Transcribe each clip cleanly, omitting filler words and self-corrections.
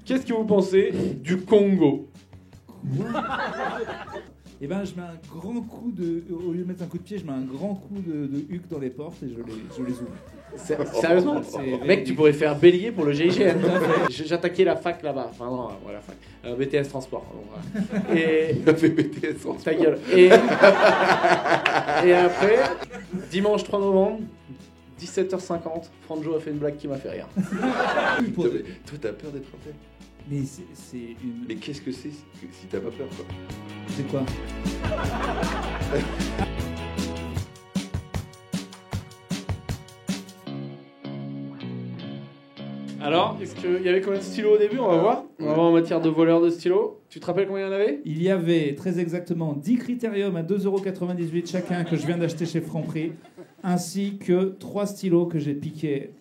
Qu'est-ce que vous pensez du Congo? Eh ben, je mets un grand coup de... Au lieu de mettre un coup de pied, je mets un grand coup de huc dans les portes et je les ouvre. Sérieusement? Mec, tu pourrais faire bélier pour le GIGN. J'attaquais la fac là-bas. Enfin, non, voilà, fac. BTS Transport. Donc, voilà. Et... Il a fait BTS Transport. Ta gueule. Et après, dimanche 3 novembre, 17h50, Franjo a fait une blague qui m'a fait rire. Toi, t'as peur d'être un tel? Mais c'est une... Mais qu'est-ce que c'est si t'as pas peur, quoi? C'est quoi? Alors, est-ce qu'il y avait combien de stylos au début? On va voir. On va voir en matière de voleurs de stylos. Tu te rappelles combien il y en avait? Il y avait très exactement 10 critériums à 2,98€ chacun que je viens d'acheter chez Franprix, ainsi que 3 stylos que j'ai piqués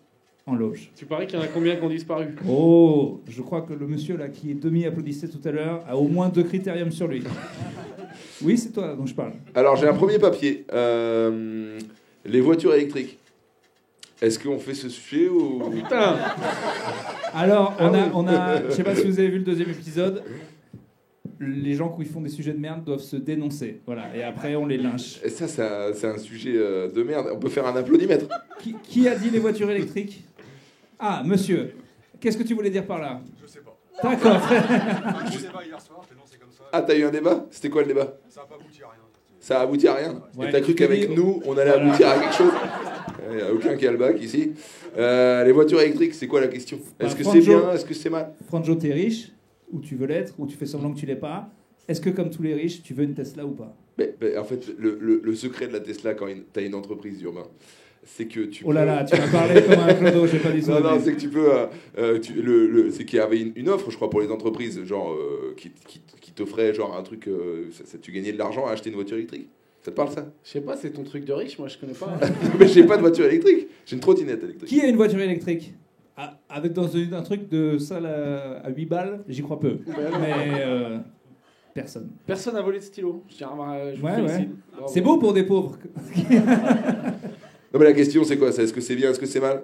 en loge. Tu paries qu'il y en a combien qui ont disparu? Oh, je crois que le monsieur là qui est demi-applaudissait tout à l'heure a au moins 2 critériums sur lui. Oui, c'est toi dont je parle. Alors, j'ai un premier papier. Les voitures électriques. Est-ce qu'on fait ce sujet ou... Oh putain! Alors, on a, je sais pas si vous avez vu le deuxième épisode. Les gens qui font des sujets de merde doivent se dénoncer. Voilà, et après on les lynche. Et ça, c'est un sujet de merde. On peut faire un applaudimètre. Qui a dit les voitures électriques? Ah, monsieur. Qu'est-ce que tu voulais dire par là? Je sais pas. D'accord. Je sais pas, hier soir, j'ai lancé comme ça. Ah, t'as eu un débat? C'était quoi le débat? Ça a pas abouti à rien. Ça a abouti à rien? Ouais, Et t'as cru qu'avec nous, on allait aboutir à quelque chose? Il n'y a aucun qui a le bac ici. Les voitures électriques, c'est quoi la question? Est-ce que c'est bien? Est-ce que c'est mal? Franjo, t'es riche? Ou tu veux l'être? Ou tu fais semblant que tu l'es pas? Est-ce que comme tous les riches, tu veux une Tesla ou pas? Mais en fait, le secret de la Tesla quand t'as une entreprise, Urbain, c'est que tu Oh là là, tu m'as parlé comme un clodo, j'ai pas dit ça. Non, c'est que tu peux... c'est qu'il y avait une offre, je crois, pour les entreprises, genre, qui t'offrait genre un truc... tu gagnais de l'argent à acheter une voiture électrique. Ça te parle, ça? Je sais pas, c'est ton truc de riche, moi je connais pas. Mais j'ai pas de voiture électrique, j'ai une trottinette électrique. Qui a une voiture électrique? Avec dans un truc de salle à 8 balles, j'y crois peu. Mais personne. Personne n'a volé de stylo. Je vous Ouais, félicite. ouais. Bravo. C'est beau pour des pauvres. Non mais la question c'est quoi? Est-ce que c'est bien? Est-ce que c'est mal?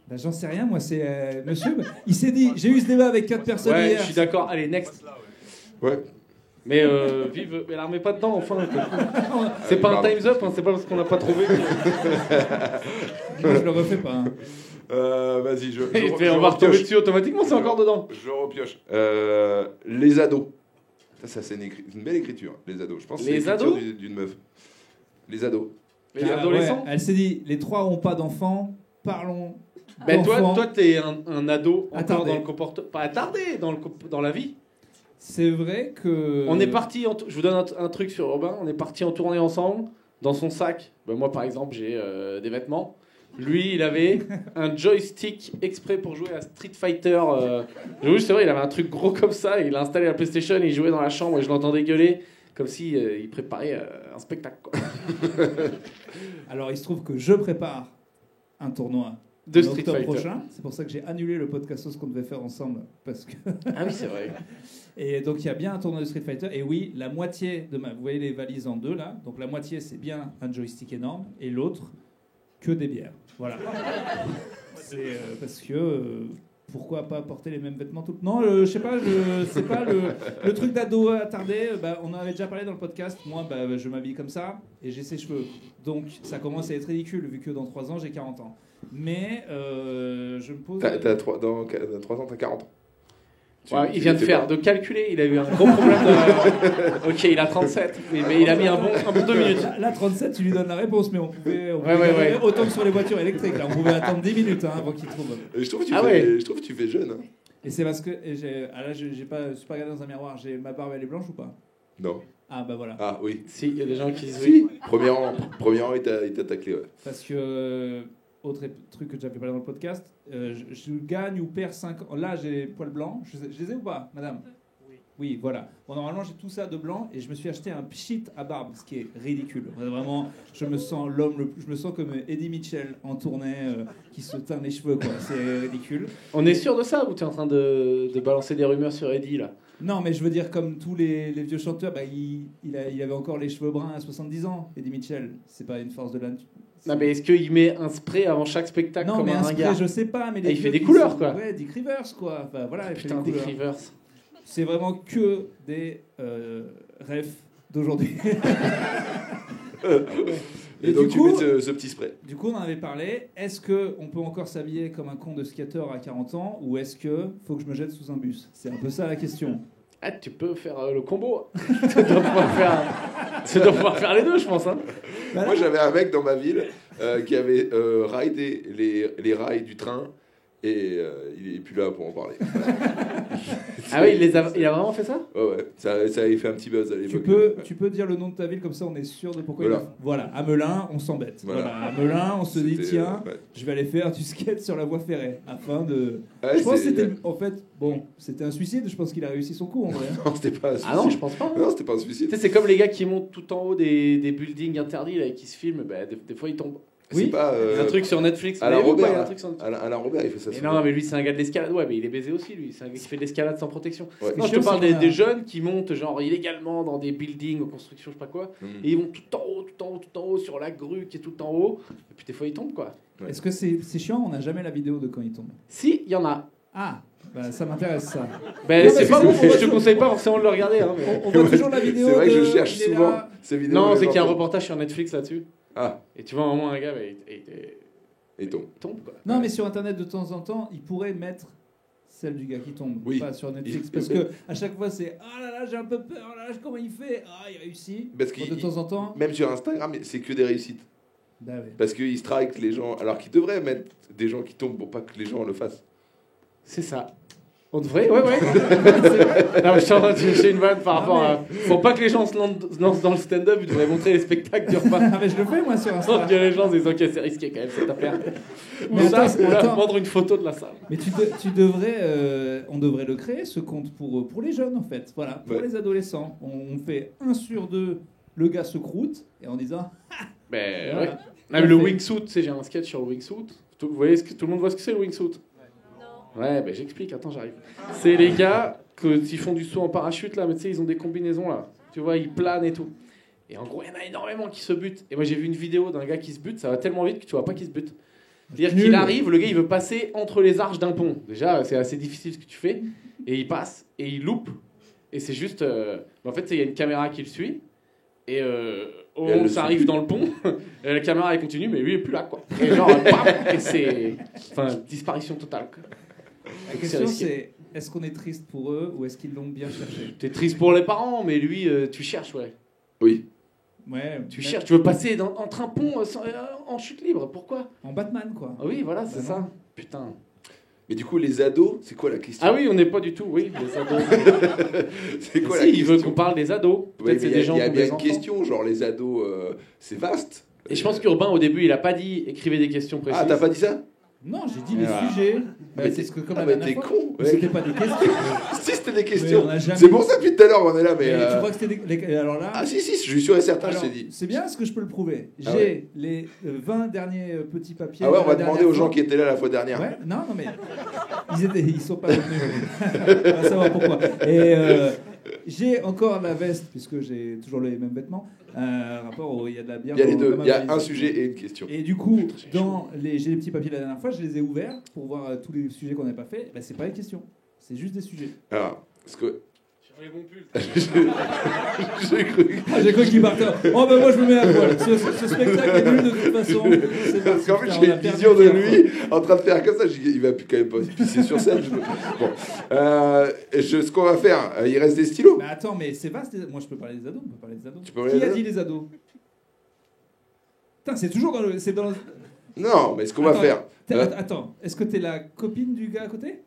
Ben, j'en sais rien, moi c'est... monsieur, il s'est dit, j'ai eu ce débat avec 4 personnes Ouais, hier. je suis d'accord. Allez, next. Ouais. Mais vive, mais la remets pas dedans, enfin. C'est pas un time's up, hein, c'est pas parce qu'on n'a pas trouvé. Moi je le refais pas. Hein. Vas-y, On va retomber dessus automatiquement, c'est encore dedans. Je repioche. Les ados. Ça c'est une belle écriture, les ados. Je pense que c'est Les l'écriture ados d'une meuf. Les ados. Les Ah, adolescents. ouais, elle s'est dit, les 3 ont pas d'enfants, parlons Ben d'enfants. toi t'es un ado encore Attardé. dans le comportement. Pas attardé, dans la vie. C'est vrai que... On est parti, je vous donne un truc sur Urbain, on est parti en tournée ensemble. Dans son sac, ben moi par exemple j'ai des vêtements. Lui il avait un joystick exprès pour jouer à Street Fighter. C'est vrai, il avait un truc gros comme ça, il l'a installé à la PlayStation, il jouait dans la chambre et je l'entendais gueuler comme si il préparait un spectacle. Quoi. Alors il se trouve que je prépare un tournoi De en Street octobre Fighter. prochain. C'est pour ça que j'ai annulé le podcastos qu'on devait faire ensemble. Parce que... Ah oui c'est vrai. Et donc il y a bien un tournoi de Street Fighter. Et oui, la moitié de vous voyez les valises en deux là. Donc la moitié c'est bien un joystick énorme et l'autre que des bières. Voilà. C'est parce que pourquoi pas porter les mêmes vêtements tout. Non, je sais pas. C'est pas le truc d'ado attardé. On en avait déjà parlé dans le podcast. Moi, je m'habille comme ça et j'ai ses cheveux. Donc ça commence à être ridicule vu que dans 3 ans j'ai 40 ans. Mais je me pose. Dans 3 ans, t'as 40 ans. Ouais, il vient de calculer, il a eu un gros problème de... Ok, il a 37, mais il a mis un bon 2 minutes. Là, 37, tu lui donnes la réponse, mais on pouvait Ouais. autant que sur les voitures électriques. Là, on pouvait attendre 10 minutes avant qu'il trouve. Je trouve que tu fais jeune. Hein. Et c'est parce que je suis pas regardé dans un miroir. Ma barbe, elle est blanche ou pas? Non. Ah, bah voilà. Ah oui. Si, il y a des gens qui disent Si. Premier rang, il t'a taclé, ouais. Parce que, autre truc que j'avais parlé dans le podcast, je gagne ou perds 5 ans. Là, j'ai les poils blancs. Je les ai ou pas, madame? Oui. Oui, voilà. Bon, normalement, j'ai tout ça de blanc et je me suis acheté un pchit à barbe, ce qui est ridicule. Vraiment, je me sens je me sens comme Eddie Mitchell en tournée qui se teint les cheveux, quoi. C'est ridicule. On est sûr de ça ou t'es en train de balancer des rumeurs sur Eddie là? Non, mais je veux dire, comme tous les vieux chanteurs, bah, il avait encore les cheveux bruns à 70 ans, Eddie Mitchell. C'est pas une force de l'âne. Non, mais est-ce qu'il met un spray avant chaque spectacle Non, comme mais un un spray, ringard? je sais pas. Mais Ah, il fait vieux des qui couleurs, sont- quoi. Ouais, Dick Rivers, quoi. Enfin, voilà, il fait Putain, des Dick couleurs. Rivers. C'est vraiment que des refs d'aujourd'hui. Et donc du tu coup- mets ce petit spray. Du coup, on en avait parlé. Est-ce qu'on peut encore s'habiller comme un con de skater à 40 ans ou est-ce que faut que je me jette sous un bus? C'est un peu ça la question. Ah, tu peux faire le combo. Tu dois pouvoir faire les deux, je pense. Hein. Voilà. Moi, j'avais un mec dans ma ville qui avait raidé les rails du train et il est plus là pour en parler. Ah oui, il a vraiment fait ça? Ouais, ça avait fait un petit buzz à l'époque. Tu peux dire le nom de ta ville comme ça on est sûr de pourquoi Voilà. il a... Voilà, à Melun, on s'embête. Voilà. Voilà. À Melun, on se dit C'était, tiens, ouais. je vais aller faire du skate sur la voie ferrée afin de... Ouais, je pense que c'est- c'était en fait bon, c'était un suicide, je pense qu'il a réussi son coup en vrai. Non, c'était pas un suicide. Ah non, je pense pas. Non, c'était pas un Tu suicide. sais, c'est comme les gars qui montent tout en haut des buildings interdits là, et qui se filment, bah, des fois ils tombent. Oui. C'est pas. Il y a un truc sur Netflix. Alain Vous avez vu ou pas, Robert, il y a un truc sur Netflix. Alain Robert, il fait ça. Mais souvent. non, mais lui c'est un gars de l'escalade. Ouais, mais il est baisé aussi lui. C'est un gars qui fait de l'escalade sans protection. Ouais. Non, je chiant, te parle c'est qu'on a- des jeunes qui montent genre illégalement dans des buildings aux constructions, je sais pas quoi. Mm. Et ils vont tout en haut, tout en haut, tout en haut sur la grue qui est tout en haut. Et puis des fois ils tombent quoi. Ouais. Est-ce que c'est chiant? On n'a jamais la vidéo de quand il tombe. Si, il y en a. Ah, bah, ça m'intéresse ça. Ben, Non, c'est mais pas c'est- bon, on va je te conseille pas forcément de le regarder. Hein, mais... On voit toujours la vidéo. C'est vrai que de- je cherche il est souvent là. ces vidéos. Non, les c'est qu'il y a un gens- reportage sur Netflix là-dessus. Ah, Et tu vois vraiment un gars, mais et donc. il tombe quoi. Non, mais sur internet de temps en temps, il pourrait mettre celle du gars qui tombe, Oui. pas sur Netflix, Il- parce que à chaque fois c'est ah là là j'ai un peu peur, oh là là comment il fait, ah il réussit. Parce Bon, qu'il- de temps en temps. Même sur Instagram, c'est que des réussites. Bah ouais. Parce qu'ils strike les gens, alors qu'ils devraient mettre des gens qui tombent pour pas que les gens le fassent. C'est ça. On devrait, ouais. Non, mais je suis en train de chercher une vanne par rapport à. Faut pas que les gens se lancent dans le stand-up, ils devraient montrer les spectacles du repas. Ah mais je le fais moi sur Sans Insta. que les gens se disent ok, c'est risqué quand même cette affaire. Mais Ça, attends, on va attends. prendre une photo de la salle. Mais tu devrais, on devrait le créer ce compte pour les jeunes en fait, voilà, pour Ouais. les adolescents. On fait 1 sur 2, le gars se croûte et en disant Mais voilà. ouais. Ah, mais le wingsuit, tu sais, j'ai un sketch sur le wingsuit. Vous voyez, tout le monde voit ce que c'est le wingsuit? Ouais, ben j'explique, attends, j'arrive. C'est les gars qui font du saut en parachute là, mais tu sais, ils ont des combinaisons là. Tu vois, ils planent et tout. Et en gros, il y en a énormément qui se butent. Et moi, j'ai vu une vidéo d'un gars qui se bute, ça va tellement vite que tu vois pas qu'il se bute. C'est-à-dire Nul. qu'il arrive, le gars il veut passer entre les arches d'un pont. Déjà, c'est assez difficile ce que tu fais. Et il passe, et il loupe. Et c'est juste. En fait, il y a une caméra qui le suit. Et au Et moment elle où le ça suit arrive plus. dans le pont, la caméra elle continue, mais lui il est plus là quoi. Et genre, paf, et c'est. Enfin, disparition totale. Quoi. La Donc, question risqué. c'est est-ce qu'on est triste pour eux ou est-ce qu'ils l'ont bien cherché? T'es triste pour les parents, mais lui, tu cherches, ouais. Oui. Ouais, Tu mais- cherches, tu veux passer entre un pont en chute libre, pourquoi? en Batman quoi. Ah oui, voilà, c'est Bah ça. non. Putain. Mais du coup, les ados, c'est quoi la question? Ah oui, on n'est pas du tout, oui, les ados. C'est quoi Si, la il question? veut qu'on parle des ados. Ouais, Peut-être mais c'est il y des a- gens il y a qui ont bien des une enfants. question, genre les ados, c'est vaste. Et je pense qu'Urbain, au début, il a pas dit écrivez des questions précises. Ah, t'as pas dit ça? Non, j'ai dit les Voilà. sujets. Bah, Mais c'est ce que comme ah, la mais dernière t'es fois. con, Mais ouais. C'était pas des questions. Si, c'était des Mais questions. on a jamais- C'est pour ça depuis tout à l'heure on est là, mais. Mais tu crois que c'était alors là. Ah si, si, je suis sûr et certain, alors, je t'ai dit. c'est bien ce que je peux le prouver. J'ai Ah ouais. les 20 derniers petits papiers. Ah ouais, de on va la demander dernière aux gens fois. qui étaient là la fois dernière. Ouais, non, mais ils sont pas revenus. On va savoir pourquoi. Et j'ai encore la veste puisque j'ai toujours les mêmes vêtements. Rapport au il y a de la bière. Il y a les dans deux, ma il y a valise. un sujet et une question. Et du coup, j'ai les petits papiers de la dernière fois, je les ai ouverts pour voir tous les sujets qu'on n'avait pas fait. Ben, c'est pas une question, c'est juste des sujets. Alors, parce que Sur les bons pulls. j'ai cru. Ah, j'ai cru qu'il partait. Oh ben moi je me mets à poil. Ce spectacle est nul de toute façon. C'est Parce parti, qu'en fait, putain, j'ai on a une perdu vision de Pierre, lui en train de faire comme ça. J'ai dit, il va quand même pas se pisser sur scène. Bon. Ce qu'on va faire, il reste des stylos. Mais attends, mais c'est vaste. Moi je peux parler des ados, on peut parler des ados. Tu peux parler Qui des a ados dit les ados? Putain, c'est toujours dans le. C'est dans le... Non, mais ce qu'on va Attends, faire. Attends, est-ce que t'es la copine du gars à côté?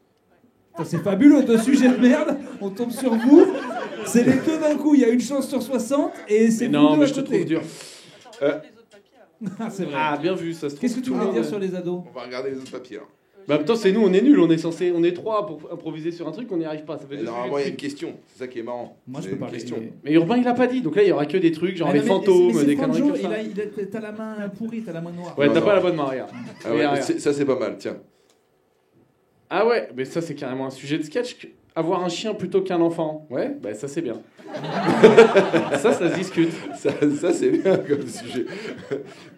Putain, c'est fabuleux, deux sujets de merde, on tombe sur vous, c'est les deux d'un coup, il y a une chance sur 60 et c'est Mais vous non, deux mais à je te côté. trouve dur. Ah, c'est vrai. Ah, bien vu, ça se trouve. Qu'est-ce que tu tout le voulais monde- dire sur les ados? On va regarder les autres papiers. Alors. Bah, en même temps, c'est nous, on est nuls, on est trois pour improviser sur un truc, on n'y arrive pas. Ça fait Mais deux normalement, il y a sujets une question. C'est ça qui est marrant. Moi, je C'est peux une parler. question. Mais Urbain, il a pas dit, donc là, il y aura que des trucs, genre Ah, les non, mais fantômes, c'est des conneries Franjo, comme ça. t'as la main pourrie, t'as la main noire. Ouais, Non, t'as non. pas la bonne main, regarde. Ah ouais, Regarde. ça, c'est pas mal, tiens. Ah ouais, mais ça, c'est carrément un sujet de sketch. Avoir un chien plutôt qu'un enfant. Ouais, bah ça, c'est bien. ça se discute. Ça c'est bien comme sujet.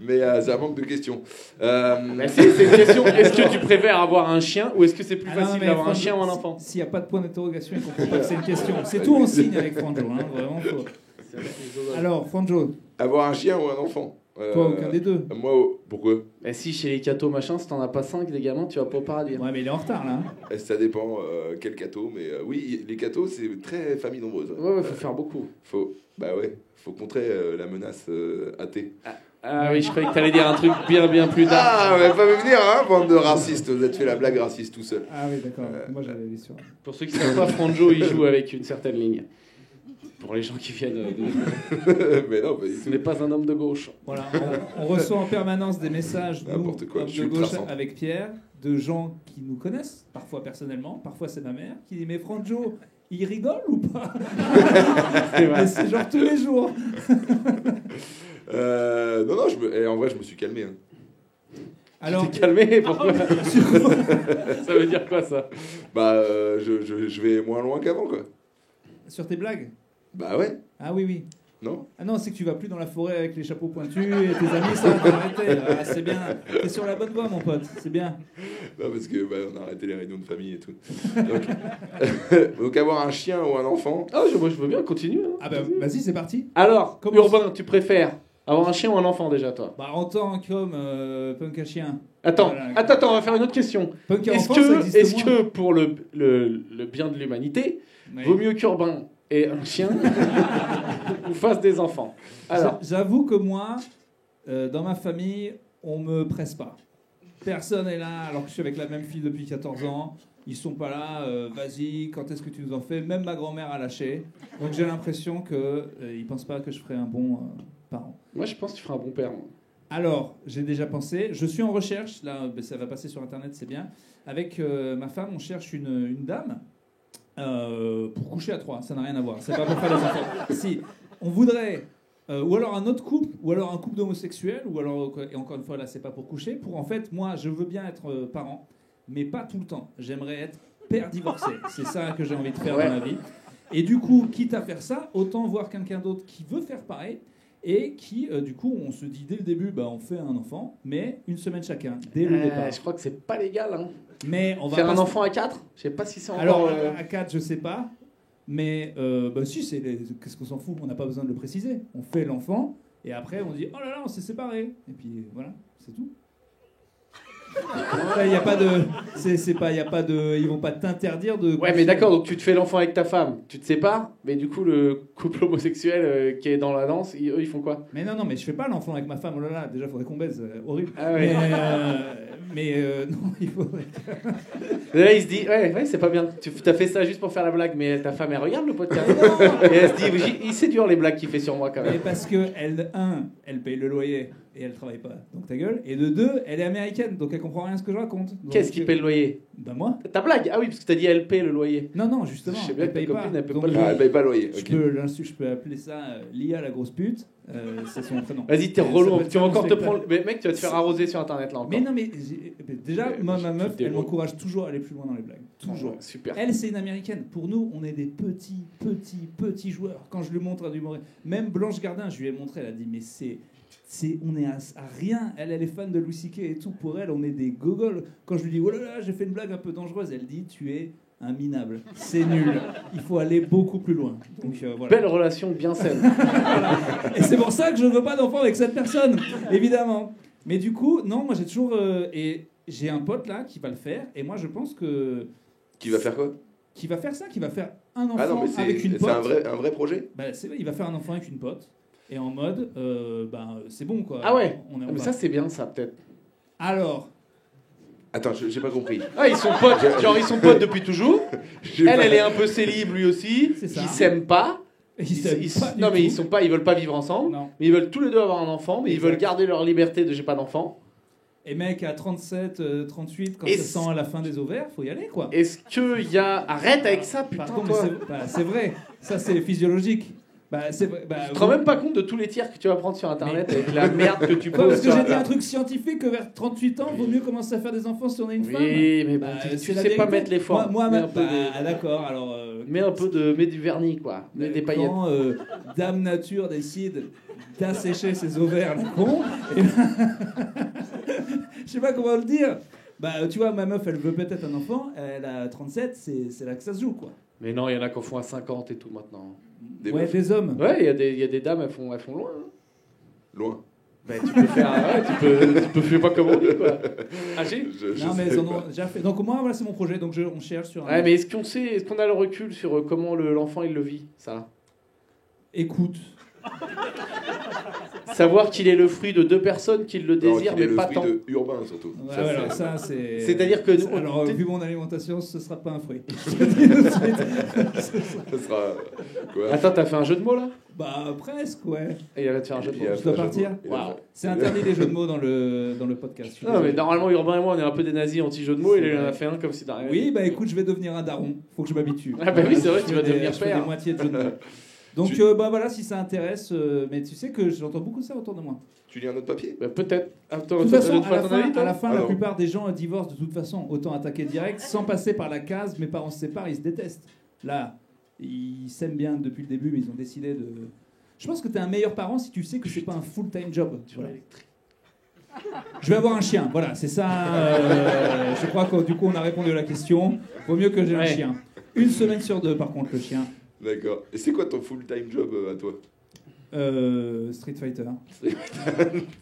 Mais ça manque de questions. Bah, c'est une question. Est-ce que tu préfères avoir un chien ou est-ce que c'est plus Ah non, facile mais d'avoir un Franjo, chien ou un enfant? S'il n'y a pas de point d'interrogation, il comprend pas que c'est une question. C'est tout en signe avec Franjo, hein, vraiment. Alors, Franjo, Avoir un chien ou un enfant toi, aucun des deux. Moi, pourquoi Bah si, chez les cathos, machin, si t'en as pas 5 des gamins, tu vas pas au paradis. Ouais, mais il est en retard là. hein. Ça dépend quel cateau, mais oui, les cathos, c'est très famille nombreuse. Ouais, faut faire beaucoup. Faut contrer la menace athée. Ah oui, je croyais que t'allais dire un truc bien plus tard. Ah, mais pas me venir, hein, bande de racistes. Vous êtes fait la blague raciste tout seul. Ah oui, d'accord. Moi, j'avais dit sur. Pour ceux qui ne savent pas, Franjo, il joue avec une certaine ligne. Pour les gens qui viennent Mais non, pas du Ce tout. n'est pas un homme de gauche. Voilà, on reçoit en permanence des messages, nous, N'importe quoi, hommes je suis de gauche ultra-centre. avec Pierre, de gens qui nous connaissent, parfois personnellement, parfois c'est ma mère, qui dit mais Franjo, il rigole ou pas? Mais c'est genre tous les jours. Non, et en vrai, je me suis calmé. Hein. Alors, T'es calmé, pourquoi? Ça veut dire quoi, ça? Bah, je vais moins loin qu'avant, quoi. sur tes blagues? Bah ouais, Ah oui, oui. non. Ah non, c'est que tu vas plus dans la forêt avec les chapeaux pointus et tes amis, ça va t'arrêter. Ah, c'est bien. T'es sur la bonne voie, mon pote. C'est bien. Non, parce que on a arrêté les réunions de famille et tout. Donc avoir un chien ou un enfant. Ah, moi, je veux bien continuer. Hein. Ah bah, vas-y, c'est parti. Alors, Comment- Urbain, tu préfères avoir un chien ou un enfant, déjà, toi? Bah, en tant qu'homme punk à chien. Attends, Voilà. attends, on va faire une autre question. Punk à Est-ce enfant, ça existe est-ce moins. que pour le bien de l'humanité, Oui. vaut mieux qu'Urbain ait un chien ou fasse des enfants? Alors, J'avoue que moi, dans ma famille, on me presse pas. Personne est là, alors que je suis avec la même fille depuis 14 ans. Ils sont pas là, vas-y, quand est-ce que tu nous en fais? Même ma grand-mère a lâché. Donc j'ai l'impression qu'ils pensent pas que je ferai un bon parent. moi, je pense que tu feras un bon père. Moi. Alors, j'ai déjà pensé, je suis en recherche, là, ça va passer sur Internet, c'est bien. Avec ma femme, on cherche une dame pour coucher à 3, ça n'a rien à voir, c'est pas pour faire des enfants. Si, on voudrait, ou alors un autre couple, ou alors un couple d'homosexuels, ou alors, et encore une fois, là, c'est pas pour coucher, pour en fait, moi, je veux bien être parent, mais pas tout le temps. J'aimerais être père divorcé, c'est ça que j'ai envie de faire Ouais. dans la vie. Et du coup, quitte à faire ça, autant voir quelqu'un d'autre qui veut faire pareil, et qui, du coup, on se dit dès le début, bah, on fait un enfant, mais une semaine chacun, dès le départ. Je crois que c'est pas légal. Hein. Mais on va Faire pas un se- enfant à 4? Je sais pas si c'est encore... Alors, à 4, je sais pas, mais bah, si, qu'est-ce qu'on s'en fout, on n'a pas besoin de le préciser. On fait l'enfant, et après, on dit, oh là là, on s'est séparés. Et puis, voilà, c'est tout. Il y a pas de, c'est pas, y a pas de, ils vont pas t'interdire de. Ouais, mais d'accord, donc tu te fais l'enfant avec ta femme, tu te sépares, mais du coup, le couple homosexuel qui est dans la danse, eux, ils font quoi? Mais non, mais je fais pas l'enfant avec ma femme. Oh là là, déjà, faudrait qu'on baise, horrible. Ah ouais. Mais non, il faudrait. Et là, il se dit, ouais, c'est pas bien. Tu as fait ça juste pour faire la blague, mais ta femme, elle regarde le podcast. Et elle se dit, c'est dur les blagues qu'il fait sur moi quand Mais même. parce que elle paye le loyer et elle travaille pas, donc ta gueule. Et de deux, elle est américaine, donc elle comprend rien à ce que je raconte. Donc, Qu'est-ce qui paye le loyer? Bah moi. Ta blague? Ah oui, parce que t'as dit elle paye le loyer. Non, non, justement. Je sais bien elle que ta paye copine, pas. elle peut Donc, pas le Ah, elle paye pas le loyer. Je ok. je peux appeler ça Lia la grosse pute. C'est son prénom. Vas-y, t'es Ça relou. peut être Tu vas mon encore te spectacle. prendre. Mais mec, tu vas te faire arroser sur internet là encore. Mais non, mais déjà, Ouais, moi, je ma te meuf, elle déroule. m'encourage toujours à aller plus loin dans les blagues. Toujours. Ouais, super. Elle, c'est une américaine. Pour nous, on est des petits joueurs. Quand je lui montre du Moret, même Blanche Gardin, je lui ai montré, elle a dit, mais on est à rien. Elle est fan de Louis C.K. et tout. Pour elle, on est des gogoles. Quand je lui dis, oh là là, j'ai fait une blague un peu dangereuse, elle dit, tu es un minable. C'est nul. Il faut aller beaucoup plus loin. Donc voilà. Belle relation bien saine. Voilà. Et c'est pour ça que je ne veux pas d'enfant avec cette personne, évidemment. Mais du coup, non, moi j'ai toujours... et j'ai un pote là qui va le faire, et moi je pense que... Qui va faire quoi? Qui va faire ça, qui va faire un enfant Ah non, mais avec une c'est pote. un vrai projet? Bah, il va faire un enfant avec une pote, et en mode, c'est bon quoi. Ah ouais. On est en Mais bas. ça, c'est bien, ça, peut-être. Alors, Attends, j'ai pas compris. Ah, ils sont potes. Genre, ils sont potes depuis toujours. J'ai Elle, pas- elle est un peu célib, lui aussi. C'est ça. Ils s'aiment pas. ils s'aiment pas du Non, mais tout. ils veulent pas vivre ensemble. Non. Mais ils veulent tous les deux avoir un enfant, mais ils Exact. veulent garder leur liberté de j'ai pas d'enfant. Et mec, à 37, 38, quand Et ça sent la fin des ovaires, faut y aller, quoi. Est-ce qu'il y a... Arrête avec ça, putain, Par contre, toi. c'est vrai. Ça, c'est physiologique. C'est vrai. Tu te rends même pas compte de tous les tirs que tu vas prendre sur Internet avec la merde que tu Quoi, poses parce que sur j'ai dit un Internet. truc scientifique que vers 38 ans, vaut mieux commencer à faire des enfants si on a une femme. Oui, mais bon, Bah, tu c'est la sais pas vérité. mettre les formes. Moi, Mets un peu d'accord, alors... mets du vernis, quoi. Mets des paillettes. Quand Dame Nature décide d'assécher ses ovaires, le con, et ben, je sais pas comment le dire. Bah, tu vois, ma meuf, elle veut peut-être un enfant, elle a 37, c'est là que ça se joue, quoi. Mais non, il y en a qui en font à 50 et tout maintenant. Des Ouais, meufs. des hommes. Ouais, il y a des dames, elles font loin. Hein. Loin. Bah, tu peux faire. Ouais, tu peux faire pas comme on dit, quoi. Âgé. Non, mais ils en ont déjà fait. Donc, moi, voilà, c'est mon projet, donc on cherche sur un... Ouais, mais est-ce qu'on a le recul sur comment l'enfant il le vit, ça? Écoute, Savoir qu'il est le fruit de deux personnes qui le désirent, qu'il est mais le pas fruit tant. de urbain surtout. ouais, Ça, voilà, c'est- ça, c'est... C'est-à-dire que nous, Alors, t'es- vu mon alimentation, ce sera pas un fruit. Je te dis tout de suite. ça sera quoi? Attends, t'as fait un jeu de mots là? Bah, presque, ouais. Et il va te faire un jeu de mots. Il a Je fait dois un jeu de partir mots. Il a Waouh. fait- C'est interdit les jeux de mots dans le podcast. je suis Non, mais désolé. normalement, Urbain et moi, on est un peu des nazis anti-jeu de mots, C'est et il en vrai. a fait un comme si t'as rien. Oui, bah écoute, je vais devenir un daron. Faut que je m'habitue. Ah bah oui, c'est vrai, Je tu fais vas devenir je fais père. des moitiés de jeux de mots. Donc bah voilà, si ça intéresse, mais tu sais que j'entends beaucoup de ça autour de moi. Tu lis un autre papier? Bah, peut-être. Attends, De toute toi, façon, t'as ton avis, toi à la fin, la Alors. plupart des gens divorcent de toute façon. Autant attaquer direct, sans passer par la case. Mes parents se séparent, ils se détestent. Là, ils s'aiment bien depuis le début, mais ils ont décidé de... Je pense que t'es un meilleur parent si tu sais que c'est pas un full-time job. Voilà. Je vais avoir un chien, voilà, c'est ça. Je crois que du coup, on a répondu à la question. Vaut mieux que j'ai un Ouais. chien. Une semaine sur deux, par contre, le chien. D'accord. Et c'est quoi ton full-time job à toi? Street Fighter.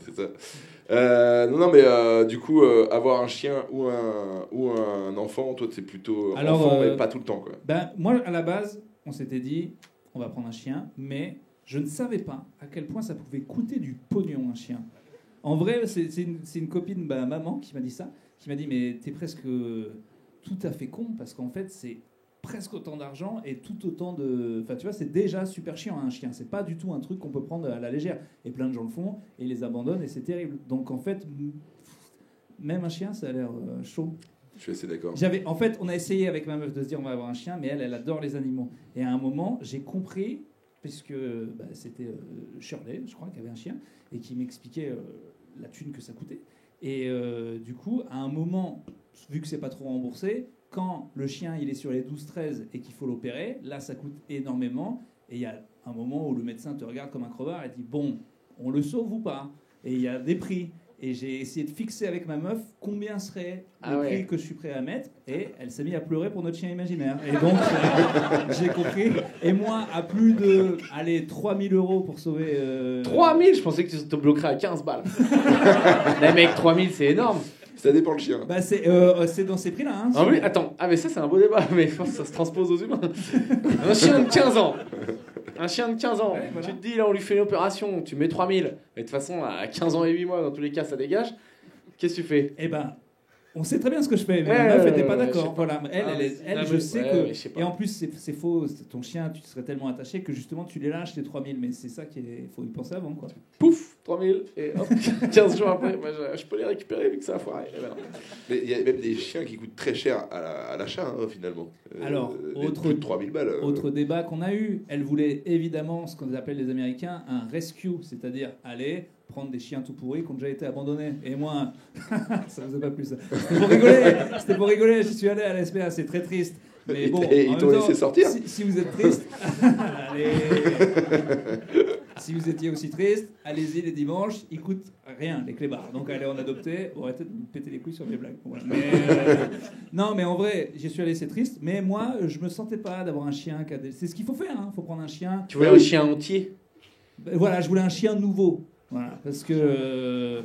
C'est ça. Non, mais du coup, avoir un chien ou un enfant, toi, c'est plutôt Alors, enfant, mais pas tout le temps, quoi. Ben, moi, à la base, on s'était dit, on va prendre un chien, mais je ne savais pas à quel point ça pouvait coûter du pognon, un chien. En vrai, c'est une copine, bah, maman, qui m'a dit ça, qui m'a dit, mais t'es presque tout à fait con, parce qu'en fait, c'est presque autant d'argent et tout autant de... Enfin, tu vois, c'est déjà super chiant, un chien. C'est pas du tout un truc qu'on peut prendre à la légère. Et plein de gens le font, et ils les abandonnent, et c'est terrible. Donc, en fait, même un chien, ça a l'air chaud. Je suis assez d'accord. En fait, on a essayé avec ma meuf de se dire on va avoir un chien, mais elle adore les animaux. Et à un moment, j'ai compris, puisque bah, c'était Shirley, je crois, qui avait un chien, et qui m'expliquait la thune que ça coûtait. Et du coup, à un moment, vu que c'est pas trop remboursé, quand le chien il est sur les 12-13 et qu'il faut l'opérer, là ça coûte énormément. Et il y a un moment où le médecin te regarde comme un crevard et dit bon, on le sauve ou pas? Et il y a des prix. Et j'ai essayé de fixer avec ma meuf combien serait le prix que je suis prêt à mettre. Et elle s'est mise à pleurer pour notre chien imaginaire. Et donc, j'ai compris. Et moi, à plus de, allez, 3 000 € pour sauver... 3 000, je pensais que tu te bloquerais à 15 balles. Mais mec, 3 000, c'est énorme. Ça dépend le chien. Bah, c'est dans ces prix-là. Hein, Ah oui, attends, mais ça c'est un beau débat, mais je pense que ça se transpose aux humains. Un chien de 15 ans. Un chien de 15 ans. Ouais, voilà. Tu te dis, là, on lui fait une opération, tu mets 3 000. Mais de toute façon, à 15 ans et 8 mois, dans tous les cas, ça dégage. Qu'est-ce que tu fais? Eh ben, on sait très bien ce que je fais, mais Ouais, ma meuf n'était pas je sais d'accord. pas. Voilà, elle, Ah, je mais- sais ouais, que... mais je sais pas. Et en plus, c'est faux, ton chien, tu serais tellement attaché que justement, tu les lâches, les 3000, mais c'est ça qu'il faut y penser avant, quoi. Pouf, 3 000, et hop, 15 jours après, moi, je peux les récupérer vu que ça a foiré. Eh ben non. Mais il y a même des chiens qui coûtent très cher à l'achat, hein, finalement. Alors, plus de 3000 balles. Autre débat qu'on a eu, elle voulait évidemment ce qu'on appelle les Américains un rescue, c'est-à-dire aller prendre des chiens tout pourris qui ont déjà été abandonnés. Et moi, ça vous a pas plu ça. C'était pour rigoler, je suis allé à la SPA, c'est très triste. Mais bon, Et en ils t'ont même laissé temps, sortir si vous êtes triste, allez. Si vous étiez aussi triste, allez-y les dimanches, ils coûtent rien, les clébards. Donc allez en adopter, bon, arrêtez de me péter les couilles sur mes blagues. Voilà. Mais, non, mais en vrai, j'y suis allé, c'est triste. Mais moi, je me sentais pas d'avoir un chien. C'est ce qu'il faut faire, il faut prendre un chien. Tu voulais un chien entier? Voilà, je voulais un chien nouveau. Voilà, parce que...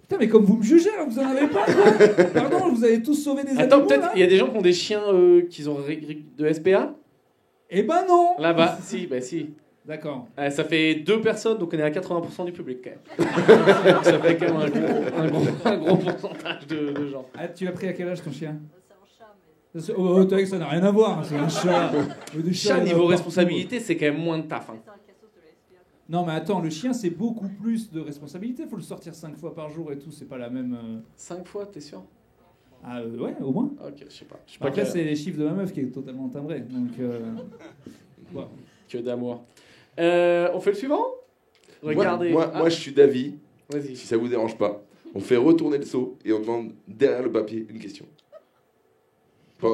Putain, mais comme vous me jugez, alors vous en avez pas, quoi. Pardon, vous avez tous sauvé des Attends, animaux, peut-être là il y a des gens qui ont des chiens qui ont de SPA? Eh ben non. Là-bas, si, bah si. D'accord. Ça fait 2 personnes, donc on est à 80% du public quand même. Ça fait quand même un gros pourcentage de gens. Ah, tu l'as pris à quel âge ton chien? C'est un chat, mais... t'as vu que ça n'a rien à voir, c'est un chat. Des chats, Chat, il y en a niveau partout. responsabilité, c'est quand même moins de taf. Hein. Non, mais attends, le chien, c'est beaucoup plus de responsabilité. Faut le sortir 5 fois par jour et tout. C'est pas la même. 5 fois, t'es sûr? Ah, ouais, au moins. Ok, je sais pas. Je sais pas Après, quel- c'est les chiffres de ma meuf qui est totalement timbré. Donc, bon. Que d'amour. On fait le suivant? Regardez. Moi, Ah, moi, je suis d'avis, vas-y. si ça vous dérange pas, on fait retourner le seau et on demande derrière le papier une question.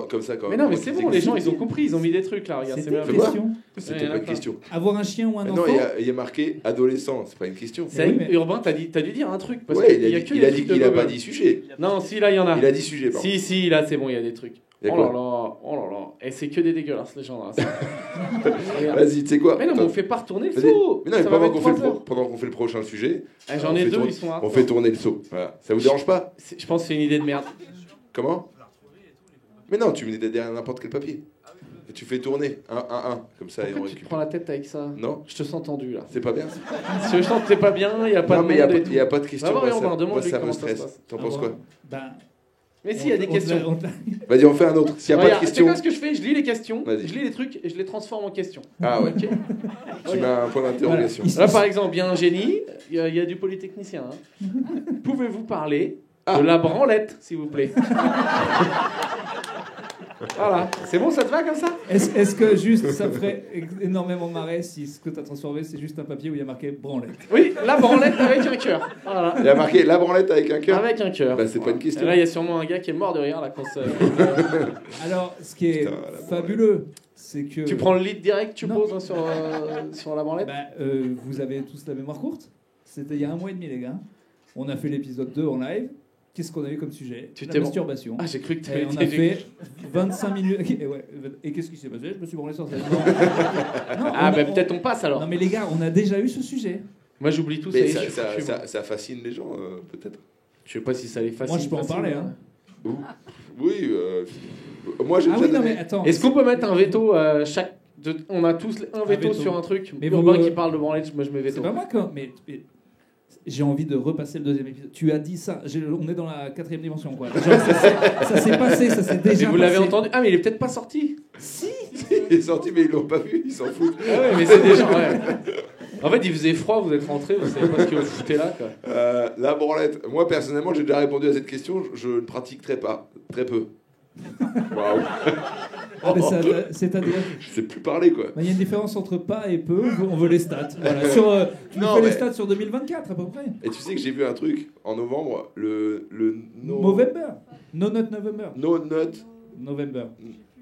Comme ça, quand Mais même. non, mais c'est bon, les gens, ils ont compris, ils ont mis des trucs là, regarde, c'est C'était une merveilleux. question. C'était Ouais, y en a pas une plein. question. Avoir un chien ou un Mais enfant. non, il y a marqué adolescent, c'est pas une question. C'est Oui, mais- Urbain, t'as dû dire un truc. Parce Ouais, qu'il y a que il des a dit trucs de qu'il a pas Google. dit sujet. Non, si, là, il y en a. Il a dit sujet, pardon. Si, là, c'est bon, il y a des trucs. Il y a Oh quoi là là, oh là là. Et c'est que des dégueulasses, les gens là. Regarde. Vas-y, tu sais quoi Mais non, mais Attends. on fait pas retourner le Vas-y. saut. Mais non, mais Ça va pendant mettre qu'on fait, 3 heures. pendant qu'on fait le prochain sujet, Eh, J'en on ai fait 2, tourner- ils sont là. on fait tourner le saut. Voilà. Ça vous dérange pas? Je pense que c'est une idée de merde. Comment? Mais non, tu mets derrière n'importe quel papier. Et tu fais tourner un, comme ça et on Pourquoi tu te récupère. prends la tête avec ça? Non, Je te sens tendu là. c'est pas bien. Si je sens que t'es pas bien, il n'y a pas Non, de mais monde et il tout. n'y a pas de question. Va voir Moi, Urbain, ça- demande-lui moi, ça comment me ça se stresse. passe. T'en Ah penses bon. quoi? Ben, Mais si, il y a des on te l'a- questions. on te l'a- Vas-y, on fait un autre. S'il n'y a pas de Regarde, c'est question. quoi ce que je fais? Je lis les questions, Vas-y. je lis les trucs et je les transforme en questions. Ah ouais, Ok. tu mets un point d'interrogation. Voilà. Là, par exemple, il y a un génie, il y a du polytechnicien. Hein. Pouvez-vous parler de la branlette, s'il vous plaît? Voilà, c'est bon, ça te va comme ça? Est-ce que juste ça me ferait énormément marrer si ce que tu as transformé c'est juste un papier où il y a marqué branlette? Oui, la branlette avec un cœur. Voilà. Il y a marqué la branlette avec un cœur. Avec un cœur. Bah, c'est pas une question. Et là, il y a sûrement un gars qui est mort de rire là, quand ça- Alors, ce qui est Putain, la fabuleux, c'est que. Tu prends le lead direct, tu Non. poses hein, sur la branlette? Bah, vous avez tous la mémoire courte. C'était il y a 1 mois et demi, les gars. On a fait l'épisode 2 en live. Qu'est-ce qu'on a eu comme sujet? Tu La t'es bon. masturbation. Ah, j'ai cru que tu Et on a fait 25 minutes. Et, ouais, et qu'est-ce qui s'est passé? Je me suis branlé sur cette. Non, Ah, bah on- peut-être on passe alors. Non, mais les gars, on a déjà eu ce sujet. Moi, j'oublie tout Mais ça. ça fascine les gens, peut-être. Je sais pas si ça les fascine. Moi, je peux en parler. Hein. Oui, moi j'ai Ah déjà oui, non, donné. mais attends. Est-ce qu'on peut mettre un veto on a tous un veto veto. sur un truc. Mais Urbain vous- qui parle de branlette, moi je mets C'est veto. pas moi quand. Mais j'ai envie de repasser le 2e épisode. Tu as dit ça. On est dans la 4e dimension, quoi. Genre, ça s'est passé, ça s'est Et déjà vous l'avez passé. entendu? Ah, mais il est peut-être pas sorti. Si. Il est sorti, mais ils l'ont pas vu, ils s'en foutent. Ah ouais, mais c'est des gens. Ouais. En fait, il faisait froid, vous êtes rentrés, vous savez pas ce que vous foutez là, quoi. La branlette. Moi, personnellement, j'ai déjà répondu à cette question. Je ne pratique très peu. Waouh. Ah, mais c'est-à-dire. Je sais plus parler, quoi. Il y a une différence entre pas et peu. On veut les stats. Voilà. Tu nous Non, fais mais- les stats sur 2024 à peu près. Et tu sais que j'ai vu un truc en novembre, le no... November. No Nut November. No Nut. November.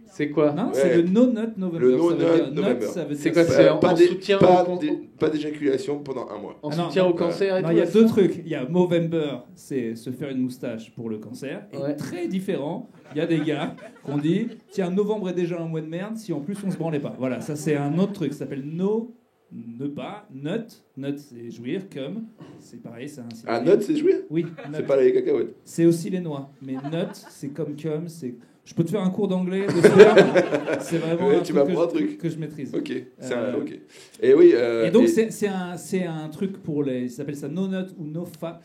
C'est quoi? Non, Ouais. c'est le No Nut November. Le No Ça veut Nut dire November. ça veut C'est dire quoi, ça. c'est en dé- soutien pas, au- pas d'éjaculation pendant un mois. En Ah non, soutien non, au cancer et Non, tout. il y a là, 2 ça trucs. Il y a Movember, c'est se faire une moustache pour le cancer. Et Ouais. très différent, il y a des gars qu'on dit tiens, novembre est déjà un mois de merde si en plus on se branlait pas. Voilà, ça c'est un autre truc. Ça s'appelle ne pas, nut. Nut c'est jouir, comme. C'est pareil, c'est un. Ah, Nut, c'est jouer? Oui, C'est nut. pas les cacahuètes. C'est aussi les noix. Mais nut, c'est comme cum. C'est. Je peux te faire un cours d'anglais, de sperme. C'est vraiment Ouais, un tu truc m'apprends un que, truc. que je maîtrise. Ok, c'est Euh, ok. Et oui. Et donc, c'est un truc pour les. Ça s'appelle ça no nut ou no fap.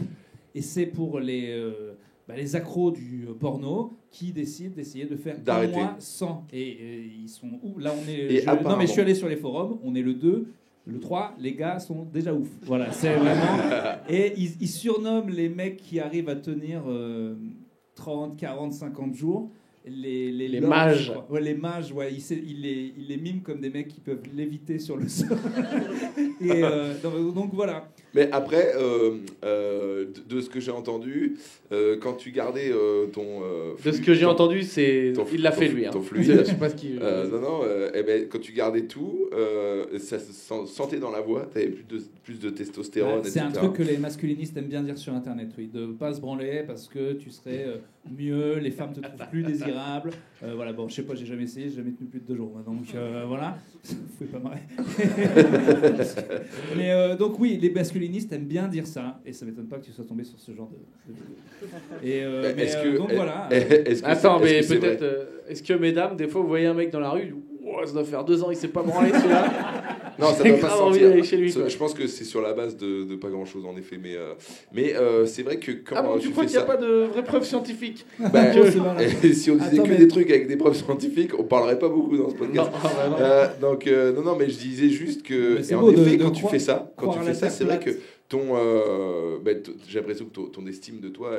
Et c'est pour les accros du porno qui décident d'essayer de faire un D'arrêter. mois sans. Et ils sont où? Là, on est. Et non, apparemment- mais je suis allé sur les forums. On est le 2. Le 3, les gars sont déjà ouf. Voilà, c'est vraiment. Et ils surnomment les mecs qui arrivent à tenir 30, 40, 50 jours. Les lords, mages. je crois. Ouais, les mages, ouais, ils les miment comme des mecs qui peuvent léviter sur le sol. Et donc voilà. Mais après, de ce que j'ai entendu, quand tu gardais ton. De ce que j'ai entendu, c'est. ton- Il l'a ton- fait lui. Hein. ton fluide. Je sais pas ce qu'il. Non, eh ben, quand tu gardais tout, ça se sentait dans la voix, t'avais plus de testostérone, C'est etc. un truc que les masculinistes aiment bien dire sur Internet, oui, de pas se branler parce que tu serais mieux, les femmes te trouvent plus désirable. Voilà, bon, je sais pas, j'ai jamais essayé, j'ai jamais tenu plus de 2 jours, moi, donc voilà, vous pouvez pas marrer. Mais donc oui, les masculinistes aiment bien dire ça, et ça m'étonne pas que tu sois tombé sur ce genre de vidéo. Et Est-ce que, donc voilà. est-ce que Attends, c'est- mais est-ce que c'est peut-être. vrai Est-ce que mesdames, des fois, vous voyez un mec dans la rue, ouais, ça doit faire 2 ans, il s'est pas branlé celui-là. Non, ça J'ai doit pas grave se envie sentir. d'aller chez lui, quoi. Je pense que c'est sur la base de pas grand chose en effet, mais c'est vrai que quand Ah bon, tu tu crois fais qu'il n'y a ça, pas de vraies preuves scientifiques? bah, Oh, c'est malin. et si on disait Attends, que mais- des trucs avec des preuves scientifiques, on parlerait pas beaucoup dans ce Non, podcast. ah bah non. Donc non, mais je disais juste que Mais c'est et en beau de- effet de quand tu croire- fais ça, croire à la c'est Terre vrai que plate. j'ai l'impression que ton estime de toi,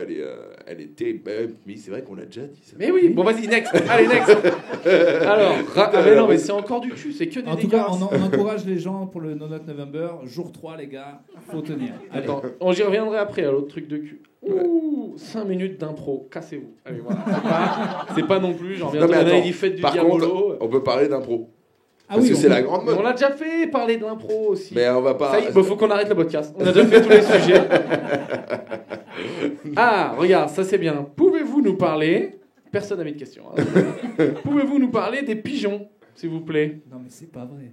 elle est terrible. Bah, mais c'est vrai qu'on l'a déjà dit ça. Mais oui, bon vas-y, next. Allez, next. Alors, ah, mais non, mais c'est encore du cul, c'est que des En tout cas, dégueulasses. on encourage les gens pour le No Nut November. Jour 3, les gars, faut tenir. Allez. Attends, j'y reviendrai après à l'autre truc de cul. Ouh, 5 minutes d'impro, cassez-vous. Allez, voilà. C'est pas non plus, genre Non, mais bientôt on a attends, une fête du par Diabolo. contre, on peut parler d'impro. Ah Parce oui, que on c'est peut- la grande mode. On l'a déjà fait parler de l'impro aussi. Mais on va pas. Ça y est, faut qu'on arrête le podcast. On a déjà fait tous les sujets. Ah, regarde, ça c'est bien. Pouvez-vous nous parler... Personne n'a mis de question. Hein. Pouvez-vous nous parler des pigeons, s'il vous plaît? Non, mais c'est pas vrai.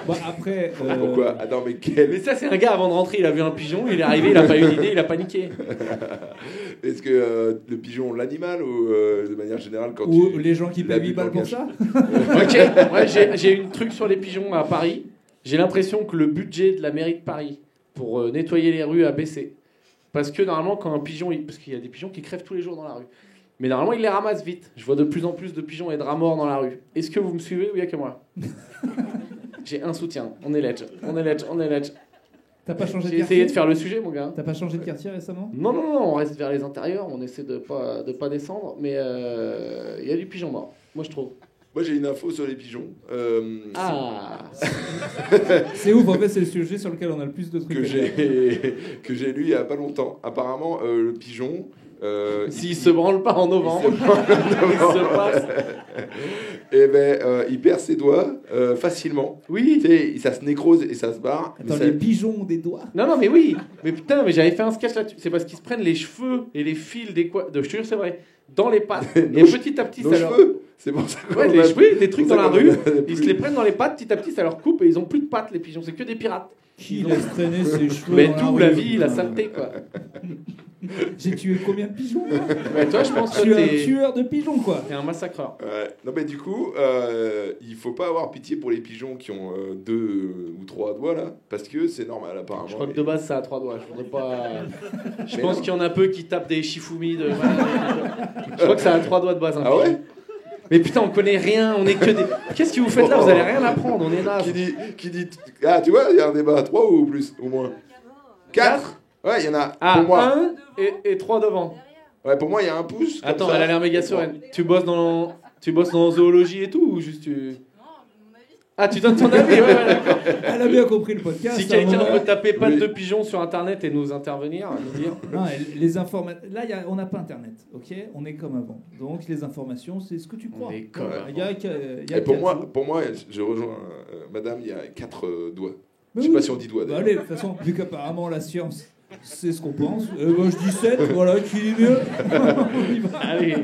Bon, après. Pourquoi? Attends, mais quel. Mais ça, c'est un gars avant de rentrer, il a vu un pigeon, il est arrivé, il a pas eu d'idée, il a paniqué. Est-ce que le pigeon, l'animal ou de manière générale quand Ou tu. les gens qui payent 8 l'habites balles en pour cash. ça. Ok, ouais, j'ai une truc sur les pigeons à Paris. J'ai l'impression que le budget de la mairie de Paris pour nettoyer les rues a baissé. Parce que normalement, quand un pigeon. Parce qu'il y a des pigeons qui crèvent tous les jours dans la rue. Mais normalement, ils les ramassent vite. Je vois de plus en plus de pigeons et de rats morts dans la rue. Est-ce que vous me suivez ou il n'y a que moi? J'ai un soutien. On est ledge. On est ledge. On est ledge. T'as pas changé de J'ai quartier essayé de faire le sujet, mon gars. T'as pas changé de quartier récemment? Non, non, non, on reste vers les intérieurs. On essaie de pas descendre. Mais il y a du pigeon mort. Moi, je trouve. Moi j'ai une info sur les pigeons. Ah. C'est ouf, en fait, c'est le sujet sur lequel on a le plus de trucs. Que à dire. que j'ai lu il y a pas longtemps. Apparemment, le pigeon. S'il se branle pas en novembre, il se passe. Eh ben, il perd ses doigts facilement. Oui. Tu sais, ça se nécrose et ça se barre. Attends, mais ça- les pigeons ont des doigts. Non, non, mais oui. Mais putain, mais j'avais fait un sketch là-dessus. C'est parce qu'ils se prennent les cheveux et les fils des quoi. Je te jure, c'est vrai. Dans les pattes. Et Nos petit à petit, Nos ça leur. cheveux, c'est pour ça qu'on Ouais, a- les cheveux, des trucs pour dans ça la qu'on rue. en a Ils plus. se les prennent dans les pattes, petit à petit, ça leur coupe et ils ont plus de pattes, les pigeons. C'est que des pirates. Qui laisse traîner ses cheveux Mais dans tout, rue, la vie, la putain. saleté, quoi. J'ai tué combien de pigeons moi Mais toi, je pense Je que suis un t'es tueur de pigeons, quoi. un massacreur. Ouais. Non mais du coup, il faut pas avoir pitié pour les pigeons qui ont 2 ou 3 doigts là, parce que c'est normal apparemment. Je crois que de base, ça a 3 doigts. Je voudrais pas. Je Mais pense non. qu'il y en a peu qui tapent des shifumi de. Je crois que ça a 3 doigts de base. Un Ah pigeon. ouais. Mais putain, on connaît rien, on est que des. Qu'est-ce que vous faites là? Vous allez rien apprendre, on est là. Qui dit ah tu vois, il y a un débat à 3 ou plus au moins 4. Ouais, il y en a. Ah, pour moi. 1 et 3 devant. Ouais, pour moi il y a un pouce. comme Attends, ça. elle a l'air méga sereine. Tu bosses dans zoologie et tout ou juste tu. Ah, tu donnes ton avis, ouais, d'accord. Elle a bien compris le podcast. Si à un quelqu'un moment. veut taper pattes Oui. de pigeon sur internet et nous intervenir, nous dire. Non, les informations. Là, on n'a pas internet, ok? On est comme avant. Donc, les informations, c'est ce que tu crois. On est comme Voilà. avant. Il y a il y a Et pour quatre moi, jours. pour moi, je rejoins madame, il y a 4 doigts. Mais Je sais oui. pas si on dit doigts Bah, d'ailleurs. allez, de toute façon, vu qu'apparemment la science, c'est ce qu'on pense. Moi, je dis 7, voilà, qui est mieux. On y va. Allez.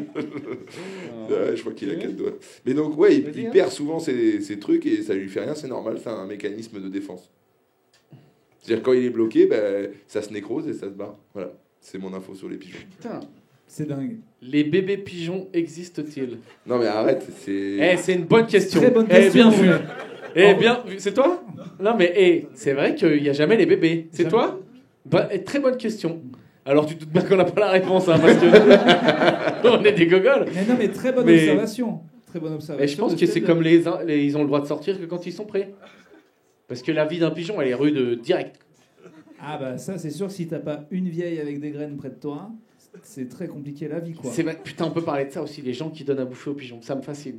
Ouais, je crois qu'il a 4 doigts. Mais donc, ouais, Vas-y, il hein. perd souvent ses trucs et ça lui fait rien, c'est normal, c'est un mécanisme de défense. C'est-à-dire, quand il est bloqué, ben, ça se nécrose et ça se barre. Voilà, c'est mon info sur les pigeons. Putain. C'est dingue. Les bébés pigeons existent-ils? Non, mais arrête, c'est. Eh, c'est une bonne question. Très bonne Eh, question. bien vu. ouais. Eh, bien vu. C'est toi? Non, mais c'est vrai qu'il n'y a jamais les bébés. C'est Jamais. toi? Bah, très bonne question. Alors, tu te doutes bien qu'on n'a pas la réponse, hein, parce que on est des gogoles. Mais non, mais très bonne Mais- observation. Très bonne observation. Mais je pense de que c'est Steve. comme ils ont le droit de sortir que quand ils sont prêts. Parce que la vie d'un pigeon, elle est rude direct. Ah bah ça, c'est sûr que si t'as pas une vieille avec des graines près de toi, c'est très compliqué la vie, quoi. C'est vrai. Putain, on peut parler de ça aussi, les gens qui donnent à bouffer aux pigeons. Ça me fascine.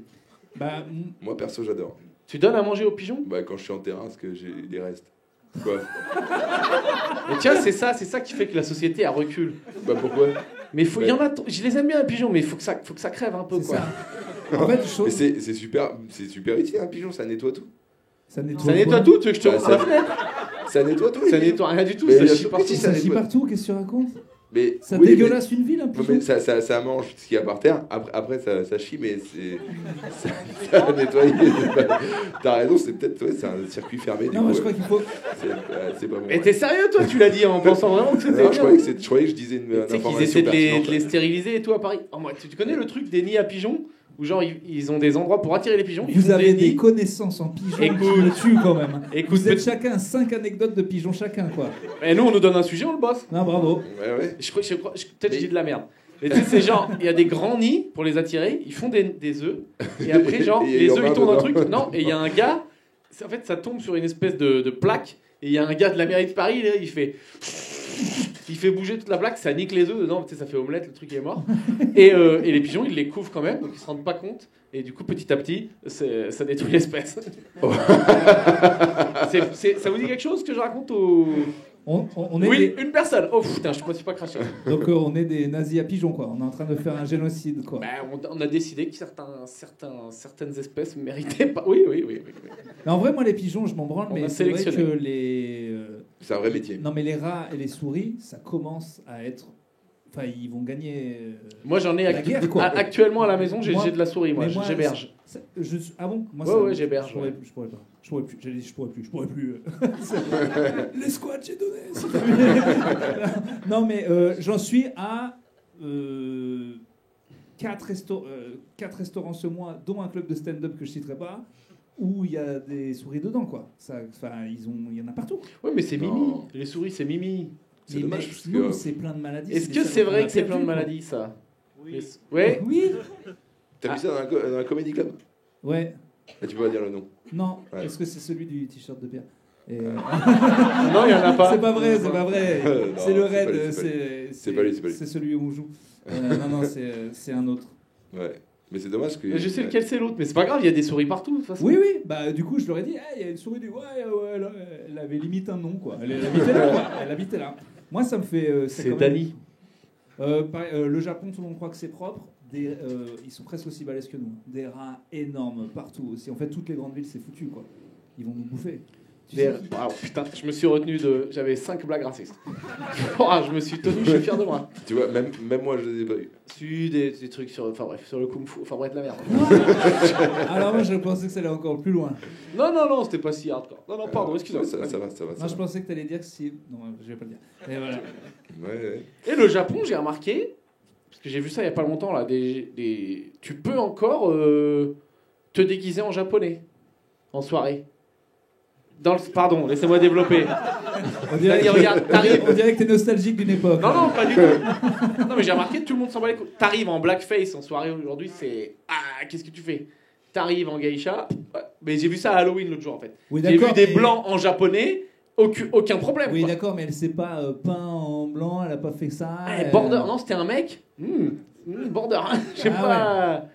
Bah, Moi, perso, j'adore. Tu donnes à manger aux pigeons? Bah, quand je suis en terrasse, que j'ai des restes. Quoi? Mais tiens, c'est ça qui fait que la société elle recule. Bah, pourquoi? Mais il y en a, je les aime bien les pigeons, mais il faut que ça crève un peu, c'est quoi. ça. En fait, Mais c'est super utile, un pigeon, ça nettoie tout. ça nettoie, Ça nettoie quoi. tout, tu veux que je te Bah, ouvre la ça- fenêtre? Ça nettoie tout. les Ça pigeons. nettoie rien du tout, Mais ça bien chie sûr que partout. si, Ça chie nettoie. partout, qu'est-ce que tu racontes? Mais, Ça oui, dégueulasse une ville, un mais, pigeon. mais ça mange ce qu'il y a par terre. Après ça chie, mais c'est. Ça va nettoyer. T'as raison, c'est peut-être. Ouais, c'est un circuit fermé. Du Non, moi coup, je crois qu'il faut. c'est pas bon. Mais t'es sérieux, toi? Tu l'as dit en pensant vraiment que c'était Non, bien. je croyais que je disais une Tu sais qu'ils information essaient de pertinente. les stériliser et tout à Paris. Oh, moi, tu connais le truc des nids à pigeons où genre ils ont des endroits pour attirer les pigeons. Ils Vous font avez des des nids. connaissances en pigeons qui Écoute. me tuent quand même. Écoute, Vous êtes chacun 5 anecdotes de pigeons chacun, quoi. et nous on nous donne un sujet, on le bosse. Non, bravo. Ouais. Peut-être je dis de la merde. Mais tu sais, c'est genre, il y a des grands nids pour les attirer, ils font des œufs, et après, genre, Et il y les en œufs a ils tournent un dedans. truc. Non, et il y a un gars, en fait, ça tombe sur une espèce de plaque, et il y a un gars de la mairie de Paris, là, il fait bouger toute la plaque, ça nique les œufs dedans, tu sais, ça fait omelette, le truc il est mort. Et les pigeons, ils les couvrent quand même, donc ils se rendent pas compte, et du coup, petit à petit, ça détruit l'espèce. Ça vous dit quelque chose que je raconte au. On est Oui, des... une personne. Oh putain, je me suis pas craché. Donc on est des nazis à pigeons, quoi. On est en train de faire un génocide, quoi. Ben, on a décidé que certaines espèces méritaient pas. Oui. Mais en vrai, moi, les pigeons, je m'en branle, On mais a c'est vrai sélectionné. que les... C'est un vrai métier. Non, mais les rats et les souris, ça commence à être... Enfin, ils vont gagner... Moi j'en ai La guerre, quoi. actuellement à la maison, j'ai Moi- de la souris, moi, mais moi, j'héberge. Ah bon moi, Ouais, j'héberge, Je pourrais, ouais. je pourrais pas. Je pourrais plus. J'ai dit, je pourrais plus. Les squats, j'ai donné. c'est terminé. Non, mais j'en suis à 4 restaurants ce mois, dont un club de stand-up que je citerai pas, où il y a des souris dedans, quoi. Enfin, il y en a partout. Ouais, mais c'est Non. Mimi. Les souris, c'est Mimi. C'est Mais dommage, mec, parce nous, que- c'est plein de maladies. Est-ce des que c'est salopes vrai qu'on que a c'est plein de perdues, quoi. maladies, ça Oui. Ouais. Oui. T'as vu ça dans un comedy club? Ouais. Là, tu peux pas dire le nom. Non. Ouais. Est-ce que c'est celui du t-shirt de Pierre Et, Non, il y en a pas. C'est pas vrai, c'est pas vrai. Non, C'est le c'est pas raid, lui, c'est pas lui. c'est celui où on joue. Non, c'est un autre. Ouais. Mais c'est dommage que. Je sais lequel c'est l'autre, mais c'est pas grave, il y a des souris partout de toute façon. Oui, bah du coup, je leur ai dit, il y a une souris du. Ouais, elle avait limite un nom, quoi. Elle habitait là, quoi. Elle habitait là. Moi, ça me fait. C'est quand même- Dani. Pareil, le Japon, tout le monde croit que c'est propre. Ils sont presque aussi balèzes que nous. Des rats énormes partout aussi. En fait, toutes les grandes villes, c'est foutu, quoi. Ils vont nous bouffer. Tu sais qui- Ah, putain, je me suis retenu de. J'avais 5 blagues racistes. Oh, je me suis tenu, je suis fier de moi. Tu vois, même moi, je les ai pas eu. Su des trucs sur. Enfin bref, sur le kung fu. Enfin bref, la merde. Alors moi, je pensais que ça allait encore plus loin. Non, c'était pas si hardcore. Non, pardon, excuse-moi. Ça va. Moi, je pensais que tu allais dire que si. Non, je vais pas le dire. Et voilà. Ouais. Et le Japon, j'ai remarqué, parce que j'ai vu ça il y a pas longtemps, là, tu peux encore te déguiser en japonais en soirée. Pardon, laissez-moi développer. On dirait, C'est-à-dire, regarde, t'arrives. on dirait que t'es nostalgique d'une époque. Non, pas du tout. Non, mais j'ai remarqué, tout le monde s'en bat les couilles. T'arrives en blackface en soirée aujourd'hui, c'est. Ah, qu'est-ce que tu fais? T'arrives en geisha. Ouais. Mais j'ai vu ça à Halloween l'autre jour, en fait. Oui, J'ai vu d'accord, des mais- blancs en japonais, aucun problème. Oui, quoi. d'accord, mais elle s'est pas peint en blanc, elle a pas fait ça. Ah, border, non, c'était un mec. Border. Je sais Ah pas.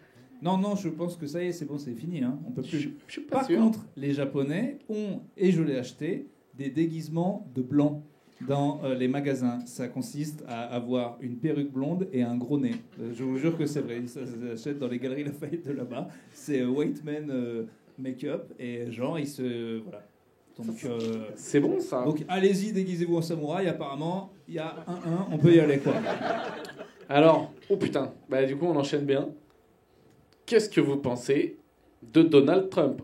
Non, je pense que ça y est, c'est bon, c'est fini. Hein. On peut Je plus. suis pas Par sûr. contre, les Japonais ont, et je l'ai acheté, des déguisements de blanc dans les magasins. Ça consiste à avoir une perruque blonde et un gros nez. Je vous jure que c'est vrai. Ça s'achète dans les galeries Lafayette de là-bas. C'est White Man Make-up et genre, ils se. Voilà. C'est bon ça. Donc allez-y, déguisez-vous en samouraï. Apparemment, il y a 1-1, on peut y aller, quoi. Alors, oh putain, bah du coup on enchaîne bien. Qu'est-ce que vous pensez de Donald Trump?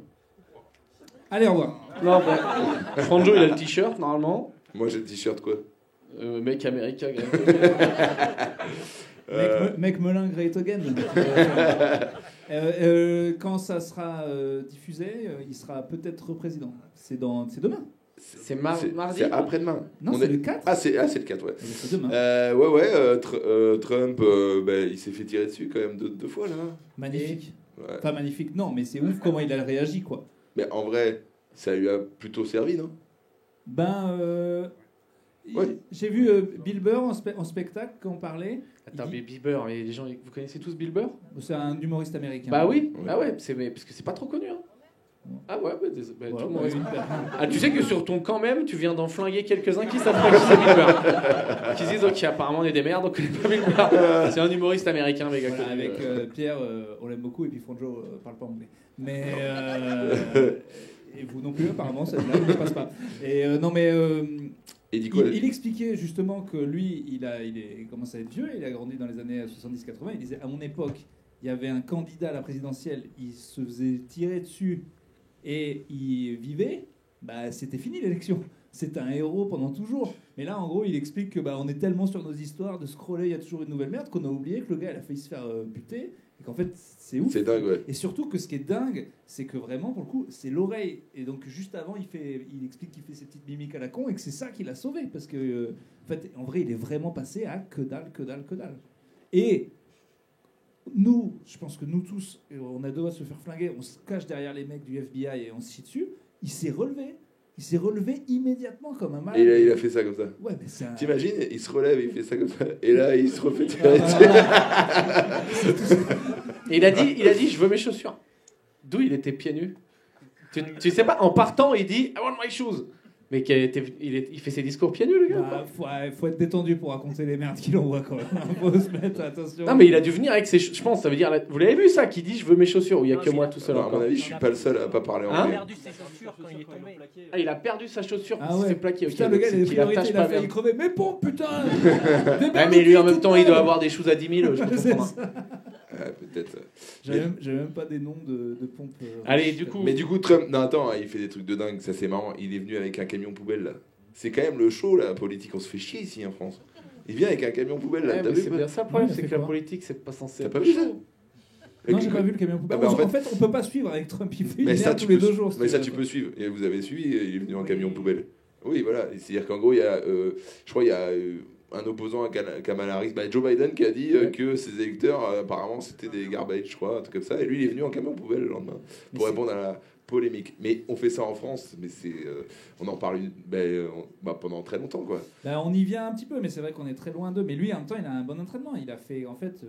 Allez, au revoir. Non, bah, Franjo il a le t-shirt normalement. Moi, j'ai le t-shirt, quoi. Mec américain. Mec Melun Great Again. Quand ça sera diffusé, il sera peut-être président. C'est demain. C'est mardi. C'est après-demain. Non, On c'est est- le 4. C'est le 4, ouais. C'est demain. Trump, il s'est fait tirer dessus quand même deux fois, là. Magnifique. Ouais. Pas magnifique, non, mais c'est ouf comment il a réagi, quoi. Mais en vrai, ça lui a plutôt servi, non? Ouais. J'ai vu Bill Burr en spectacle quand on parlait. Attends, Il mais dit- Bill Burr, mais les gens, vous connaissez tous Bill Burr? C'est un humoriste américain. Bah oui. Ouais. Ah ouais, parce que c'est pas trop connu. Hein. Ah ouais, bah, Voilà, tout le bah, monde. oui. Ah, tu sais que sur ton camp même, tu viens d'en flinguer quelques-uns qui savent pas qui c'est Bill Burr. Qui se disent, ok, apparemment on est des merdes, on connaît pas Bill Burr. C'est un humoriste américain, méga Voilà, connu. avec Pierre, on l'aime beaucoup, et puis Franjo parle pas anglais. Mais. Et vous non plus, apparemment, cette blague ne passe pas. Et non, mais. Et dit quoi? Il expliquait justement que lui, il commence à être vieux, il a grandi dans les années 70-80. Il disait, à mon époque, il y avait un candidat à la présidentielle, il se faisait tirer dessus et il vivait, bah, c'était fini l'élection. C'était un héros pendant toujours. Mais là, en gros, il explique que on est tellement sur nos histoires de scroller, il y a toujours une nouvelle merde, qu'on a oublié que le gars, il a failli se faire buter Et qu'en fait, c'est ouf. C'est dingue, ouais. Et surtout que ce qui est dingue, c'est que vraiment, pour le coup, c'est l'oreille. Et donc, juste avant, il explique qu'il fait ses petites mimiques à la con et que c'est ça qui l'a sauvé. Parce que, en fait, en vrai, il est vraiment passé à que dalle. Et nous, je pense que nous tous, on a deux à se faire flinguer, on se cache derrière les mecs du FBI et on se chie dessus. Il s'est relevé. Il s'est relevé immédiatement comme un malade. Et là, il a fait ça comme ça. Ouais, mais c'est un... T'imagines, il se relève et il fait ça comme ça. Et là, il se refait tirer dessus. Et il a dit, je veux mes chaussures. D'où il était pieds nus. Tu sais pas, en partant, il dit, I want my shoes. Mais il fait ses discours pieds nus, le gars. Faut être détendu pour raconter les merdes qu'il envoie quand même. Faut se mettre, attention. Non, mais il a dû venir avec ses chaussures. Je pense, ça veut dire. Vous l'avez vu ça, qui dit, je veux mes chaussures, ou il y a que moi tout seul Alors, à encore. mon avis, je suis pas le seul à pas parler Hein anglais. Il a perdu ses chaussures quand il est tombé. Ah, il a perdu sa chaussure, Ah ouais. c'est plaqué. Ok, Putain, le gars, il a des qu'il priorités, attache il a pas failli bien. crever. Mais bon, putain. Ouais, mais lui, en même temps, il doit avoir des choses à 10 000, je peux C'est comprendre. Ah, peut-être. J'avais même pas des noms de pompes. Allez, du coup. Mais du coup, Trump, non, attends, il fait des trucs de dingue, ça c'est marrant. Il est venu avec un camion poubelle là. C'est quand même le show, la politique. On se fait chier ici en France. Il vient avec un camion poubelle là. Ouais, T'as mais vu c'est quoi bien ça le problème, Ouais, c'est c'est que la quoi politique, c'est pas censé. T'as être pas vu ça? chaud. Non, j'ai pas vu le camion poubelle. Ah bah, en fait, on peut pas suivre avec Trump. Il fait une Mais ça, merde tu tous les peux, 2 jours. mais ça, tu peux suivre. Et vous avez suivi, il est venu en camion poubelle. Oui, voilà. C'est-à-dire qu'en gros, il y a, je crois, il y a un opposant à Kamala Harris, Joe Biden, qui a dit que ses électeurs, apparemment, c'était des garbage, je crois, un truc comme ça. Et lui, il est venu en camion poubelle le lendemain pour répondre à la polémique. Mais on fait ça en France, mais c'est, on en parle pendant très longtemps, quoi. Bah, on y vient un petit peu, mais c'est vrai qu'on est très loin d'eux. Mais lui, en même temps, il a un bon entraînement. Il a fait, en fait,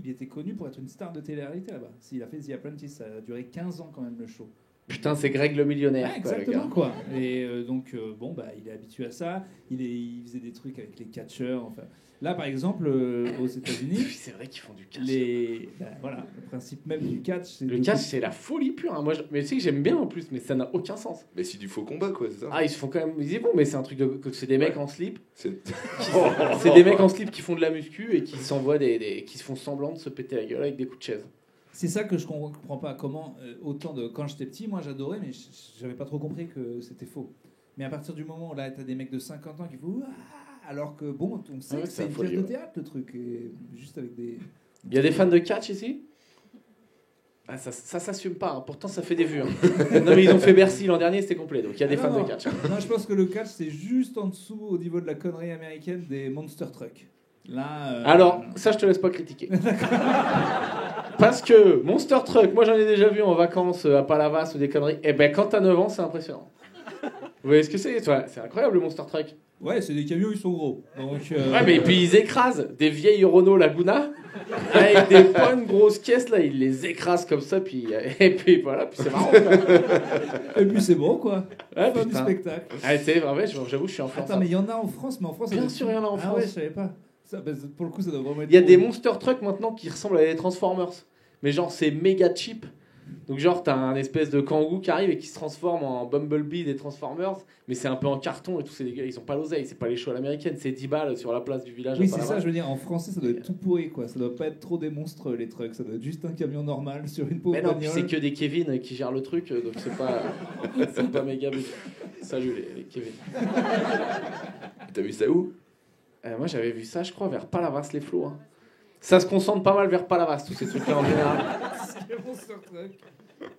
il était connu pour être une star de télé-réalité là-bas. Il a fait The Apprentice, ça a duré 15 ans quand même le show. Putain, c'est Greg le millionnaire. Ouais, quoi, le exactement gars. quoi. Et donc bon bah il est habitué à ça. Il faisait des trucs avec les catcheurs. Enfin là par exemple aux États-Unis, Oui, c'est vrai qu'ils font du catch. voilà le principe même du catch. C'est Le catch, c'est la folie pure. Hein. Moi, mais tu sais que j'aime bien en plus, mais ça n'a aucun sens. Mais c'est du faux combat, quoi, c'est ça? Ah, ils se font quand même. Ils y vont, mais c'est un truc que c'est des mecs en slip. C'est... C'est des mecs en slip qui font de la muscu et qui s'envoient qui se font semblant de se péter la gueule avec des coups de chaise. C'est ça que je comprends pas. Comment autant de quand j'étais petit, moi j'adorais, mais j'avais pas trop compris que c'était faux. Mais à partir du moment où là t'as des mecs de 50 ans qui font alors que bon, on sait Ouais, que c'est c'est une la folie, pièce de ouais. théâtre le truc, et juste avec des. Il y a des fans de catch ici? Ah, ça s'assume pas, hein. Pourtant ça fait des vues. Hein. Non mais ils ont fait Bercy l'an dernier, c'était complet, donc il y a des fans de catch. Non, je pense que le catch c'est juste en dessous au niveau de la connerie américaine des monster trucks. Là. Alors, ça je te laisse pas critiquer. Parce que Monster Truck, moi j'en ai déjà vu en vacances à Palavas ou des conneries, et ben quand t'as 9 ans c'est impressionnant. Vous voyez ce que c'est? C'est incroyable le Monster Truck. Ouais, c'est des camions, ils sont gros. Donc, Ouais, mais puis ils écrasent des vieilles Renault Laguna avec des bonnes grosses caisses là, ils les écrasent comme ça, et puis voilà, puis c'est marrant. Quoi. Et puis c'est bon quoi. Ouais, Fin du putain. spectacle. Ah, c'est vrai, j'avoue, je suis influençable. Attends, mais il y en a en France, mais en France. Bien sûr, il y en a en Ah France. ouais, je savais pas. Ça, bah, pour le coup, ça doit vraiment être. Il y a cool. des Monster Truck maintenant qui ressemblent à des Transformers. Mais genre, c'est méga cheap. Donc, genre, t'as un espèce de kangou qui arrive et qui se transforme en Bumblebee des Transformers. Mais c'est un peu en carton et tout. C'est des gars, ils ont pas l'oseille. C'est pas les shows à l'américaine. C'est 10 balles sur la place du village. Oui, à c'est Palavas. ça, je veux dire, en français, ça doit être tout pourri quoi. Ça doit pas être trop des monstres les trucks. Ça doit être juste un camion normal sur une pauvre Mais non, puis bagnole. c'est que des Kevin qui gèrent le truc. Donc, c'est pas méga. Salut les Kevin. T'as vu ça où? Moi, j'avais vu ça, je crois, vers Palavas, les flots. Hein. Ça se concentre pas mal vers Palavas, tous ces trucs-là en général. C'est Monster Truck.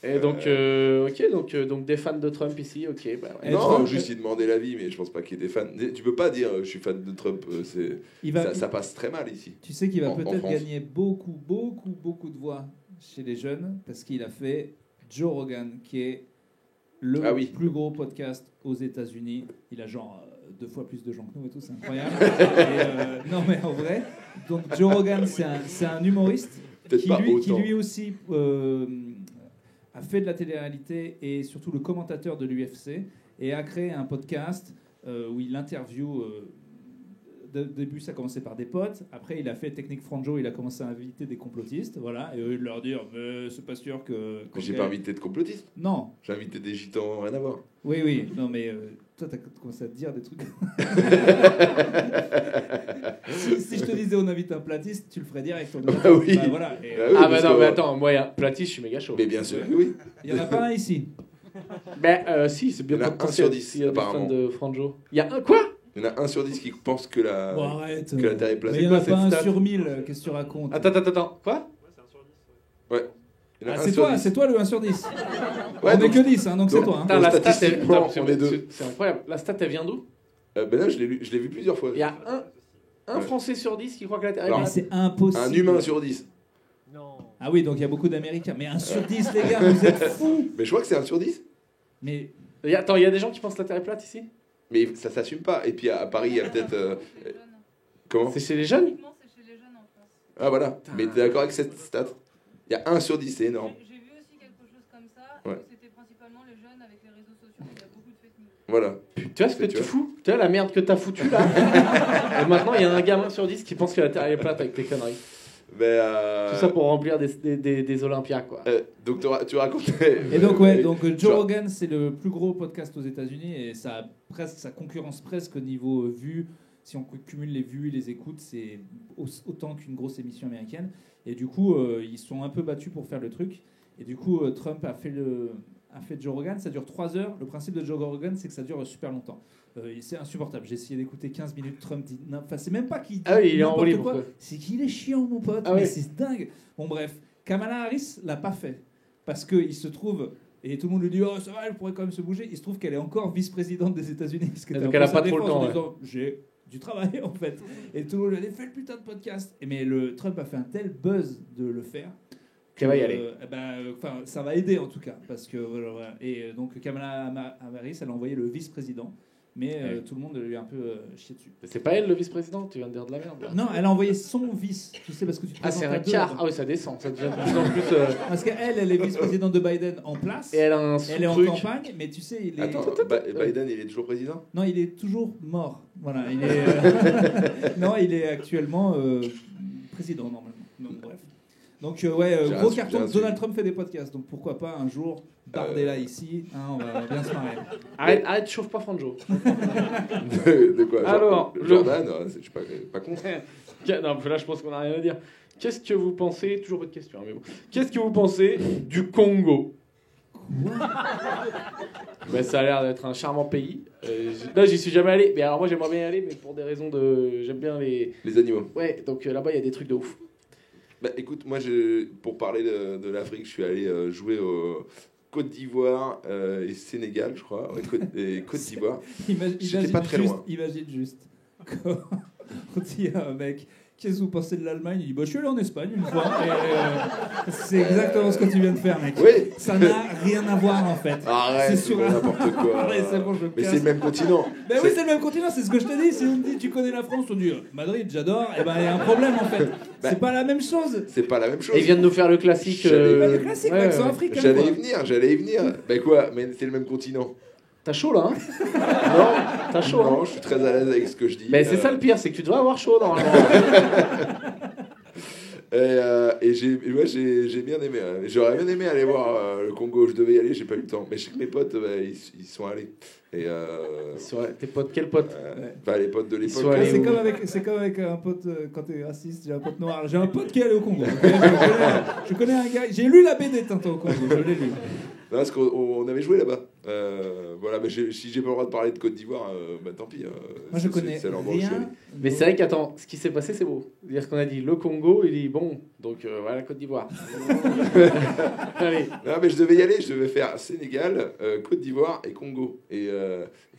Et donc, ok, donc des fans de Trump ici, ok. Bah, ouais. Et Non, Trump, juste il demandait l'avis, mais je pense pas qu'il y ait des fans. Tu peux pas dire je suis fan de Trump, Il va, ça passe très mal ici. Tu sais qu'il va En peut-être France. gagner beaucoup de voix chez les jeunes parce qu'il a fait Joe Rogan, qui est le Ah oui. plus gros podcast aux États-Unis. Il a genre 2 fois plus de gens que nous et tout, c'est incroyable. Et, non mais en vrai, donc Joe Rogan, c'est un humoriste Peut-être pas qui autant. lui aussi a fait de la télé-réalité et surtout le commentateur de l'UFC et a créé un podcast où il interview. Au début, ça a commencé par des potes. Après, il a fait Technique Franjo. Il a commencé à inviter des complotistes. Voilà. Et eux, de leur dire, mais c'est pas sûr que. J'ai pas invité de complotistes, Non. j'ai invité des gitans, rien à voir. Oui. Non, mais toi, t'as commencé à te dire des trucs. si je te disais, on invite un platiste, tu le ferais direct. Ah oui. Bah, voilà. Et, Ah oui, Ah, bah parce non, que- mais attends, moi, Platis, je suis méga chaud. Mais bien sûr que oui. il y en a pas un ici. Ben, si, c'est bien Il y en a pas un sur 10, Il y a des apparemment. fans de Franjo. Il y a un quoi? Il y en a 1 sur 10 qui pense que la, Bon, arrête. que la Terre est plate. Mais il y en a C'est pas quoi un cette stat sur 1000. Qu'est-ce que tu racontes? Attends. Quoi? Ouais. Il y en a Ah, un c'est sur toi, 10. c'est toi le 1 sur 10. Ouais, On donc- est que 10, hein, donc c'est donc- toi. Hein. Putain, la stat, elle... statistiquement, Attends, on est deux. c'est incroyable. La stat, elle vient d'où? Ben là, je l'ai vu plusieurs fois. Il y a un Ouais. Français sur 10 qui croit que la Terre est Alors, Mais plate. c'est impossible. Un humain sur 10. Non. Ah oui, donc il y a beaucoup d'Américains. Mais 1 sur 10, les gars, vous êtes fous. Mais je crois que c'est 1 sur 10. Mais Attends, il y a des gens qui pensent que la Terre est plate ici? Mais ça s'assume pas. Et puis à Paris, il y a peut-être. Comment? C'est chez les jeunes? Uniquement, c'est chez les jeunes en France. Ah voilà. Mais t'es d'accord avec cette stat? Il y a 1 sur 10, c'est énorme. J'ai vu aussi quelque chose comme ça, Ouais. que c'était principalement les jeunes avec les réseaux sociaux, il y a beaucoup de fake news. Voilà. Tu vois ce que Tu tu vois. fous? Tu vois la merde que t'as foutu là? Et maintenant, il y a un gamin sur 10 qui pense que la Terre est plate avec tes conneries. Mais Tout ça pour remplir des Olympias, quoi. donc tu racontais. Et donc ouais, euh, donc Joe genre- Rogan c'est le plus gros podcast aux États-Unis et ça concurrence presque au niveau vues. Si on cumule les vues, les écoutes, c'est autant qu'une grosse émission américaine. Et du coup, ils sont un peu battus pour faire le truc. Et du coup, Trump a fait Joe Rogan. Ça dure 3 heures. Le principe de Joe Rogan, c'est que ça dure super longtemps. C'est insupportable. J'ai essayé d'écouter 15 minutes. Trump dit. Enfin, c'est même pas qu'il dit Ah oui, il est n'importe enrôlé, quoi. pourquoi? C'est qu'il est chiant, mon pote. Ah mais ouais. c'est dingue. Bon, bref. Kamala Harris l'a pas fait. Parce qu'il se trouve. Et tout le monde lui dit oh ça va, elle pourrait quand même se bouger. Il se trouve qu'elle est encore vice-présidente des États-Unis. Ce qui était Donc un elle peu a sa pas trop le défense en temps, disant, j'ai du travail en fait. Et tout le monde lui a dit fais le putain de podcast. Mais le Trump a fait un tel buzz de le faire. Qu'elle va y aller. Enfin, ça va aider en tout cas parce que voilà. Et donc Kamala Harris, elle a envoyé le vice-président. Mais tout le monde lui a un peu chié dessus. Mais c'est pas elle le vice-président, tu viens de dire de la merde. Là. Non, elle a envoyé son vice. Tu sais parce que tu te Ah, c'est présentes à un deux, quart. donc. Ah oui, ça descend. Ça devient de plus en plus. Parce qu'elle est vice-présidente de Biden en place. Et elle a un Elle est en truc. campagne, mais tu sais, il est... Attends, Biden, il est toujours président? Non, il est toujours mort. Voilà, il est. Non, il est actuellement président normalement. Donc, bref. Donc ouais, J'ai gros un- carton. j'ai un Donald Trump fait des podcasts, donc pourquoi pas un jour Bardella ici, hein, on va bien se marrer. Arrête, chauffe pas Franjo. De quoi? Alors, Jordan, je suis pas con. Non, là, je pense qu'on a rien à dire. Qu'est-ce que vous pensez, toujours pas de question, hein, mais bon. Qu'est-ce que vous pensez du Congo? Ben, ça a l'air d'être un charmant pays. Là, j'y suis jamais allé. Mais alors, moi, j'aimerais bien y aller, mais pour des raisons de. J'aime bien les. Les animaux. Ouais, donc là-bas, il y a des trucs de ouf. Bah écoute, moi, pour parler de l'Afrique, je suis allé jouer au Côte d'Ivoire et Sénégal, je crois. Ouais, Côte d'Ivoire. J'étais pas très loin. Imagine juste quand on dit à un mec qu'est-ce que vous pensez de l'Allemagne, il dit bah, je suis allé en Espagne une fois. Et, c'est exactement ce que tu viens de faire, mec. Oui. Ça n'a rien à voir en fait. Arrête, C'est c'est sur n'importe quoi. Arrête, c'est bon, je me Mais casse. c'est le même continent. Ben oui, c'est le même continent, c'est ce que je te dis. Si on me dit tu connais la France, on dit Madrid, j'adore, et ben il y a un problème en fait. C'est pas la même chose. C'est pas la même chose. Et ils viennent de nous faire le classique. J'allais- Le classique, ouais, ils sont africains. J'allais quoi. y venir. Ben quoi? Mais c'est le même continent. T'as chaud là, hein? Non, T'as chaud, non, hein? je suis très à l'aise avec ce que je dis. Mais c'est ça le pire, c'est que tu devrais avoir chaud normalement. Et j'ai bien aimé. J'aurais bien aimé aller voir le Congo. Je devais y aller, j'ai pas eu le temps. Mais je sais que mes potes, ils sont allés. Et Tes potes, quel pote? bah, les potes de Ils l'époque. sont allés C'est où? comme avec un pote quand t'es raciste, j'ai un pote noir. J'ai un pote qui est allé au Congo. Je connais un gars, j'ai lu la BD Tintin au Congo, je l'ai lu. Non, parce qu'on avait joué là-bas. Voilà, mais si j'ai pas le droit de parler de Côte d'Ivoire, bah tant pis. Moi je connais c'est l'endroit où je suis allé. rien. Mais c'est vrai qu'attends, ce qui s'est passé, c'est beau. C'est-à-dire qu'on a dit le Congo, il dit bon, donc voilà, Côte d'Ivoire. Allez. Non, mais je devais y aller, je devais faire Sénégal, Côte d'Ivoire et Congo. Et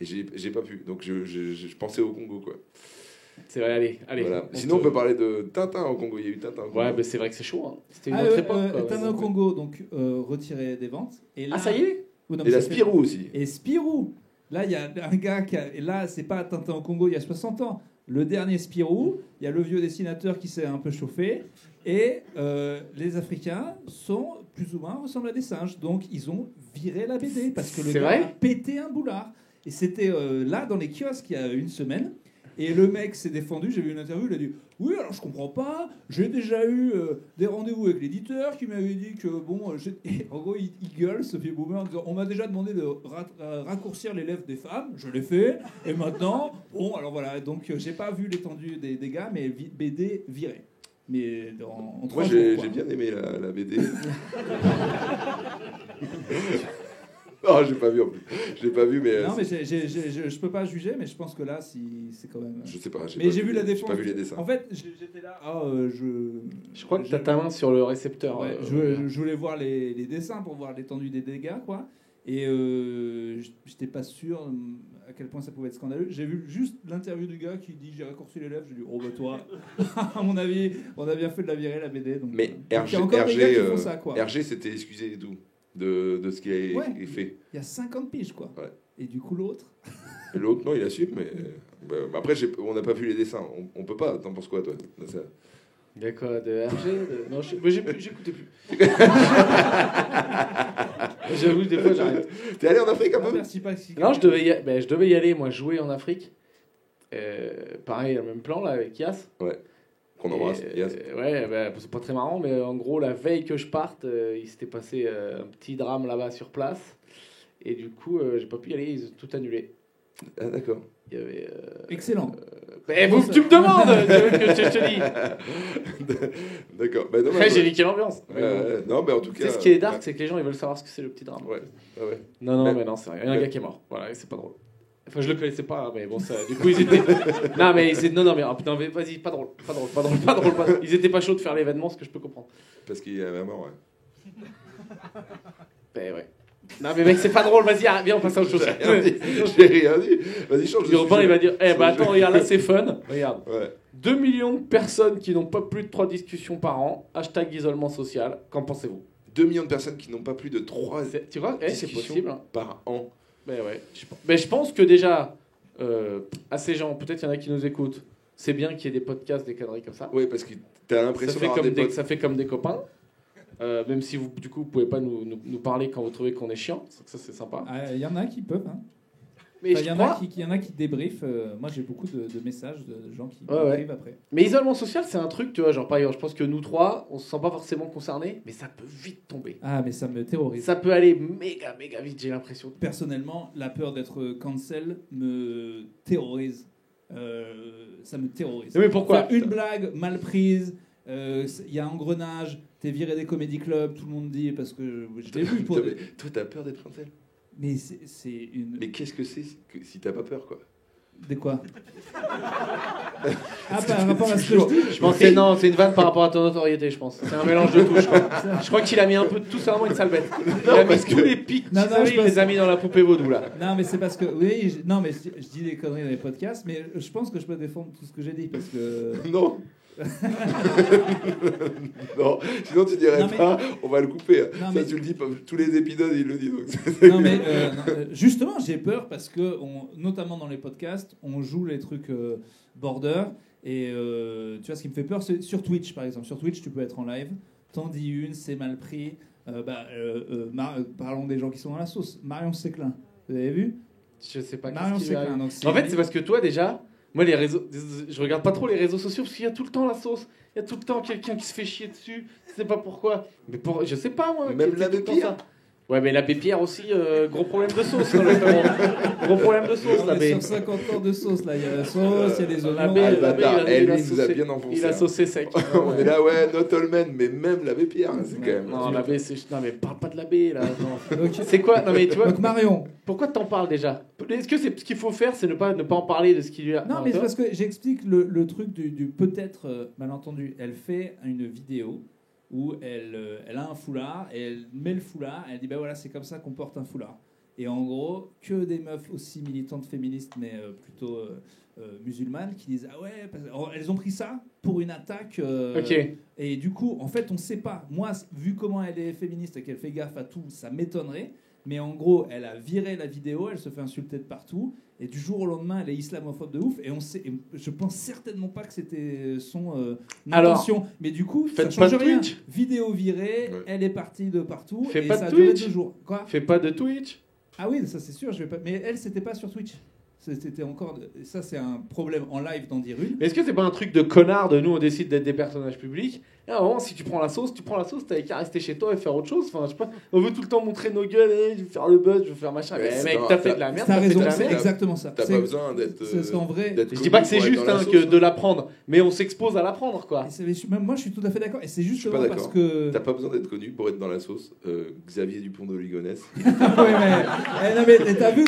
j'ai pas pu. Donc je pensais au Congo, quoi. C'est vrai, allez. Voilà. Sinon, on peut parler de Tintin au Congo. Il y a eu Tintin au Congo. Ouais, mais c'est vrai que c'est chaud. Hein. C'était une Ah, autre époque. quoi. Tintin au Congo, donc retiré des ventes. Et là, Ah, ça y est? Oh, non, Et mais la ça fait- Spirou aussi. Et Spirou. Là, il y a un gars qui a... Et là, c'est pas Tintin au Congo il y a 60 ans. Le dernier Spirou, il y a le vieux dessinateur qui s'est un peu chauffé. Et les Africains sont plus ou moins ressemblent à des singes. Donc, ils ont viré la BD parce que le C'est gars vrai a pété un boulard. Et c'était là, dans les kiosques, il y a une semaine. Et le mec s'est défendu, j'ai vu une interview, il a dit « Oui, alors je comprends pas, j'ai déjà eu des rendez-vous avec l'éditeur qui m'avait dit que, bon... Et en gros, il gueule, ce vieux boomer, en disant « On m'a déjà demandé de raccourcir les lèvres des femmes, je l'ai fait, et maintenant... Bon, alors voilà, donc j'ai pas vu l'étendue des dégâts, mais BD viré. » Mais en 3 Moi, jours, j'ai quoi. bien aimé la BD. Non, j'ai pas vu en plus. J'ai pas vu, mais. Non, mais je peux pas juger, mais je pense que là, c'est quand même. Je sais pas. Mais j'ai vu la J'ai défense. pas vu les dessins. En fait, j'étais là. Je crois que t'as ta main sur le récepteur. Ouais, je voulais voir les dessins pour voir l'étendue des dégâts, quoi. Et j'étais pas sûr à quel point ça pouvait être scandaleux. J'ai vu juste l'interview du gars qui dit j'ai raccourci les lèvres. J'ai dit oh bah toi, à mon avis, on a bien fait de la virer la BD. Donc, Mais il y a encore des gars qui font ça, quoi. RG s'était excusé et tout de ce qu'il a fait. Il y a 50 piges, quoi. Ouais. Et du coup l'autre. Et l'autre, non, il assume, mais. Après, on n'a pas vu les dessins. On peut pas. T'en penses quoi, toi? Ça... Il y a quoi de RG Non, j'écoutais plus. J'avoue, des fois, j'arrête. T'es allé en Afrique un peu? Merci pas. Non, je devais y aller, moi, jouer en Afrique. Pareil, le même plan, là, avec Yas. Ouais. Qu'on embrasse. Yes. Ouais, c'est pas très marrant, mais en gros, la veille que je parte, il s'était passé un petit drame là-bas sur place. Et du coup, j'ai pas pu y aller, ils ont tout annulé. Ah, d'accord. Il y avait. Excellent. Tu me demandes que je te dis. D'accord. Bah, non, J'ai niqué l'ambiance. non, mais en tout cas. Ce qui est dark, c'est que les gens ils veulent savoir ce que c'est le petit drame. Ouais. Ah ouais. Non, mais non, c'est rien. Il y a un gars qui est mort. Voilà, et c'est pas drôle. Enfin, je le connaissais pas, mais bon, ça. Du coup, ils étaient. Non, mais vas-y, pas drôle. Ils étaient pas chauds de faire l'événement, ce que je peux comprendre. Parce qu'il y avait un mort, ouais. Ben ouais. Non, mais mec, c'est pas drôle, vas-y, viens, on passe à autre chose. J'ai rien dit. Vas-y, change de sujet. Urbain, il va dire attends, regarde, là, c'est fun. Regarde. Ouais. 2 millions de personnes qui n'ont pas plus de 3 discussions par an. #isolement social. Qu'en pensez-vous? 2 millions de personnes qui n'ont pas plus de 3 Tu vois, c'est possible. Hein. Par an. Ben ouais. Mais je pense que déjà, à ces gens, peut-être il y en a qui nous écoutent, c'est bien qu'il y ait des podcasts, des conneries comme ça. Oui, parce que t'as l'impression d'avoir des potes. Ça fait comme des copains. Même si vous, du coup, vous pouvez pas nous parler quand vous trouvez qu'on est chiant. Ça, c'est sympa. Il y en a qui peuvent. Hein. Mais il y en a qui débriefent. Moi, j'ai beaucoup de messages de gens qui débriefent après. Mais isolement social, c'est un truc, tu vois, genre par exemple, je pense que nous trois, on se sent pas forcément concernés, mais ça peut vite tomber. Ah, mais ça me terrorise. Ça peut aller méga vite, j'ai l'impression. Personnellement, la peur d'être cancel me terrorise. Ça me terrorise. Mais pourquoi? Faire une blague mal prise, il y a engrenage, t'es viré des comédie clubs, tout le monde dit, parce que je l'ai vu. Toi, t'as peur d'être cancel? Mais c'est une. Mais qu'est-ce que c'est si t'as pas peur, quoi? De quoi? Par rapport à ce que je dis. Je pense que c'est une vanne par rapport à ton notoriété, je pense. C'est un mélange de tout, je crois. Je crois qu'il a mis un peu de tout, c'est vraiment une sale bête. Il a mis tous les pics, il les a mis dans la poupée vaudou, là. Non, mais c'est parce que. Oui, non, mais je dis des conneries dans les podcasts, mais je pense que je peux défendre tout ce que j'ai dit, parce que. Non. Non, sinon tu dirais pas, on va le couper. Non, ça, tu le dis, tous les épisodes, il le dit. Donc non, mais justement, j'ai peur parce que, notamment dans les podcasts, on joue les trucs border. Et tu vois, ce qui me fait peur, c'est sur Twitch, par exemple. Sur Twitch, tu peux être en live, t'en dis une, c'est mal pris. Parlons des gens qui sont dans la sauce. Marion Séclin, vous avez vu? Je sais pas. Marion Séclin. En fait, c'est parce que toi, déjà. Moi, les réseaux, je regarde pas trop les réseaux sociaux parce qu'il y a tout le temps la sauce. Il y a tout le temps quelqu'un qui se fait chier dessus. Je sais pas pourquoi. Mais je sais pas, moi. Même l'abbé Pierre. Ouais, mais l'abbé Pierre aussi, gros problème de sauce. Gros problème de sauce, l'abbé. Sur 50 ans de sauce, là. Il y a la sauce, il y a des oignons. L'abbé, lui, nous a bien enfoncé. Il a saucé sec. On est là, ouais, not all men, mais même l'abbé Pierre, c'est quand même. Non, l'abbé, c'est. Non, mais parle pas de l'abbé, là. C'est quoi? Non, mais tu vois. Donc, Marion. Pourquoi t'en parles déjà? Est-ce que ce qu'il faut faire, c'est ne pas en parler de ce qui lui a. Non, mais c'est parce que j'explique le truc du peut-être malentendu. Elle fait une vidéo où elle a un foulard, et elle met le foulard, et elle dit bah voilà, c'est comme ça qu'on porte un foulard. Et en gros, que des meufs aussi militantes féministes, mais plutôt musulmanes, qui disent ah ouais, elles ont pris ça pour une attaque. Ok. Et du coup, en fait, on ne sait pas. Moi, vu comment elle est féministe et qu'elle fait gaffe à tout, ça m'étonnerait. Mais en gros, elle a viré la vidéo, elle se fait insulter de partout, et du jour au lendemain, elle est islamophobe de ouf, et je pense certainement pas que c'était son intention. Alors, mais du coup, ça change rien. Twitch. Vidéo virée, ouais. Elle est partie de partout, et ça a duré 2 jours. Quoi ? Fais pas de Twitch. Ah oui, ça c'est sûr, je vais pas. Mais elle, c'était pas sur Twitch. C'était encore. Ça, c'est un problème en live d'en dire une. Mais est-ce que c'est pas un truc de connard de nous, on décide d'être des personnages publics, Et à un moment, si tu prends la sauce, t'avais qu'à rester chez toi et faire autre chose. Enfin, je sais pas, on veut tout le temps montrer nos gueules, je veux faire le buzz, je veux faire machin. Mais mec, t'as fait de la merde. T'as raison, fait de la c'est merde. exactement ça. T'as pas besoin d'être. C'est en vrai. d'être Je dis connu pas que c'est pour être juste dans la hein, sauce, que de l'apprendre, mais on s'expose à l'apprendre, quoi. Même moi, je suis tout à fait d'accord. Et c'est Je suis justement pas parce d'accord. que. T'as pas besoin d'être connu pour être dans la sauce. Xavier Dupont de Ligonnès. Oui, mais t'as vu,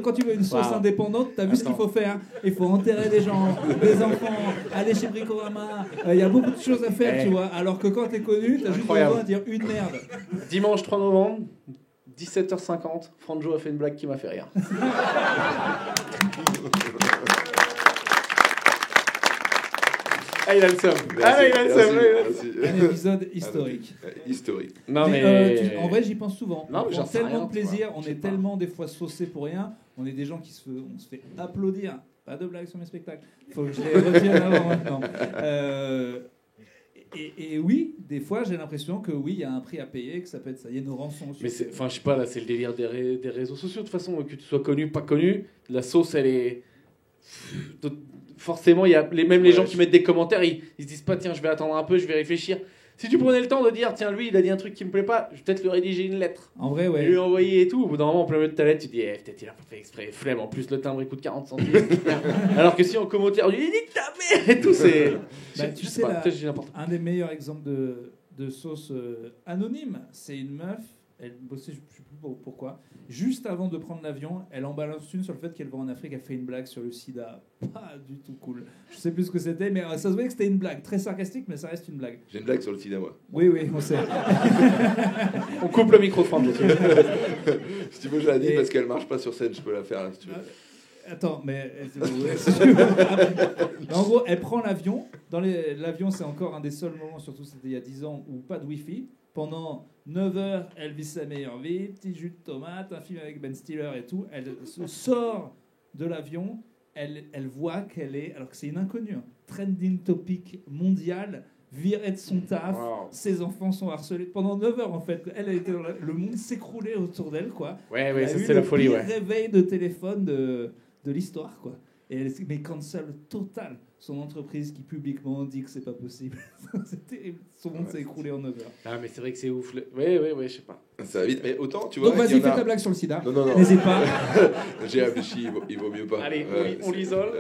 quand tu veux une sauce Wow. indépendante, t'as vu ce qu'il faut faire. Il faut enterrer des gens, des enfants, aller chez Bricorama. Il y a beaucoup de choses à faire, tu vois. Alors que quand t'es connu, t'as juste Incroyable. besoin de dire une merde. Dimanche 3 novembre, 17h50, Franjo a fait une blague qui m'a fait rire. Ah, il a le seum. Ah, il a le seum. Un épisode historique. Historique. Non, Mais, mais. en vrai, j'y pense souvent. Non, mais On j'en prend sais tellement rien, de plaisir, tu vois. on Je sais est pas. tellement des fois saucés pour rien. On est des gens on se fait applaudir. Pas de blagues sur mes spectacles. Il faut que je les retienne avant maintenant. Et oui, des fois, j'ai l'impression que oui, il y a un prix à payer, que ça peut être ça y est nos rançons. Mais c'est, enfin, je sais pas, là, c'est le délire des réseaux sociaux. De toute façon, que tu sois connu, pas connu, la sauce, elle est. Forcément, il y a même les gens qui mettent des commentaires, ils se disent pas, tiens, je vais attendre un peu, je vais réfléchir. Si tu prenais le temps de dire, tiens, lui, il a dit un truc qui me plaît pas, je vais peut-être lui rédiger une lettre. En vrai, Et ouais. lui envoyer et tout. Au bout d'un moment, en plein milieu de ta lettre, tu te dis, peut-être il a pas fait exprès, flemme. En plus, le timbre il coûte 40 centimes. Alors que si en commentaire, il dit ta mère et tout, c'est. Bah, Je tu sais sais, pas, là, peut-être j'ai n'importe quoi. un des meilleurs exemples de sauce anonyme, c'est une meuf, elle bossait, je sais plus pourquoi, juste avant de prendre l'avion, elle en balance une sur le fait qu'elle va en Afrique, elle fait une blague sur le sida. Pas du tout cool. Je sais plus ce que c'était, mais ça se voyait que c'était une blague, très sarcastique, mais ça reste une blague. J'ai une blague sur le sida, moi. Oui, on sait. On coupe le micro de Franjo. Si tu veux, je la dis Et- parce qu'elle marche pas sur scène. Je peux la faire là si tu veux. Attends, mais mais en gros, elle prend l'avion. L'avion, c'est encore un des seuls moments, surtout c'était il y a 10 ans, où pas de Wi-Fi. Pendant 9 heures, elle vit sa meilleure vie, petit jus de tomate, un film avec Ben Stiller et tout. Elle se sort de l'avion, elle voit qu'elle est, alors que c'est une inconnue, hein, trending topic mondial, virée de son taf, Wow. ses enfants sont harcelés. Pendant 9 heures, en fait, elle était le monde s'écroulait autour d'elle, quoi. Ouais, Elle a ça eu c'est la le folie, pire ouais. réveil de téléphone de l'histoire, quoi. Et mais cancel total. Son entreprise qui publiquement dit que c'est pas possible. C'est terrible. Son monde s'est écroulé en 9 heures. Ah, mais c'est vrai que c'est ouf. Ouais, je sais pas. Ça va vite, mais autant tu vois. Donc qu'il y vas-y, en fais a- ta blague sur le sida. Non. N'hésite pas. J'ai réfléchi, il vaut mieux pas. Allez, on c'est- l'isole.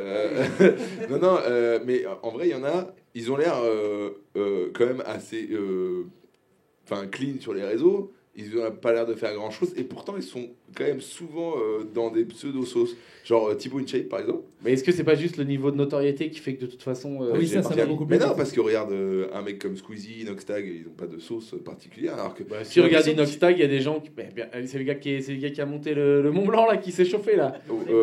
non, mais en vrai, il y en a, ils ont l'air quand même assez clean sur les réseaux. Ils n'ont pas l'air de faire grand chose et pourtant ils sont quand même souvent dans des pseudo-sauces. Genre Thibaut InShape par exemple. Mais est-ce que c'est pas juste le niveau de notoriété qui fait que de toute façon. Oui, c'est ça parti. va beaucoup plus Mais non, vite. parce que regarde un mec comme Squeezie, Inoxtag, ils n'ont pas de sauce particulière. Alors que Bah, si tu regardes Inoxtag, il y a des gens qui. C'est le gars qui a monté le Mont Blanc là, qui s'est chauffé là.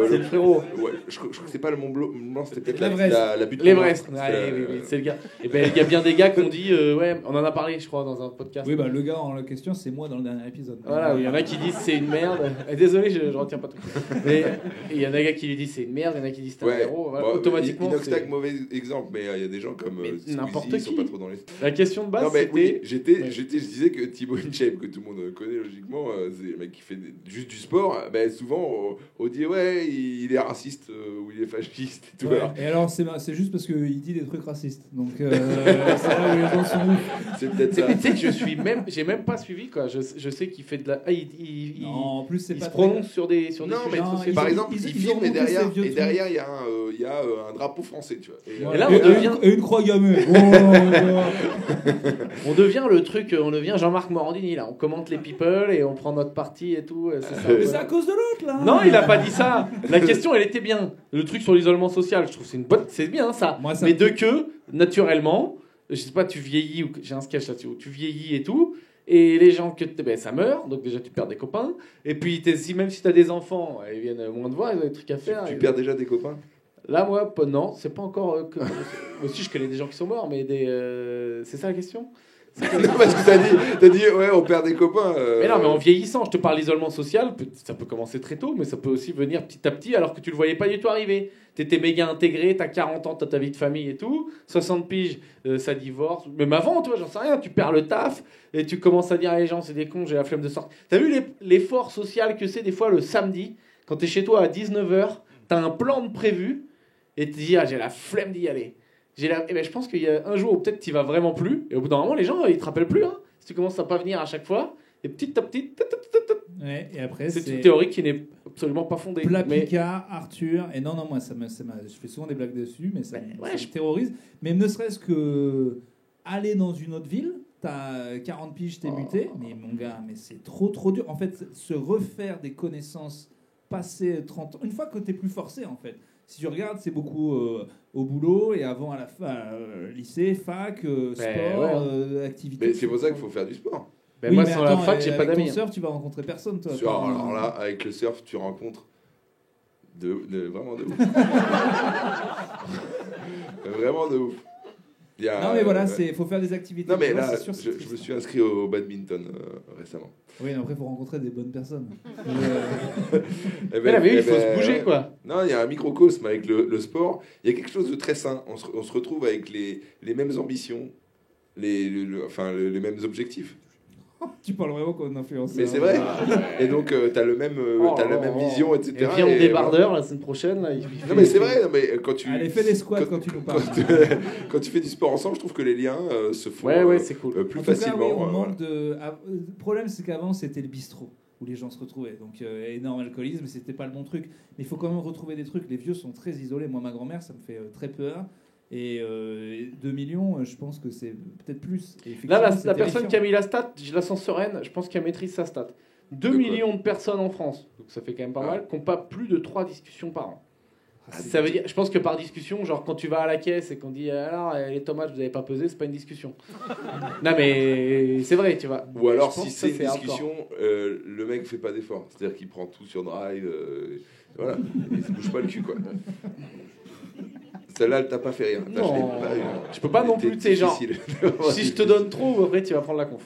C'est le frérot. Ouais, je crois que c'est pas le Mont Blanc, c'était peut-être L'Everest. la butte. L'Everest. Mont Blanc. Oui, c'est le gars. Et ben il y a bien des gars qui ont dit ouais, on en a parlé, je crois, dans un podcast. Oui, bah le gars en question, c'est moi dans le dernier épisode. Voilà, il y en a qui disent c'est une merde. Désolé, je retiens pas tout. Mais il y en a des gars qui lui disent c'est une merde, il y en a qui disent c'est un Ouais, héros. Voilà, bon, automatiquement. Inoxtag, c'est- mauvais exemple, mais il y a des gens comme Mais Squeezie, n'importe ils sont qui. pas trop dans les. La question de base, Non, mais c'était. oui, Ouais. je disais que Thibaut InShape, que tout le monde connaît logiquement, c'est le mec qui fait juste du sport. Ben, souvent, on dit ouais, il est raciste ou il est fasciste et tout. Ouais. Alors, Et alors, c'est juste parce qu'il dit des trucs racistes. Donc, c'est là où les gens sont ouf. c'est peut-être Tu ça. sais que j'ai même pas suivi quoi. Je sais qu'il fait de la. Ah, il Non, en plus, c'est il pas se très- prononce sur des Non, mais sujets non, sociaux. par ils- exemple, ils il ont filme et remonté derrière, ces vieux il y a un drapeau français, tu vois. Et là, on devient- Et une croix gammée. On devient le truc, on devient Jean-Marc Morandini là. On commente les people et on prend notre parti et tout. C'est ça. Mais c'est à cause de l'autre, là. Non, il a pas dit ça. La question, elle était bien. Le truc sur l'isolement social, je trouve que c'est une bonne, c'est bien ça. Moi, ça Mais me- de que naturellement, je sais pas, tu vieillis ou j'ai un sketch là-dessus, où tu vieillis et tout. Et les gens ça meurt, donc déjà tu perds des copains. Et puis même si tu as des enfants, ils viennent moins te voir, ils ont des trucs à faire. Tu Et- perds déjà des copains. Là, moi, non, c'est pas encore. Moi aussi, je connais des gens qui sont morts, mais c'est ça la question. Non, parce que t'as dit, ouais, on perd des copains. Mais non, mais en vieillissant, je te parle d'isolement social, ça peut commencer très tôt, mais ça peut aussi venir petit à petit alors que tu le voyais pas du tout arriver. T'étais méga intégré, t'as 40 ans, t'as ta vie de famille et tout, 60 piges, ça divorce. Même avant, toi, j'en sais rien, tu perds le taf et tu commences à dire à les gens, c'est des cons, j'ai la flemme de sortir. T'as vu l'effort social que c'est des fois le samedi, quand t'es chez toi à 19h, t'as un plan de prévu et tu dis, ah, j'ai la flemme d'y aller. Eh ben, je pense qu'il y a un jour où peut-être tu vas vraiment plus, et au bout d'un moment, les gens, ils te rappellent plus. Hein, si tu commences à pas venir à chaque fois, et petit à petit, Ouais, et après, c'est une théorie qui n'est absolument pas fondée. Plat Mais Picard, Arthur, et non, moi, je fais souvent des blagues dessus, mais ça Ouais, me terrorise. Mais ne serait-ce que aller dans une autre ville, t'as 40 piges, t'es buté, mais mon gars, mais c'est trop dur. En fait, se refaire des connaissances passées 30 ans, une fois que t'es plus forcé, en fait. Si tu regardes, c'est beaucoup au boulot et avant à la lycée, fac, sport, activité. Mais c'est pour ça qu'il faut faire du sport. ben, moi, sans la fac, j'ai pas avec d'amis. ton surf, tu vas rencontrer personne, toi. Alors là, avec le surf, tu rencontres vraiment de ouf. Vraiment de ouf. Non, mais voilà, il faut faire des activités. Non, mais là, c'est sûr, je me suis inscrit au badminton récemment. Oui, mais après, il faut rencontrer des bonnes personnes. Eh Mais là, mais oui, il faut ben, se bouger, quoi. Non, il y a un microcosme avec le sport. Il y a quelque chose de très sain. On se retrouve avec les mêmes ambitions, les mêmes objectifs. Tu parles vraiment comme un influenceur. Mais c'est vrai. Et donc, t'as la même vision, etc. Et viens au débardeur la semaine prochaine. Là, Non, mais c'est vrai. Non, mais quand tu... Allez, fais des squats quand tu nous parles. Quand tu fais du sport ensemble, je trouve que les liens se font Ouais, c'est cool. plus En tout cas, facilement. oui, on manque de... Le problème, c'est qu'avant, c'était le bistrot où les gens se retrouvaient. Donc, énorme alcoolisme, mais c'était pas le bon truc. Mais il faut quand même retrouver des trucs. Les vieux sont très isolés. Moi, ma grand-mère, ça me fait très peur. Et 2 millions, je pense que c'est peut-être plus. Et Là, la effectivement, c'est personne qui terrifiant. a mis la stat, je la sens sereine, je pense qu'elle maîtrise sa stat. 2 quoi millions de personnes en France, donc ça fait quand même pas mal, qui n'ont pas plus de 3 discussions par an. Ça veut dire, je pense que par discussion, genre quand tu vas à la caisse et qu'on dit alors les tomates vous n'avez pas pesé, c'est pas une discussion. Non mais c'est vrai, tu vois. Ou alors, Je pense si que ça, c'est une hardcore. discussion, le mec fait pas d'effort. C'est-à-dire qu'il prend tout sur Drive. Voilà. Il se bouge pas le cul, quoi. Celle-là, elle t'a pas fait rire. T'as Non, acheté pas, je peux pas non c'était plus, tu sais, genre, difficile. si je te donne trop, après tu vas prendre la conf.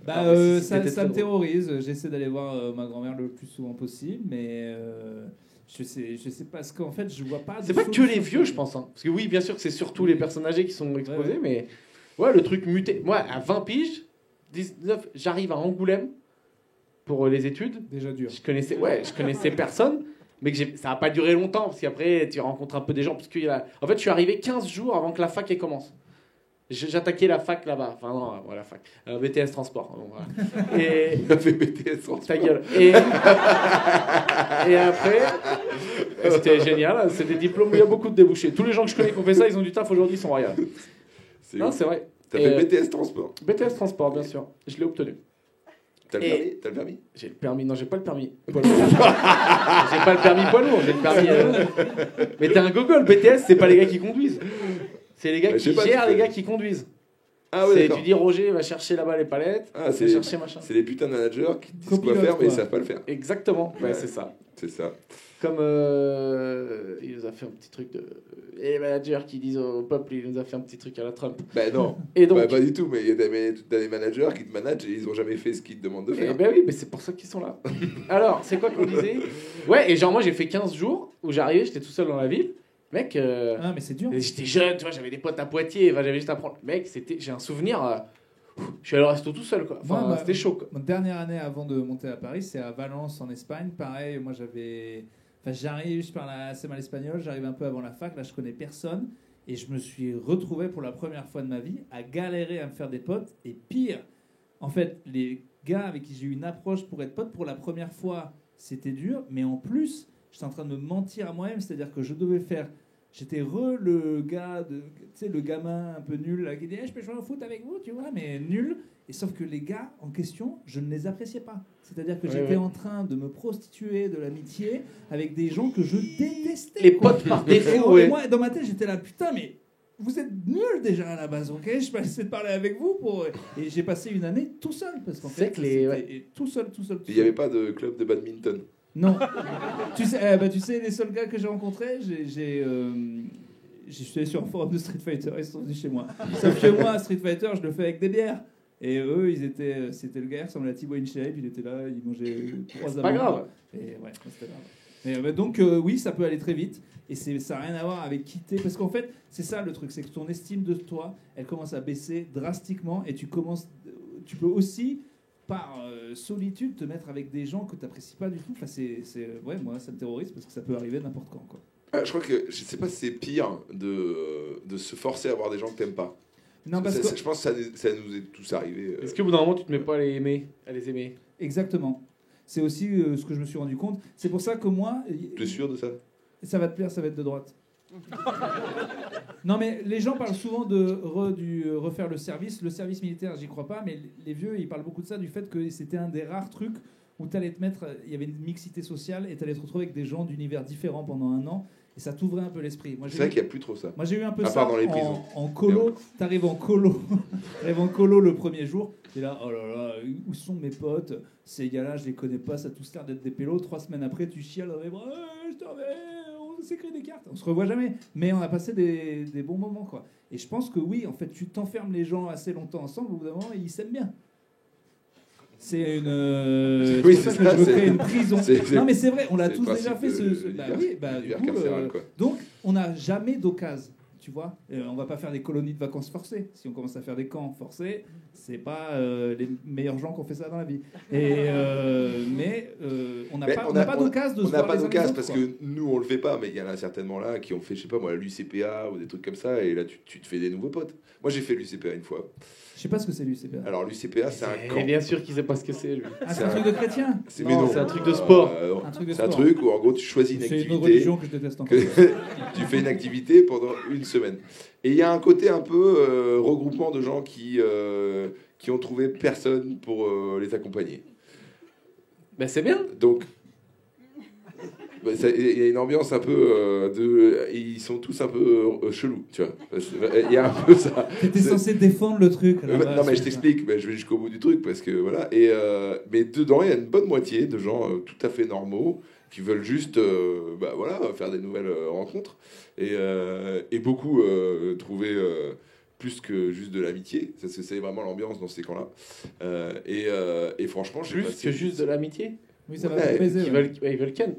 Bah, Non, mais si ça c'était me trop. terrorise. J'essaie d'aller voir ma grand-mère le plus souvent possible, mais je sais pas. Parce qu'en fait, je vois pas. C'est de pas que solution. les vieux, je pense. Hein. Parce que oui, bien sûr que c'est surtout les personnes âgées qui sont exposées, mais ouais, le truc muté. Moi, à 20 piges, 19, j'arrive à Angoulême pour les études. Déjà dur. Je connaissais personne, mais ça n'a pas duré longtemps, parce qu'après, tu rencontres un peu des gens. Parce en fait, je suis arrivé 15 jours avant que la fac elle commence. J'attaquais la fac là-bas. Enfin, non, la fac. BTS Transport. Donc, voilà. Et... Il a fait BTS en Ta gueule. Et après, c'était génial. C'est des diplômes où il y a beaucoup de débouchés. Tous les gens que je connais qui ont fait ça, ils ont du taf aujourd'hui, ils sont royaux. Non, c'est vrai. T'as Et, fait BTS Transport. BTS Transport, bien sûr. Je l'ai obtenu. T'as le Et- permis? T'as le permis? J'ai le permis. Non, j'ai pas le permis. Poids lourd. J'ai pas le permis poids lourd. J'ai le permis. Mais t'es un gogol. BTS, c'est pas les gars qui conduisent. C'est les gars Mais je qui sais pas, gèrent tu les fais- gars qui conduisent. Ah ouais, C'est- d'accord. tu dis Roger, va chercher là-bas les palettes. Ah, va c'est chercher machin. c'est les putains de managers qui disent quoi Copilote, faire, mais ils quoi. savent pas le faire. Exactement. Ouais, Ouais. c'est ça. C'est ça. Comme il nous a fait un petit truc de. Et les managers qui disent au peuple, il nous a fait un petit truc à la Trump. Ben non. Et donc. Bah, pas du tout, mais il y a des managers qui te managent et ils ont jamais fait ce qu'ils te demandent de Eh faire. ben oui, mais c'est pour ça qu'ils sont là. Alors, c'est quoi qu'on disait? Ouais, et genre, moi j'ai fait 15 jours où j'arrivais, j'étais tout seul dans la ville. Mec, Ah, mais c'est dur. j'étais jeune, tu vois, j'avais des potes à Poitiers, enfin, j'avais juste à prendre. Mec, j'ai un souvenir. Je suis allé au resto tout seul, quoi. Enfin, Moi, c'était chaud, quoi. Mon dernière année avant de monter à Paris, c'est à Valence en Espagne. Pareil, moi j'avais. Enfin, j'arrive, je parle assez mal espagnol, j'arrive un peu avant la fac, là je connais personne. Et je me suis retrouvé pour la première fois de ma vie à galérer à me faire des potes. Et pire, en fait, les gars avec qui j'ai eu une approche pour être pote pour la première fois, c'était dur. Mais en plus, j'étais en train de me mentir à moi-même, c'est-à-dire que je devais faire. J'étais le gars, tu sais, le gamin un peu nul là, qui dit je peux jouer au foot avec vous, tu vois, mais nul. Et sauf que les gars en question, je ne les appréciais pas. C'est-à-dire que Ouais, j'étais ouais. en train de me prostituer de l'amitié avec des gens que je détestais. Les quoi. potes par Et défaut, ouais. moi, dans ma tête, j'étais là, putain, mais vous êtes nuls déjà à la base, ok? Je vais essayer de parler avec vous pour. Et j'ai passé une année tout seul parce qu'en C'est fait, que les- c'était- ouais. et tout seul. Il n'y avait pas de club de badminton. Non. tu sais, les seuls gars que j'ai rencontrés, je suis allé sur un forum de Street Fighter, ils sont venus chez moi. Sauf que moi, Street Fighter, je le fais avec des bières. Et eux, c'était le gars, il ressemblait à Thibaut InShape, il était là, il mangeait 3 C'est pas grave. Et ouais, c'était grave. Mais, donc, oui, ça peut aller très vite. Et ça n'a rien à voir avec quitter. Parce qu'en fait, c'est ça le truc, c'est que ton estime de toi, elle commence à baisser drastiquement. Et tu peux aussi, par solitude, te mettre avec des gens que tu n'apprécies pas du tout. Enfin, ouais, moi, ça me terrorise parce que ça peut arriver n'importe quand, quoi. Je crois que je sais pas si c'est pire de se forcer à voir des gens que t'aimes pas. Non, parce que... Je pense que ça nous est tous arrivé. Est-ce qu'au bout d'un moment, tu te mets pas à les aimer, Exactement. C'est aussi ce que je me suis rendu compte. C'est pour ça que moi... Tu es sûr de ça? Ça va te plaire, ça va être de droite. Non, mais les gens parlent souvent de refaire le service. Le service militaire, j'y crois pas, mais les vieux, ils parlent beaucoup de ça, du fait que c'était un des rares trucs où t'allais te mettre... Il y avait une mixité sociale et t'allais te retrouver avec des gens d'univers différents pendant un an. Et ça t'ouvrait un peu l'esprit. C'est vrai qu'il n'y a plus trop ça. Moi, j'ai eu un peu à ça part dans les prisons. en colo. T'arrives en colo. T'arrives en colo le premier jour. T'es là, oh là là, où sont mes potes? Ces gars-là, je les connais pas. Ça a tous l'air d'être des pélos. 3 semaines après, tu chiales dans les bras. Je te reviens, on s'écrit des cartes. On se revoit jamais. Mais on a passé des bons moments, quoi. Et je pense que oui, en fait, tu t'enfermes les gens assez longtemps ensemble. Au bout d'un moment, ils s'aiment bien. C'est une. Oui, c'est c'est pour ça ça, que je veux c'est- créer une prison. Non, mais c'est vrai, on l'a c'est tous le déjà fait. principe Bah de oui, bah du l'univers coup, carcéral, quoi. donc on n'a jamais d'occasion, tu vois. On va pas faire des colonies de vacances forcées. Si on commence à faire des camps forcés, c'est pas les meilleurs gens qui ont fait ça dans la vie. Mais on n'a pas d'occasion de se On n'a voir pas les uns les d'occasion autres, parce quoi. que nous on le fait pas, mais il y en a certainement là qui ont fait, je sais pas moi, l'UCPA ou des trucs comme ça, et là tu te fais des nouveaux potes. Moi j'ai fait l'UCPA une fois. Je sais pas ce que c'est l'UCPA. Alors l'UCPA c'est un Et camp. bien sûr qu'il sait pas ce que c'est, lui. Ah, c'est un truc de chrétien. Mais Non, c'est un truc de sport. non. Un truc de C'est un sport. truc où en gros tu choisis une C'est une activité. religion que je déteste encore. Tu fais une activité pendant une semaine. Et il y a un côté un peu regroupement de gens qui ont trouvé personne pour les accompagner. Ben c'est bien. Donc, il y a une ambiance un peu ils sont tous un peu chelous, tu vois. Il y a un peu ça. T'étais C'est- censé défendre le truc. là-bas, non mais je c'est- t'explique, je vais jusqu'au bout du truc parce que voilà. Mais dedans il y a une bonne moitié de gens tout à fait normaux qui veulent juste faire des nouvelles rencontres et beaucoup trouver plus que juste de l'amitié. C'est vraiment l'ambiance dans ces camps-là. Et franchement, j'ai Plus passé- que juste de l'amitié. Oui, ça va Ouais, te baiser. Ils ouais. veulent Ken.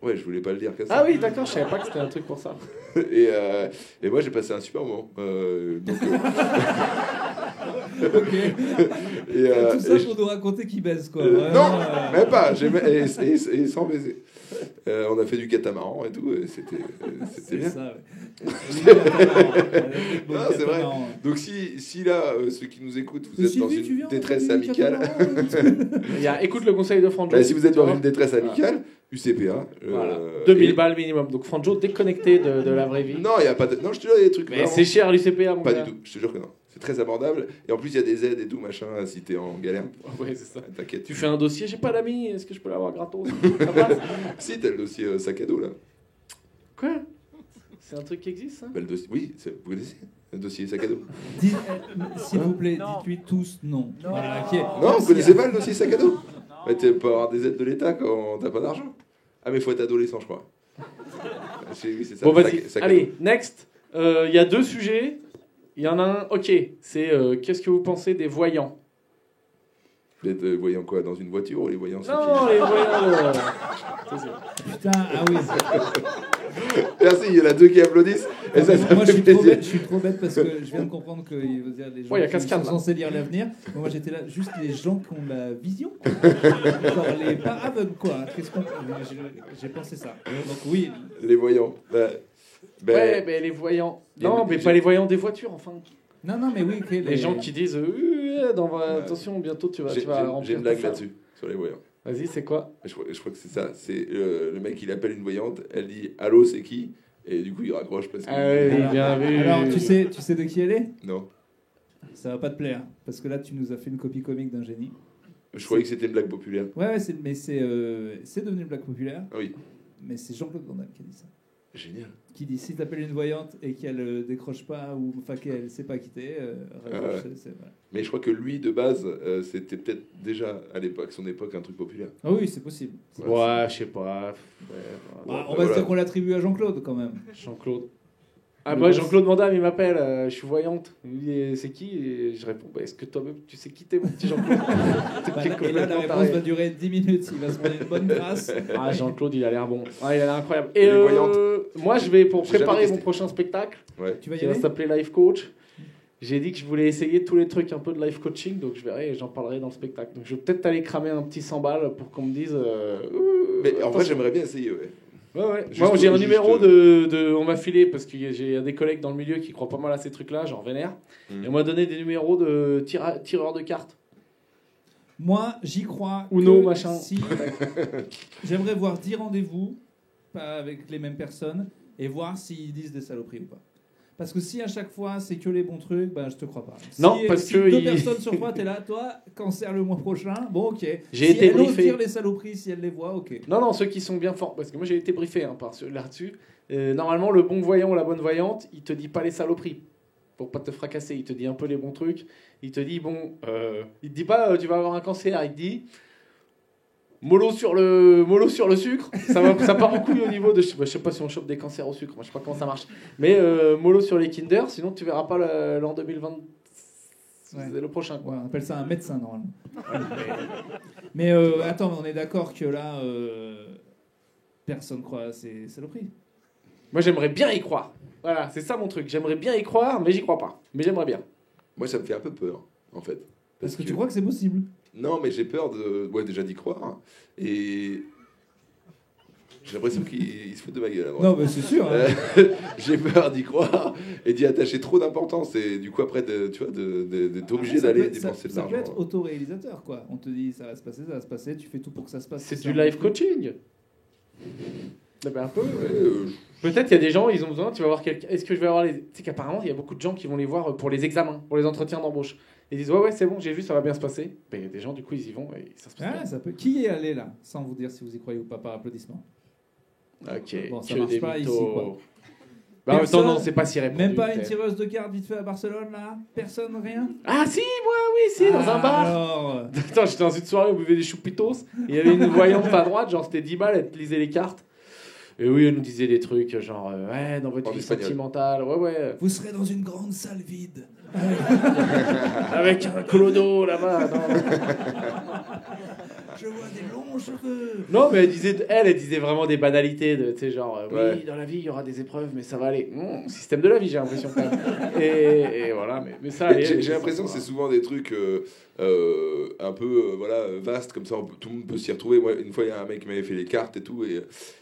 Ouais, je voulais pas le dire comme Ah ça. oui, d'accord, je savais pas que c'était un truc pour ça. Et moi j'ai passé un super moment. Ok. Tout ça et pour nous raconter qu'il baise, quoi. non, Vraiment, même pas. Et sans baiser. On a fait du catamaran et tout. Et c'était C'est bien. ça, ouais. Non, c'est vrai. Donc si là, ceux qui nous écoutent, vous êtes dans Sylvie, tu une viens, détresse on fait du amicale. catamaran. Écoute le conseil de Franjo. Si vous êtes Tu dans vois. une détresse amicale, UCPA. Voilà. 2000 et- balles minimum. Donc Franjo déconnecté de la vraie vie. Non, il y a pas de. Non, je te jure, il y a des trucs. Mais vraiment- c'est cher l'UCPA, mon Pas gars. du tout. Je te jure que non. C'est très abordable. Et en plus, il y a des aides et tout machin si t'es en galère. Ouais, c'est ça. T'inquiète. Tu fais un dossier, j'ai pas d'amis, est-ce que je peux l'avoir gratos? Ça passe. Si t'as le dossier sac à dos là. Quoi? C'est un truc qui existe, ça? Bah, le dossier. Oui, vous connaissez le dossier sac à dos. S'il vous plaît, dites-lui tous non. Voilà, ok. Non, vous connaissez pas le dossier sac à dos? Bah, tu peux avoir des aides de l'État quand t'as pas d'argent. Ah, mais faut être adolescent, je crois. Oui, c'est ça. Bon, le vas-y. sac à dos. Allez, next. Il y a 2 sujets. Il y en a un, ok, c'est qu'est-ce que vous pensez des voyants? Vous êtes voyant quoi? Dans une voiture ou les voyants c'est Non, les voyants. Putain, ah oui. Merci, il y en a 2 qui applaudissent. Et ça Moi, fait plaisir. je suis trop bête parce que je viens de comprendre que les gens Ouais, y a qui cascade, sont là. censés lire l'avenir. Moi, j'étais là, juste les gens qui ont la vision. Genre les pas aveugles, quoi. Qu'est-ce qu'on. J'ai pensé ça. Donc, oui. Les voyants. Ouais, mais les voyants. Non, mais pas les voyants des voitures, enfin. Non, mais oui. ok, Les gens qui disent attention, bientôt tu vas J'ai remplir une ta blague salle. là-dessus, sur les voyants. Vas-y, c'est quoi? Je crois que c'est ça. C'est le mec, il appelle une voyante, elle dit allô, c'est qui? Et du coup, il raccroche parce que. Ah oui, Alors, bien vu. alors, tu sais de qui elle est? Non. Ça va pas te plaire. Parce que là, tu nous as fait une copie comique d'un génie. Je croyais que c'était une blague populaire. Ouais, mais c'est devenu une blague populaire. Ah oui. Mais c'est Jean-Claude Van Damme qui a dit ça. Génial. Qui dit si t'appelles une voyante et qu'elle décroche pas ou enfin qu'elle sait pas quitter, raccroche, voilà. Mais je crois que lui, de base, c'était peut-être déjà à l'époque, son époque, un truc populaire. Ah oui, c'est possible. Ouais, je sais pas. Bah, on va se dire qu'on l'attribue à Jean-Claude quand même. Jean-Claude. Ah, moi, Jean-Claude Van Damme, il m'appelle, je suis voyante. Il me dit, c'est qui? Et je réponds, est-ce que toi-même, tu sais qui t'es, mon petit Jean-Claude? Bah, et là, la réponse va durer 10 minutes. Il va se prendre une bonne grâce. Ah, Jean-Claude, il a l'air bon. Ah, il a l'air incroyable. Et Il est voyante. moi, je vais, pour J'ai jamais préparer testé. mon prochain spectacle, Ouais. Tu vas y qui va aller? s'appeler Life Coach, j'ai dit que je voulais essayer tous les trucs un peu de life coaching, donc je verrai et j'en parlerai dans le spectacle. Donc je vais peut-être aller cramer un petit 100 balles pour qu'on me dise. Mais en vrai, attention. j'aimerais bien essayer, ouais. Ouais. Juste Moi, j'ai un juste, numéro de. On m'a filé, parce que j'ai des collègues dans le milieu qui croient pas mal à ces trucs-là, genre vénère. Et on m'a donné des numéros de tireurs de cartes. Moi, j'y crois. Uno, que machin. Si... J'aimerais voir 10 rendez-vous, pas avec les mêmes personnes, et voir s'ils disent des saloperies ou pas. Parce que si à chaque fois c'est que les bons trucs, ben je te crois pas. Non, si, parce si que deux il- personnes sur trois, t'es là, toi, cancer le mois prochain, bon ok. J'ai si été elle ose briefé. dire les saloperies, si elle les voit, ok. Non, ceux qui sont bien forts, parce que moi j'ai été briefé là-dessus. Normalement, le bon voyant ou la bonne voyante, il te dit pas les saloperies pour pas te fracasser. Il te dit un peu les bons trucs. Il te dit il te dit pas tu vas avoir un cancer. Il te dit mollo sur le sucre. Ça part en couille au niveau de. Je sais pas si on chope des cancers au sucre. Moi je sais pas comment ça marche. Mais mollo sur les Kinder. Sinon tu verras pas l'an 2020. Ouais. C'est le prochain Ouais, quoi. on appelle ça un médecin normalement. Mais attends, on est d'accord que là, personne croit à ces saloperies. Moi j'aimerais bien y croire. Voilà, c'est ça mon truc. J'aimerais bien y croire, mais j'y crois pas. Mais j'aimerais bien. Moi, ça me fait un peu peur, en fait. Parce que tu crois que c'est possible. Non, mais j'ai peur déjà d'y croire. Et j'ai l'impression qu'il se fout de ma gueule. Non, mais c'est sûr. Hein. J'ai peur d'y croire et d'y attacher trop d'importance. Et du coup, après, tu vois, d'être obligé Ça d'aller peut- dépenser de ça peut l'argent. être autoréalisateur, quoi. On te dit ça va se passer, tu fais tout pour que ça se passe. C'est du life coaching. Eh ben, un peu. Ouais, Peut-être il y a des gens, ils ont besoin, tu vas voir quelqu'un. Est-ce que je vais avoir les. Tu sais qu'apparemment, il y a beaucoup de gens qui vont les voir pour les examens, pour les entretiens d'embauche. Ils disent ouais, c'est bon, j'ai vu, ça va bien se passer. Ben, il y a des gens, du coup, ils y vont et ça se passe Ah, ça peut. Qui est allé là, sans vous dire si vous y croyez ou pas par applaudissement? bien. Ok, Bon, ça que marche des pas mythos. ici, quoi. Bah, en même temps, Personne- non, c'est pas si répandu. Même pas une peut-être. tireuse de cartes vite fait à Barcelone là? Personne, rien? Ah si, moi, oui, si, dans un bar. Alors, Attends, j'étais dans une soirée, on buvait des choupitos. Il y avait une voyante à droite, genre c'était 10 balles, elle te lisait les cartes. Et oui, elle nous disait des trucs genre, ouais, dans votre En vie espagnol. sentimentale, ouais. vous serez dans une grande salle vide. Avec un clodo là-bas. Non. Je vois des longs cheveux. Non, mais elle disait vraiment des banalités, tu sais, genre, oui, Ouais. dans la vie, il y aura des épreuves, mais ça va aller. Système de la vie, j'ai l'impression. Quand même. Et voilà, mais ça allait. J'ai l'impression que c'est souvent des trucs un peu vastes, comme ça, tout le monde peut s'y retrouver. Moi, une fois, il y a un mec qui m'avait fait les cartes et tout, et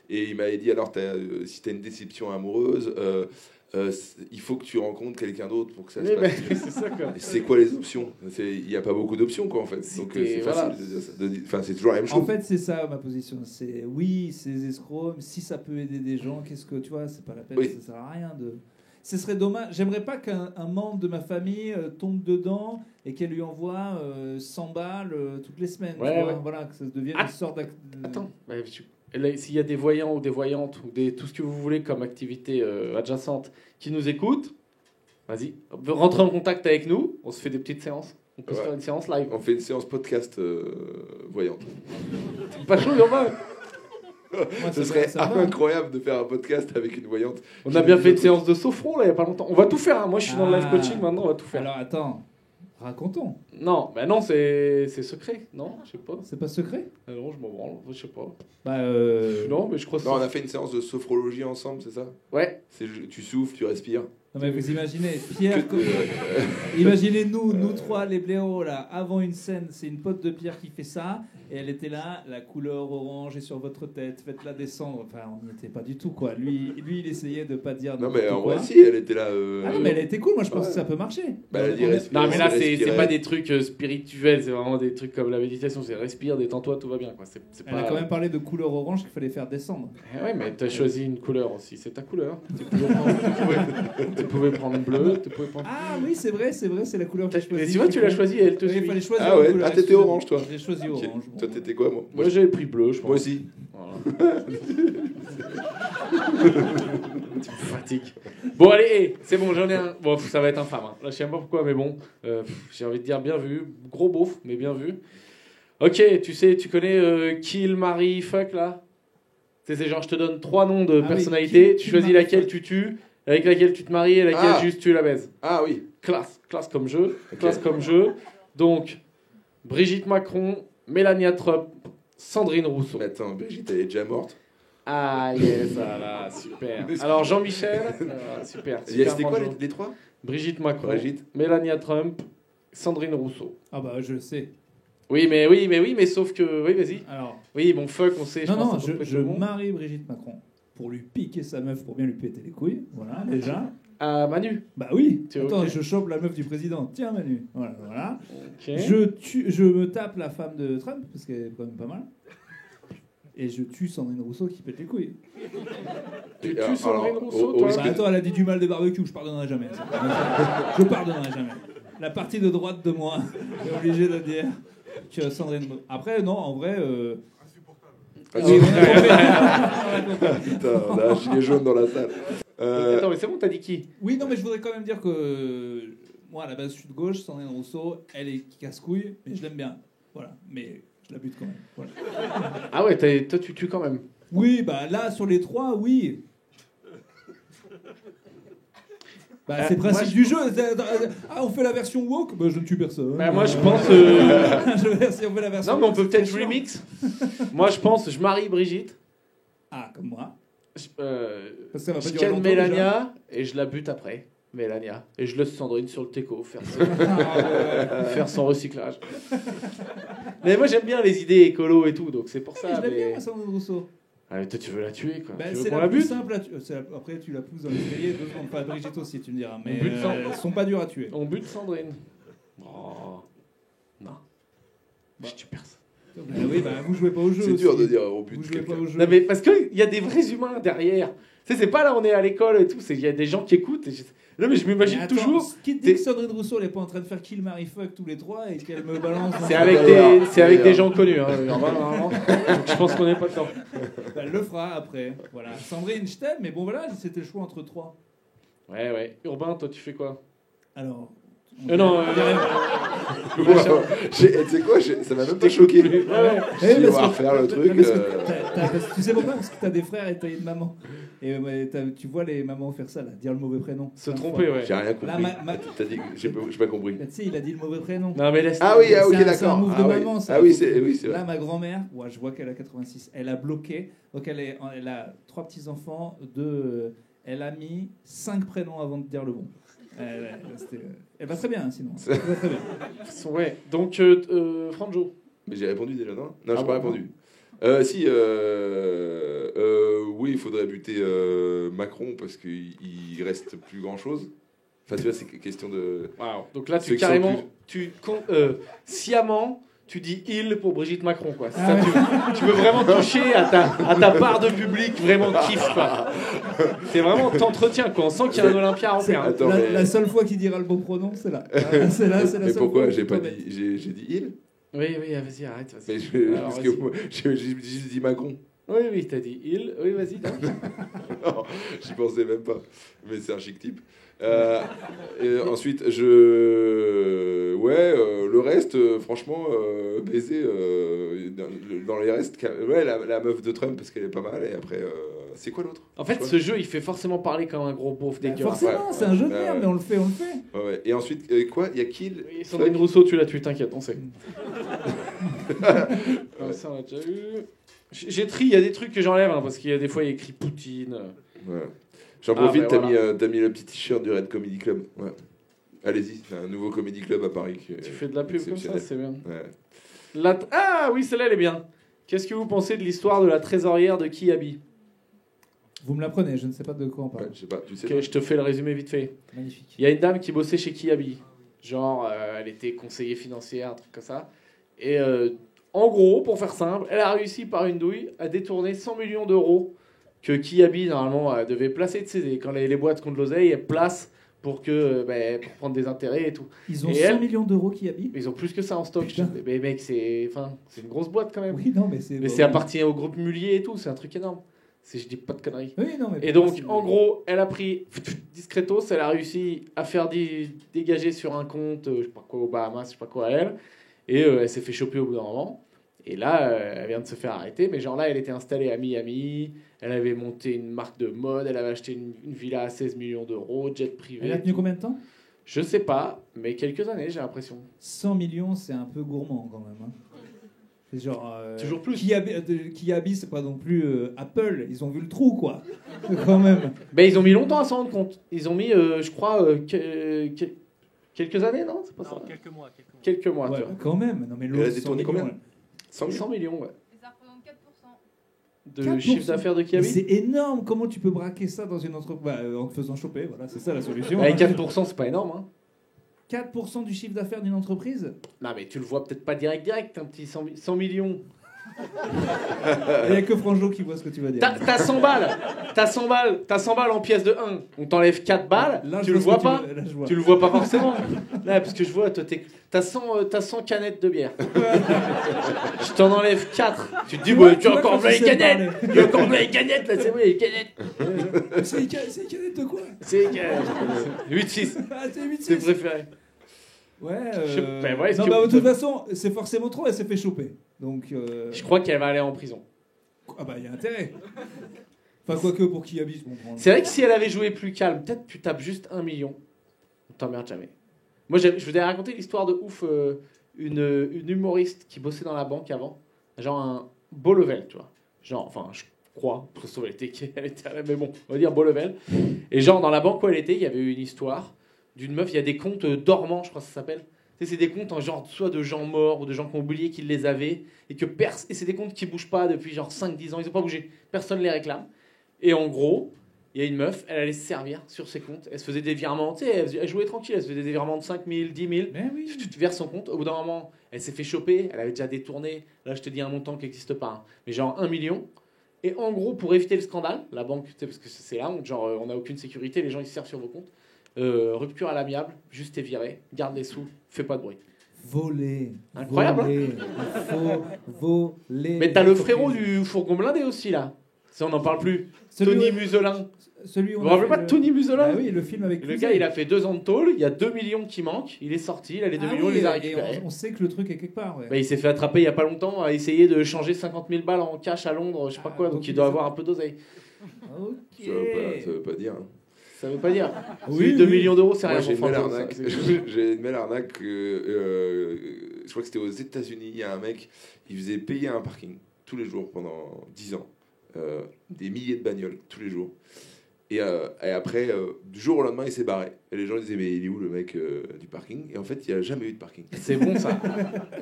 il m'avait dit alors, si t'as une déception amoureuse, il faut que tu rencontres quelqu'un d'autre pour que ça se Mais passe. c'est ça, quoi. Et c'est quoi les options? Il n'y a pas beaucoup d'options, quoi, en fait. Si Donc t'es- c'est voilà. facile de dire ça. Enfin, c'est toujours la même chose. En fait, c'est ça ma position. C'est oui, c'est des escrocs, mais si ça peut aider des gens, qu'est-ce que tu vois, c'est pas la peine, Oui. ça sert à rien de. Ce serait dommage. J'aimerais pas qu'un membre de ma famille tombe dedans et qu'elle lui envoie 100 balles toutes les semaines. Ouais, tu vois. ouais. Voilà, que ça devienne Ah, une sorte Attends, s'il y a des voyants ou des voyantes ou tout ce que vous voulez comme activité adjacente qui nous écoutent, vas-y, rentrez en contact avec nous, on se fait des petites séances. On peut se Ouais. faire une séance live. On fait une séance podcast voyante. Pas chaud, Urbain. Moi, Ce serait ça va. incroyable de faire un podcast avec une voyante. On a bien fait une séance de sophron là il y a pas longtemps. On va tout faire. Hein. Moi je suis dans le live Ah. coaching maintenant, on va tout faire. Alors attends, racontons. Non, bah non, c'est secret. Non, je sais pas. C'est pas secret? Non, je m'en branle, je sais pas. Bah Non, mais je crois que Non, on a fait une séance de sophrologie ensemble, c'est ça? Ouais. Tu souffles, tu respires. non, mais vous imaginez, Pierre, imaginez nous trois, les blaireaux, là, avant une scène, c'est une pote de Pierre qui fait ça, et elle était là, la couleur orange est sur votre tête, faites-la descendre. Enfin, on n'y était pas du tout, quoi. Lui, il essayait de pas dire Non, mais n'importe en quoi. vrai, si, elle était là. Ah non, mais elle était cool, moi je pense Ouais. que ça peut marcher. Bah, elle a dit On est- respire. Non, mais là, c'est Respirer. pas des trucs spirituels, c'est vraiment des trucs comme la méditation. C'est respire, détends-toi, tout va bien. Quoi. C'est Elle pas... a quand même parlé de couleur orange qu'il fallait faire descendre. Eh ouais, mais t'as choisi une couleur aussi, c'est ta couleur. Tu pouvais prendre bleu, tu pouvais prendre. Ah oui, c'est vrai, c'est la couleur que j'ai Mais choisie. tu vois, tu l'as choisi et elle te Oui, il suit. fallait choisir Ah une ouais, couleur. t'étais orange, toi. J'ai choisi Ok. orange. bon. Toi, t'étais quoi, moi? Moi j'avais pris bleu, je pense. Moi aussi. Voilà. Tu me fatigues. Bon, allez, c'est bon, j'en ai un. Bon, ça va être infâme. Hein. Là, je sais pas pourquoi, mais bon, j'ai envie de dire bien vu. Gros beauf, mais bien vu. Ok, tu connais Kill, Marry, Fuck là? C'est genre, je te donne 3 noms de Ah oui, personnalités, Kill, tu Kill, choisis Marry, laquelle Fuck. tu tues, avec laquelle tu te maries et laquelle Ah. juste tu la baises. Ah oui. Classe comme jeu. Ok. Classe comme jeu. Donc, Brigitte Macron, Mélania Trump, Sandrine Rousseau. Mais attends, Brigitte, elle est déjà morte. Ah yes, voilà, super. Alors Jean-Michel, super. C'était quoi Franjo. les trois? Brigitte Macron, Brigitte. Mélania Trump, Sandrine Rousseau. Ah bah je le sais. Oui, mais sauf que, oui, vas-y. Alors, Oui, bon, fuck, on sait. non, pense, à peu je près tout le monde. marie Brigitte Macron. pour lui piquer sa meuf, pour bien lui péter les couilles. Voilà, déjà. Ah, Manu. Bah oui. Tu es Attends, ok. je chope la meuf du président. Tiens, Manu. Voilà, voilà. Ok. Je me tape la femme de Trump, parce qu'elle est quand même pas mal. Et je tue Sandrine Rousseau qui pète les couilles. Tu Alors, tues Sandrine Rousseau, au toi risque Bah attends, elle a dit du mal des barbecues, je pardonnerai jamais. Je pardonnerai jamais. La partie de droite de moi est obligée de dire que Sandrine... Après, non, en vrai... Ah, oui, si. on a compris. Putain, on a un gilet jaune dans la salle. Attends, mais c'est bon, t'as dit qui? Oui, non, mais je voudrais quand même dire que moi, à la base, je suis de gauche. Sandrine Rousseau, elle est casse-couille, mais je l'aime bien. Voilà, mais je la bute quand même. Voilà. Ah ouais, toi tu tues quand même. Oui, bah là, sur les trois, oui. Bah, c'est le moi, principe je- du jeu. Ah, on fait la version woke, bah, je ne tue personne. Bah, moi je pense. Je veux dire, si on fait la version Non, mais on woke, peut c'est peut-être très chiant. remix. Moi je pense, je marie Brigitte. Ah, comme moi. Je, Parce que ça va pas je durer ken longtemps, Mélania et je la bute après. Mélania. Et je laisse Sandrine sur le teco faire son recyclage. Mais moi j'aime bien les idées écolo et tout, donc c'est pour Oui, ça. je l'aime bien, Mais... moi, Sandrine Rousseau. Ah, mais toi tu veux la tuer quoi. Bah, Tu veux c'est qu'on la la plus bute? simple. Après, tu la pousses dans l'escalier, 2 secondes. Pas Brigitte aussi, tu me diras. Mais On bute sans- elles sont pas dures à tuer. On bute Sandrine. Oh. Non. Bah. Je tue personne. Bah oui, bah vous jouez pas au jeu. C'est aussi. dur de dire au but Vous de jouez pas quelqu'un. au jeu. Non mais parce qu'il y a des vrais humains derrière. Tu sais, c'est pas là on est à l'école et tout, il y a des gens qui écoutent. Non mais je m'imagine Mais attends, toujours. Qui te dit que Sandrine Rousseau elle est pas en train de faire kill Mary fuck tous les trois et qu'elle me balance dans C'est sa- avec D'ailleurs, c'est avec des d'ailleurs. gens connus. Hein, normalement. Donc je pense qu'on n'est pas dedans. Bah, elle le fera après. Voilà. Sandrine, je t'aime, mais bon voilà, c'était le choix entre trois. Ouais. Urbain, toi tu fais quoi? Alors. Non, Tu sais quoi, ça m'a même pas choqué. Ouais. Je vais devoir faire le truc. Tu sais pourquoi? Parce que t'as des frères et t'as une maman. Et tu vois les mamans faire ça, là, dire le mauvais prénom. Se 5 tromper, fois. ouais. J'ai rien Là, compris. T'as dit, j'ai pas compris. Là, tu sais, il a dit le mauvais prénom. Non mais laisse. Ah oui, C'est ok, un d'accord. move de Ah maman, oui, ça. ah oui, c'est vrai. Là, ma grand-mère, ouais, je vois qu'elle a 86, elle a bloqué. Donc, elle a 3 petits-enfants. Elle a mis 5 prénoms avant de dire le bon. Elle va très bien, sinon. Elle va très bien. Ouais. Donc Franjo. Mais j'ai répondu déjà, non? Non, Ah j'ai bon, pas répondu. Si, oui, il faudrait buter Macron parce qu'il reste plus grand chose. Enfin, tu vois, c'est question de. Waouh. Donc là Ceux tu qui sont carrément sciemment tu dis il pour Brigitte Macron quoi. C'est ça, tu veux vraiment toucher à ta part de public vraiment kiff quoi. C'est vraiment t'entretiens quoi. On sent qu'il y a un Olympia à remplir. Hein. Attends, mais- La seule fois qu'il dira le bon pronom, c'est là. C'est la Mais seule pourquoi fois où j'ai tu pas te dit. J'ai dit il? Oui, vas-y, arrête. Vas-y. Mais Alors, parce vas-y. que moi, j'ai juste dit Macron. Oui, t'as dit il. Oui, vas-y. donc. Non, j'y pensais même pas. Mais c'est un chic type. Et ensuite, le reste, franchement, baiser dans les restes. Ouais, la meuf de Trump parce qu'elle est pas mal. Et après, c'est quoi l'autre? En fait, ce jeu, il fait forcément parler comme un gros beauf Bah, dégueulasse. forcément, Ouais. c'est un jeu de Ouais, merde, ouais. mais on le fait. Ouais. Et ensuite, quoi? Il y a Kill. Oui, Sandrine Rousseau, tu l'as tué, t'inquiète, on sait. Ça, on l'a déjà eu. J'ai tri, il y a des trucs que j'enlève, hein, parce qu'il y a des fois, il y a écrit Poutine. Ouais. J'en Ah, profite, ben t'as voilà. mis le petit t-shirt du Red Comedy Club. Ouais. Allez-y, c'est un nouveau comedy club à Paris. Tu fais de la pub comme ça, exceptionnel. c'est bien. Ouais. Ah oui, celle-là, elle est bien. Qu'est-ce que vous pensez de l'histoire de la trésorière de Kiabi? Vous me l'apprenez, je ne sais pas de quoi on parle. Ouais, je sais pas, tu sais. Ok, je te fais le résumé vite fait. Magnifique. Il y a une dame qui bossait chez Kiabi. Genre, elle était conseillère financière, un truc comme ça. Et en gros, pour faire simple, elle a réussi par une douille à détourner 100 millions d'euros que Kiabi, normalement, devait placer de ses... Quand les boîtes comptent de l'oseille, elles placent pour prendre des intérêts et tout. Ils ont Et 100 elle millions d'euros qui habitent. Ils ont plus que ça en stock. Putain. Mais mec, c'est une grosse boîte quand même. Oui, non, mais c'est. Mais c'est appartient au groupe Mullier et tout, c'est un truc énorme. Si je dis pas de conneries. Oui, non, mais. Et donc, en gros, elle a pris discretos, elle a réussi à faire dégager sur un compte, je sais pas quoi, aux Bahamas, je sais pas quoi à elle, et elle s'est fait choper au bout d'un moment. Et là, elle vient de se faire arrêter, mais genre là, elle était installée à Miami, elle avait monté une marque de mode, elle avait acheté une villa à 16 millions d'euros, jet privé. Elle a tenu combien de temps? Je sais pas, mais quelques années, j'ai l'impression. 100 millions, c'est un peu gourmand quand même. Hein. C'est genre. Toujours plus. Kiabi, c'est pas non plus Apple. Ils ont vu le trou, quoi. Quand même. Ben, ils ont mis longtemps à s'en rendre compte. Ils ont mis, je crois, quelques années, non? C'est pas ça. Quelques mois. Quelques mois, Ouais, tu vois. quand même. Non, mais Elle a l'autre, 100 détourné millions. combien? ouais. 100 000. 100 millions, ouais. Et ça représente 4%. de 4%. chiffre d'affaires de Mais Kiabi. c'est énorme. Comment tu peux braquer ça dans une entreprise en te faisant choper? Voilà, c'est ça la solution. Avec 4%, c'est pas énorme. Hein. 4% du chiffre d'affaires d'une entreprise? Non, mais tu le vois peut-être pas direct, un petit 100 millions. Il n'y a que Franjo qui voit ce que tu vas dire. T'as 100 balles. T'as 100 balles en pièces de 1. On t'enlève 4 balles. Là, je Tu le vois vois ce que pas. là, je vois. Tu le vois pas forcément. Là, parce que je vois, toi, t'as 100 canettes de bière. Je t'en enlève 4. Tu te dis, vois, ouais, tu tu as vois encore quand plein tu les sais canettes. parler. Il y a encore plein les canettes, là, c'est vrai, les canettes. C'est une canette de quoi? C'est les canettes. 8-6. Ah, c'est 8 C'est préféré. Ouais. Je sais pas, ouais, est-ce Non, que- bah, de toute façon, c'est forcément trop, elle s'est fait choper. Donc. Je crois qu'elle va aller en prison. Ah bah, il y a intérêt. Enfin, quoique pour qui habite, je comprends. C'est vrai que si elle avait joué plus calme, peut-être tu tapes juste 1 million. On t'emmerde jamais. Moi, je vous ai raconté l'histoire de ouf. Une humoriste qui bossait dans la banque avant. Genre un beau level, tu vois. Genre, enfin, je crois. Parce que elle était mais bon, on va dire beau level. Et genre, dans la banque où elle était, il y avait eu une histoire d'une meuf. Il y a des comptes dormants, je crois que ça s'appelle. Tu sais, c'est des comptes en genre soit de gens morts ou de gens qui ont oublié qu'ils les avaient. Et c'est des comptes qui bougent pas depuis genre 5-10 ans. Ils ont pas bougé. Personne les réclame. Et en gros, il y a une meuf, elle allait se servir sur ses comptes. Elle se faisait des virements, tu sais, elle jouait tranquille, elle se faisait des virements de 5 000, 10 000. Mais oui. Tu te verses son compte. Au bout d'un moment, elle s'est fait choper, elle avait déjà détourné. Là, je te dis un montant qui n'existe pas, hein, mais genre 1 million. Et en gros, pour éviter le scandale, la banque, tu sais, parce que c'est là, genre on n'a aucune sécurité, les gens ils se servent sur vos comptes. Rupture à l'amiable, juste t'es viré, garde les sous, fais pas de bruit. Voler. Incroyable, Voler. Il faut voler. Mais t'as le frérot du fourgon blindé aussi là. Ça, on n'en parle plus. Tony Muselin. Celui où Vous on vous a rappelez fait pas de Tony Muselin? Bah oui, le film avec Le Cluzet. gars, il a fait 2 ans de tôle, il y a 2 millions qui manquent, il est sorti, il a les 2 millions, oui, il les a et récupérés. on sait que le truc est quelque part. Ouais. Bah, il s'est fait attraper il y a pas longtemps à essayer de changer 50 000 balles en cash à Londres, je sais pas quoi, donc donc il il doit les a- avoir un peu d'oseille. Ok. Ça veut pas dire. Hein. Ça veut pas dire. Oui, Celui de 2 oui. millions d'euros, c'est Moi, rien j'ai une pour belle Franco, ça, arnaque. c'est- J'ai une belle arnaque. Je crois que c'était aux États-Unis. Il y a un mec, il faisait payer un parking tous les jours pendant 10 ans. Des milliers de bagnoles tous les jours. Et après, du jour au lendemain, il s'est barré. Et les gens disaient, mais il est où le mec du parking? Et en fait, il n'y a jamais eu de parking. C'est bon ça.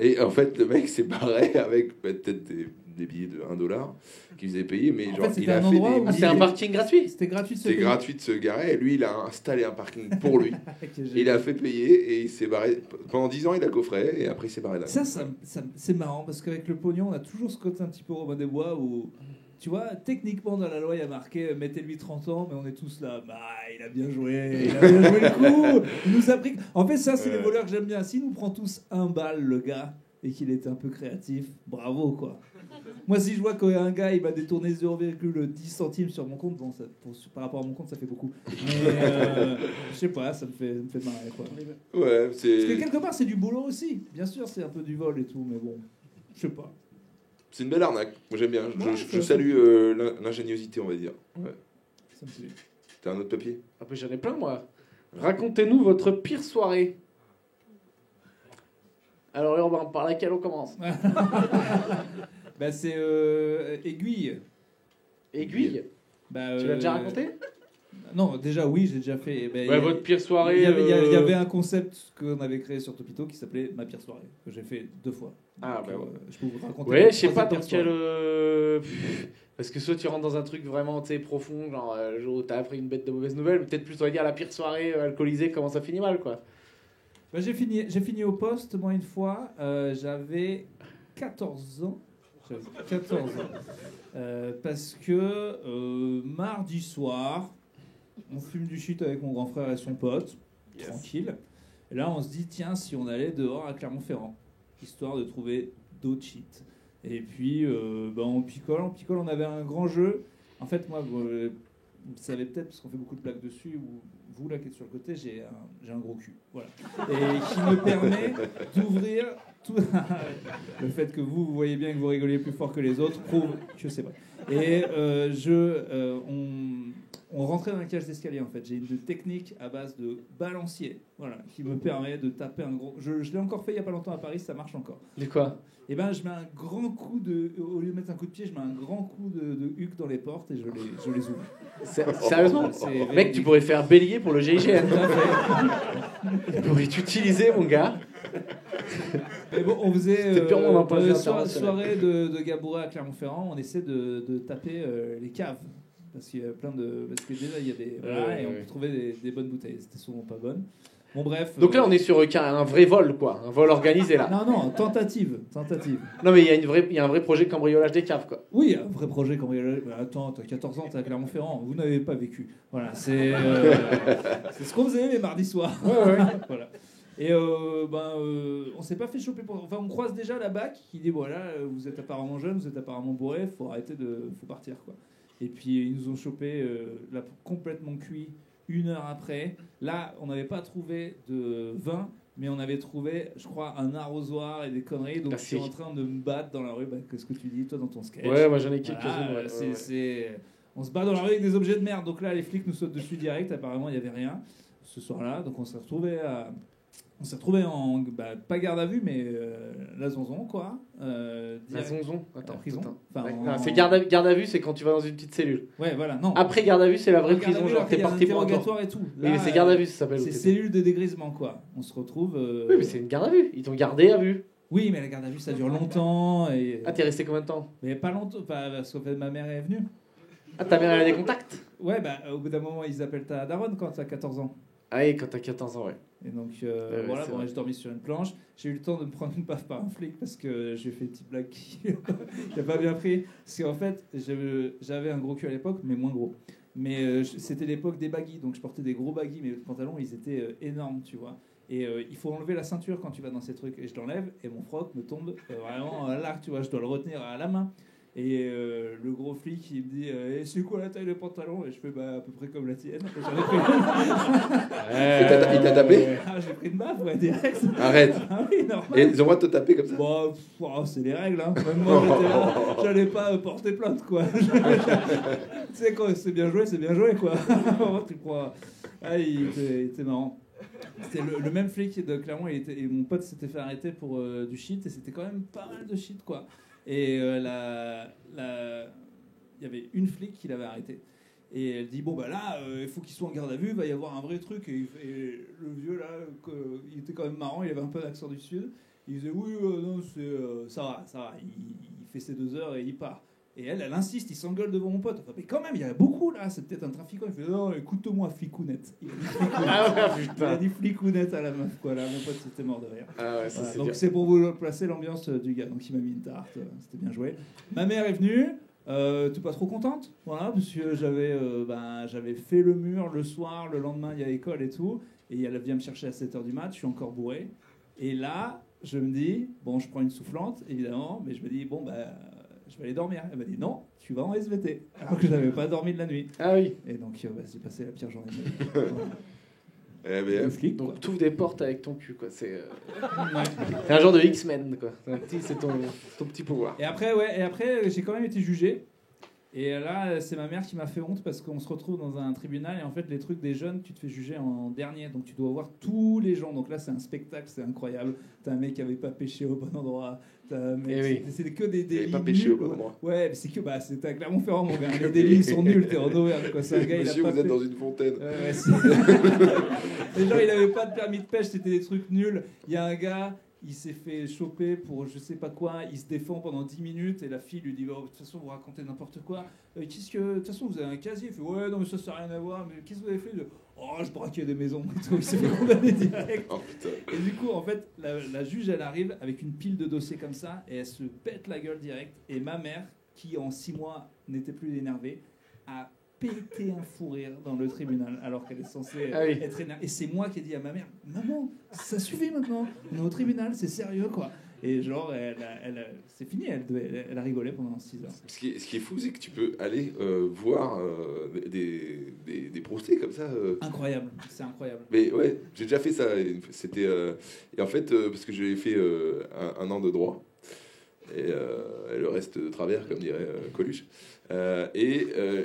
Et en fait, le mec s'est barré avec peut-être des billets de $1 qu'il faisait payer. Mais En genre, fait, c'était il a un fait endroit des où- Ah, c'est un parking gratuit. C'était gratuit de se C'était payer. gratuit de se garer. Et lui, il a installé un parking pour lui. Ok, Et il a fait payer et il s'est barré. Pendant 10 ans, il a coffré et après, il s'est barré là. Ça, c'est marrant parce qu'avec le pognon, on a toujours ce côté un petit peu Robin des Bois où, tu vois, techniquement dans la loi, il y a marqué mettez-lui 30 ans, mais on est tous là. Bah, il a bien joué le coup. Il nous a pris. En fait, ça, c'est les voleurs que j'aime bien. S'il nous prend tous un balle, le gars, et qu'il était un peu créatif, bravo quoi. Moi, si je vois qu'un gars il va détourner 0,10 centimes sur mon compte, bon, ça, par rapport à mon compte, ça fait beaucoup. Mais je sais pas, ça me fait marrer quoi. Ouais, Parce que c'est quelque part, c'est du boulot aussi. Bien sûr, c'est un peu du vol et tout, mais bon, je sais pas. une belle arnaque. Moi, j'aime bien. Ouais, Je ça- salue l'ingéniosité, on va dire. Ouais. Ça me plaît. T'as un autre papier? Ah, puis j'en ai plein moi. Racontez-nous votre pire soirée. Alors Urbain, par laquelle on commence? Bah, c'est aiguille. Aiguille. Bah, Tu l'as déjà raconté? Non, déjà oui, j'ai déjà fait. Bah, Ouais, votre pire soirée. il y avait un concept qu'on avait créé sur Topito qui s'appelait Ma pire soirée, que j'ai fait 2 fois. Ah, Donc, bah ouais. je peux vous raconter. Ouais, ma je sais pas troisième dans pire quel. soirée. Parce que soit tu rentres dans un truc vraiment tu sais, profond, genre le jour où t'as appris une bête de mauvaises nouvelles, ou peut-être plus on va dire la pire soirée alcoolisée, comment ça finit mal quoi. Bah, j'ai fini au poste, moi, une fois. J'avais 14 ans. J'avais 14 ans. Parce que mardi soir, on fume du shit avec mon grand frère et son pote, tranquille. Et là, on se dit, tiens, si on allait dehors à Clermont-Ferrand, histoire de trouver d'autres shit. Et puis, on picole, on avait un grand jeu. En fait, moi, vous savez peut-être, parce qu'on fait beaucoup de blagues dessus, ou vous là qui êtes sur le côté, j'ai un gros cul. Voilà. Et qui me permet d'ouvrir tout. Le fait que vous voyez bien que vous rigoliez plus fort que les autres prouve que c'est vrai. Et on rentrait dans la cage d'escalier en fait. J'ai une technique à base de balancier, voilà, qui me permet de taper un gros. Je l'ai encore fait il y a pas longtemps à Paris, ça marche encore. De quoi? Et ben je mets un grand coup au lieu de mettre un coup de pied, je mets un grand coup de huc dans les portes et je les ouvre. Sérieusement? C'est Mec, tu pourrais faire bélier pour le GIGN. Tout à fait. Tu pourrais t'utiliser, mon gars. Mais bon, on faisait C'était purement d'un point de vue international. soirée de Gabouret à Clermont-Ferrand, on essaie de taper les caves. Parce qu'il y a plein de. Parce que déjà, il y a des. Voilà, et on peut trouver des bonnes bouteilles. C'était souvent pas bonnes. Bon, bref. Donc là, on est sur un vrai vol, quoi. Un vol organisé, là. Non, tentative. Non, mais il y a un vrai projet de cambriolage des caves, quoi. Oui, un vrai projet cambriolage. Bah, attends, t'as 14 ans, t'es à Clermont-Ferrand. Vous n'avez pas vécu. Voilà, c'est ce qu'on faisait les mardis soirs. Ouais. Voilà. Et on s'est pas fait choper pour. Enfin, on croise déjà la BAC qui dit voilà, vous êtes apparemment jeune, vous êtes apparemment bourré, faut partir, quoi. Et puis ils nous ont chopé là, complètement cuit 1 heure après. Là, on n'avait pas trouvé de vin, mais on avait trouvé, je crois, un arrosoir et des conneries. Donc Merci. je suis en train de me battre dans la rue. Bah, qu'est-ce que tu dis, toi, dans ton sketch? Ouais, moi j'en ai quelques-unes. Voilà, ouais. On se bat dans la rue avec des objets de merde. Donc là, les flics nous sautent dessus direct. Apparemment, il n'y avait rien ce soir-là. Donc on s'est retrouvés en pas garde à vue, mais la zonzon, quoi. La Direct zonzon. à la Attends. prison. attends. Enfin, Ouais. en- Non, c'est garde à vue, c'est quand tu vas dans une petite cellule. Ouais, voilà, non. Après garde à vue, c'est la vraie Garde à prison, vue, genre après, t'es il y a un parti pour un tour. interrogatoire et tout. Oui, mais c'est garde à vue, ça s'appelle. C'est au TT. cellule de dégrisement, quoi. On se retrouve. Oui, mais c'est une garde à vue. Ils t'ont gardé à vue. Oui, mais la garde à vue, ça dure longtemps. Et... Ah, t'es resté combien de temps? Mais pas longtemps, parce qu'en fait, ma mère est venue. Ah, ta mère elle a des contacts? Ouais, au bout d'un moment, ils appellent ta daronne quand t'as 14 ans. Ah oui, quand t'as 14 ans, ouais. Et donc, ouais, voilà, c'est bon, vrai. j'ai dormi sur une planche. J'ai eu le temps de me prendre une baffe par un flic parce que j'ai fait une petite blague qui n'a pas bien pris. Parce qu'en fait, j'avais un gros cul à l'époque, mais moins gros. Mais c'était l'époque des baggies, donc je portais des gros baggies, mais les pantalons, ils étaient énormes, tu vois. Et il faut enlever la ceinture quand tu vas dans ces trucs. Et je l'enlève, et mon froc me tombe vraiment là, tu vois, je dois le retenir à la main. Et le gros flic, il me dit Eh, c'est quoi la taille de pantalon? Et je fais à peu près comme la tienne. Et j'en ai pris Il t'a tapé? Ah, j'ai pris une baffe, ouais, direct. Arrête. Ah oui, normal. Et ils ont le droit de te taper comme ça? Bon, c'est les règles, hein. Même moi, j'étais là, j'allais pas porter plainte, quoi. Tu sais, quand c'est bien joué, quoi. Tu crois. Ah, il était marrant. C'était le même flic de Clermont, et mon pote s'était fait arrêter pour du shit, et c'était quand même pas mal de shit, quoi. Et il y avait une flic qui l'avait arrêté. Et elle dit là, il faut qu'il soit en garde à vue, il va y avoir un vrai truc. Et le vieux là, il était quand même marrant, il avait un peu l'accent du sud. Il disait oui, non, ça va. Il fait ses 2 heures et il part. Et elle insiste, il s'engueule devant mon pote. Enfin, mais quand même, il y a beaucoup là, c'est peut-être un trafiquant. Il fait non, écoute-moi, flicounette. Il a dit flicounette. Ah ouais, Il a putain. dit flicounette à la meuf, quoi. Là, mon pote c'était mort de rire. Ah ouais, ça Voilà, c'est donc dur. c'est pour vous placer l'ambiance du gars. Donc il m'a mis une tarte, c'était bien joué. Ma mère est venue, t'es pas trop contente, voilà, parce que j'avais fait le mur le soir, le lendemain il y a école et tout, et elle vient me chercher à 7h du mat, je suis encore bourré. Et là, je me dis, je prends une soufflante, évidemment, mais je me dis, je vais aller dormir. Elle m'a dit, non, tu vas en SVT, alors que j'avais pas dormi de la nuit. Ah oui. Et donc j'ai passé la pire journée de ma vie. Voilà. Eh Le ben, flic, quoi. Donc t'ouvres des portes avec ton cul, quoi. C'est un genre de X-Men, quoi. C'est ton petit pouvoir. Et après, j'ai quand même été jugé. Et là, c'est ma mère qui m'a fait honte parce qu'on se retrouve dans un tribunal et en fait, les trucs des jeunes, tu te fais juger en dernier. Donc, tu dois voir tous les gens. Donc là, c'est un spectacle, c'est incroyable. T'as un mec qui avait pas pêché au bon endroit. T'as un mec, Eh oui. c'est que des délits. il pas pêché au nuls. bon endroit. Ouais, mais c'est que c'était à Clermont-Ferrand, mon gars. Les délits ils sont nuls. T'es en Auvergne, quoi. C'est un gars, Monsieur, il a vous pas êtes fait- dans une fontaine. Ouais, les gens, il avait pas de permis de pêche, c'était des trucs nuls. Il y a un gars, il s'est fait choper pour je sais pas quoi, il se défend pendant 10 minutes et la fille lui dit de toute façon vous racontez n'importe quoi. De toute façon vous avez un casier. Il fait ouais non mais ça n'a rien à voir. Mais qu'est-ce que vous avez fait? Je braquais des maisons et tout. Il s'est fait condamner direct. Oh putain. Et du coup en fait la juge elle arrive avec une pile de dossiers comme ça et elle se pète la gueule direct. Et ma mère qui en 6 mois n'était plus énervée a pété un fou rire dans le tribunal alors qu'elle est censée Ah oui. être énervée. Et c'est moi qui ai dit à ma mère maman ça suffit maintenant, on est au tribunal, c'est sérieux quoi. Et genre c'est fini, elle a rigolé pendant 6 heures. Ce qui est fou, c'est que tu peux aller voir des procès comme ça. Incroyable, c'est incroyable. Mais ouais, j'ai déjà fait ça. C'était et en fait parce que j'ai fait un an de droit et le reste de travers, comme dirait Coluche.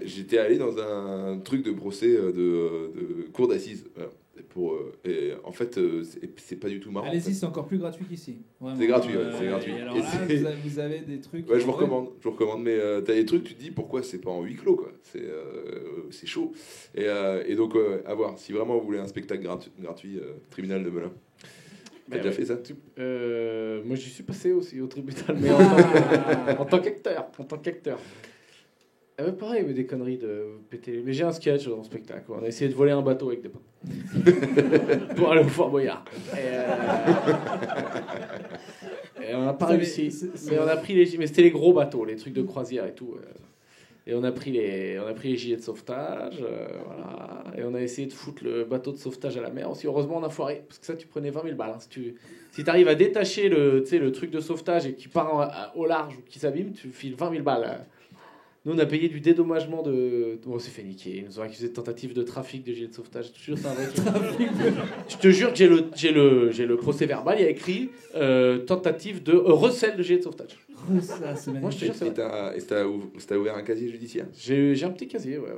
J'étais allé dans un truc de procès de cour d'assises. Voilà. Et en fait, c'est pas du tout marrant. en Allez-y, fait. c'est encore plus gratuit qu'ici. Vraiment. C'est gratuit, ouais, c'est gratuit. Et alors Et là, c'est- vous avez des trucs. Ouais, je vous recommande, mais t'as des trucs, tu te dis pourquoi c'est pas en huis clos, quoi. C'est chaud. Et donc, à voir, si vraiment vous voulez un spectacle gratuit, tribunal de Melun. T'as déjà fait ça? Moi, j'y suis passé aussi au tribunal, mais en tant qu'acteur. En tant qu'acteur. Pareil, mais des conneries de péter. Mais j'ai un sketch dans le spectacle. On a essayé de voler un bateau avec des potes. Pour aller au Fort Boyard. Et on n'a pas réussi. Mais on a pris les. Mais c'était les gros bateaux, les trucs de croisière et tout. Et on a pris les gilets de sauvetage. Voilà. Et on a essayé de foutre le bateau de sauvetage à la mer aussi. Heureusement, on a foiré. Parce que ça, tu prenais 20 000 balles. Hein. Si tu arrives à détacher le truc de sauvetage et qu'il part au large ou qu'il s'abîme, tu files 20 000 balles. Nous, on a payé du dédommagement de. Bon, on s'est fait niquer. Ils nous ont accusé de tentative de trafic de gilets de sauvetage. Je te jure, c'est un vrai truc. Je te jure que j'ai le procès verbal. Il y a écrit tentative de recel de gilets de sauvetage. Ça, c'est Moi, je te jure, c'est vrai. Et t'as ouvert un casier judiciaire? J'ai un petit casier, ouais.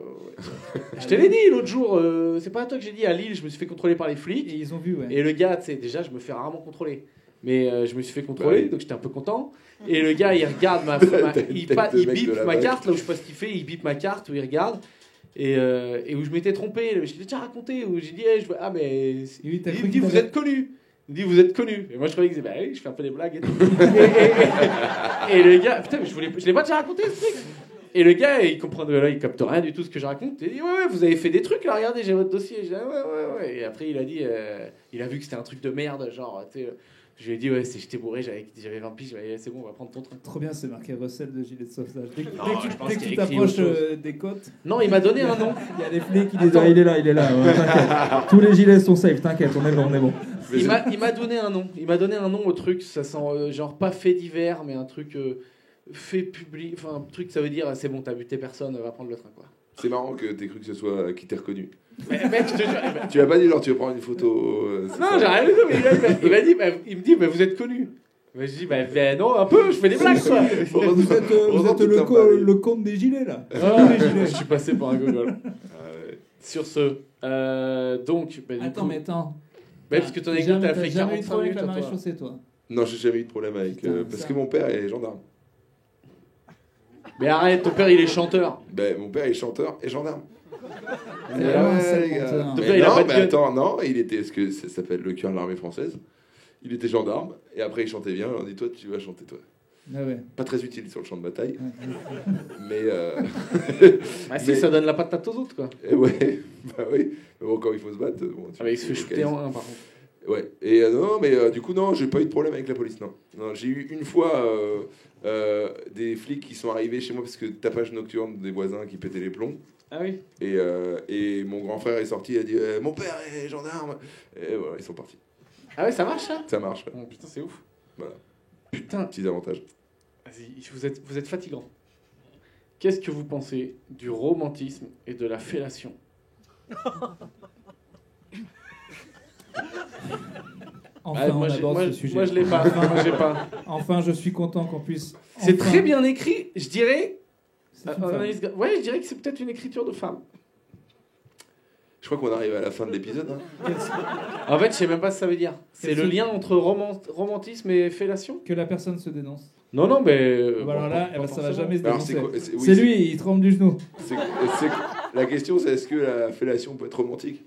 Je te l'ai dit l'autre jour. C'est pas à toi que j'ai dit. À Lille, je me suis fait contrôler par les flics. Et ils ont vu, ouais. Et le gars, tu sais, déjà, je me fais rarement contrôler. Mais je me suis fait contrôler, donc j'étais un peu content. Et le gars, il regarde il bip ma carte, là où je sais pas ce qu'il fait, il bip ma carte, où il regarde. Et où je m'étais trompé, je l'ai déjà raconté, où j'ai dit, mais. Il me dit, vous êtes connu. Il me dit, vous êtes connu. Et moi, je croyais qu'il disait, oui, je fais un peu des blagues et tout. et le gars, putain, mais je l'ai pas déjà raconté ce truc. Et le gars, il comprend, là, il capte rien du tout ce que je raconte. Il dit, ouais, vous avez fait des trucs là, regardez, j'ai votre dossier. Je dis, ouais. Et après, il a dit, il a vu que c'était un truc de merde, genre, tu sais. Je lui ai dit, j'étais bourré, j'avais 20 piges, c'est bon, on va prendre ton train. Trop bien, c'est marqué recel de gilet de sauvetage. Dès que tu qu'il t'approches des côtes. Non, il m'a donné un nom. Il y a des flics qui disent, il est là, ouais, t'inquiète. Tous les gilets sont safe, t'inquiète, on est bon. Il m'a donné un nom. Il m'a donné un nom au truc, ça sent genre pas fait divers, mais un truc fait public. Enfin, un truc, ça veut dire, c'est bon, t'as buté personne, va prendre le train, quoi. C'est marrant que t'aies cru que ce soit qui t'ait reconnu. Mais mec, je te jure. Tu l'as pas dit, genre tu veux prendre une photo non, j'ai rien dit, mais il me dit, vous êtes connu. Mais je dis, non, un peu, je fais des blagues, quoi. Vous êtes le compte des gilets, là. Je suis passé pour un gogol. Sur ce, donc. Attends. Parce que ton anecdote, elle fait 45 minutes. T'as jamais eu de problème avec la maréchaussée, toi? Non, j'ai jamais eu de problème avec. Parce que mon père est gendarme. Mais arrête, ton père, il est chanteur. Mon père est chanteur et gendarme. Les gars. Attends, non, il était, ce que ça s'appelle le cœur de l'armée française. Il était gendarme et après il chantait bien. On dit toi, tu vas chanter toi. Ah ouais. Pas très utile sur le champ de bataille, mais. Si ça donne la patate aux autres, quoi. Ouais, oui. Mais bon, quand il faut se battre, il se fait shooter en un, par contre. Ouais. Et du coup non, j'ai pas eu de problème avec la police, non, j'ai eu une fois des flics qui sont arrivés chez moi parce que tapage nocturne des voisins qui pétaient les plombs. Ah oui. Et mon grand frère est sorti, il a dit mon père est gendarme. Et voilà, ils sont partis. Ah ouais, ça marche, ça? Ça marche. Ouais. Oh, putain, c'est ouf. Voilà. Putain. Petits avantages. Vas-y, vous êtes fatigant. Qu'est-ce que vous pensez du romantisme et de la fellation? Enfin, on aborde ce sujet. Moi, je l'ai pas. Enfin, je suis content qu'on puisse. C'est très bien écrit, je dirais. Ouais, je dirais que c'est peut-être une écriture de femme. Je crois qu'on arrive à la fin de l'épisode. Hein. En fait, je sais même pas ce que ça veut dire. C'est le lien entre romantisme et fellation. Que la personne se dénonce. Non, mais. Alors là, ça va jamais se dénoncer. Oui, c'est lui, il tremble du genou. La question, c'est est-ce que la fellation peut être romantique?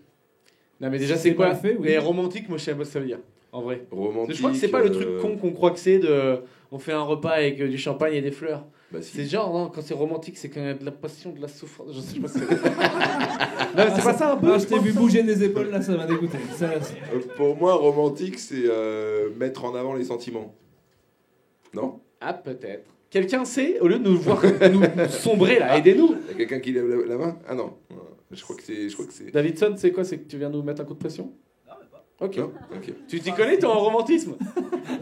Non, mais déjà, c'est quoi fait, oui. Mais romantique, moi, je sais pas ce que ça veut dire. En vrai. Romantique. Je crois que c'est pas le truc con qu'on croit que c'est de. On fait un repas avec du champagne et des fleurs. Bah, si. C'est genre, non, quand c'est romantique, c'est quand il y a de la passion, de la souffrance. Je sais pas si c'est. Non, mais c'est pas ça un peu. Je t'ai vu bouger des épaules là, ça m'a dégoûté. Pour moi, romantique, c'est mettre en avant les sentiments. Non? Ah, peut-être. Quelqu'un sait, au lieu de nous voir nous sombrer là, aidez-nous. Il y a quelqu'un qui lève la main? Ah non. Je crois que c'est. Davidson, c'est quoi? C'est que tu viens nous mettre un coup de pression? Ok. Non, ok. Tu t'y connais, toi, en romantisme?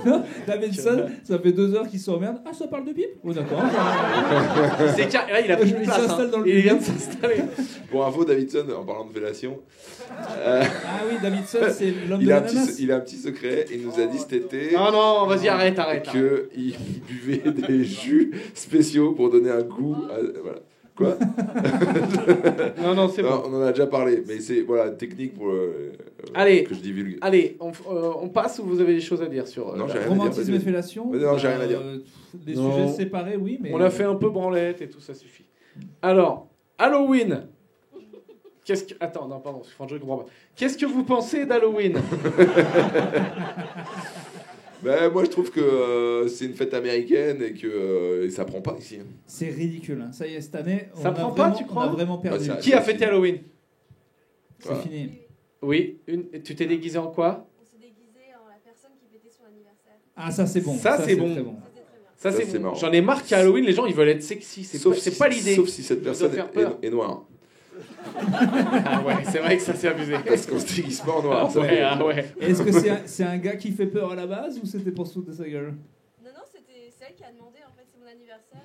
Non, Davidson, ça fait 2 heures qu'il s'emmerde. Ah, ça parle de pipe? Oh, d'accord. Là, il a pris une place. Il vient de s'installer. Pour info, Davidson, en parlant de fellation. Ah oui, Davidson, c'est l'homme de l'ananas. Il a un petit secret. Il nous a dit cet été. Non, vas-y, arrête. Qu'il buvait des jus spéciaux pour donner un goût à. Voilà. Quoi? Non, c'est bon. On en a déjà parlé, mais c'est une technique pour allez, que je divulgue. Allez, on passe ou vous avez des choses à dire sur non, j'ai rien romantisme à dire, et fellation? Non, j'ai rien à dire. Des sujets séparés, oui, mais... On a fait un peu branlette et tout, ça suffit. Alors, Halloween. Attends, non, pardon, Franjo, je comprends pas. Qu'est-ce que vous pensez d'Halloween? Ben, moi, je trouve que c'est une fête américaine et que ça prend pas ici. C'est ridicule. Hein. Ça y est, cette année, Ça prend pas, tu on crois? a vraiment perdu. Bah, Qui a fêté Halloween? C'est fini. Oui, tu t'es déguisé en quoi? On s'est déguisé en la personne qui fêtait son anniversaire. Ah, ça c'est bon. Ça, c'est bon. très bon. C'était très bien. Ça, Ça, c'est c'est bon. marrant. J'en ai marre qu'à Halloween, les gens, ils veulent être sexy. C'est pas l'idée. Sauf si cette doit personne faire peur. est noire. Ah ouais, c'est vrai que ça s'est abusé. Parce qu'on se déguise pas en noir. ça Ouais, fait- ah ouais. Et est-ce que c'est un gars qui fait peur à la base ou c'était pour se foutre de sa gueule? Non, c'est elle qui a demandé, en fait, c'est mon anniversaire.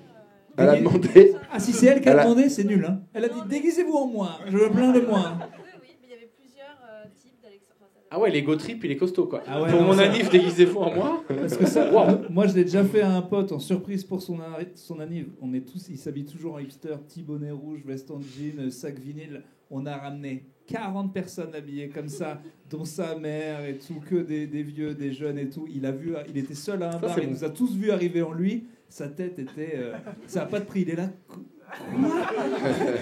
Elle a demandé. Ah, si c'est elle qui a Elle a- demandé, c'est nul. Hein. Elle a dit déguisez-vous en moi, je veux plein de moi. Oui, mais il y avait plusieurs types d'Alexandre. Ah ouais, les go trip, il est costaud quoi. Ah ouais, pour non, mon ça- anniv, déguisez-vous en moi. Parce que ça, Wow. moi je l'ai déjà fait à un pote en surprise pour son anniv. On est tous, il s'habille toujours en hipster, petit bonnet rouge, veste en jean, sac vinyle. On a ramené 40 personnes habillées comme ça, dont sa mère et tout, que des vieux, des jeunes et tout. Il était seul à un bar, c'est il bon. nous a tous vus arriver en lui. Sa tête était, ça n'a pas de prix. Il est là. Quoi?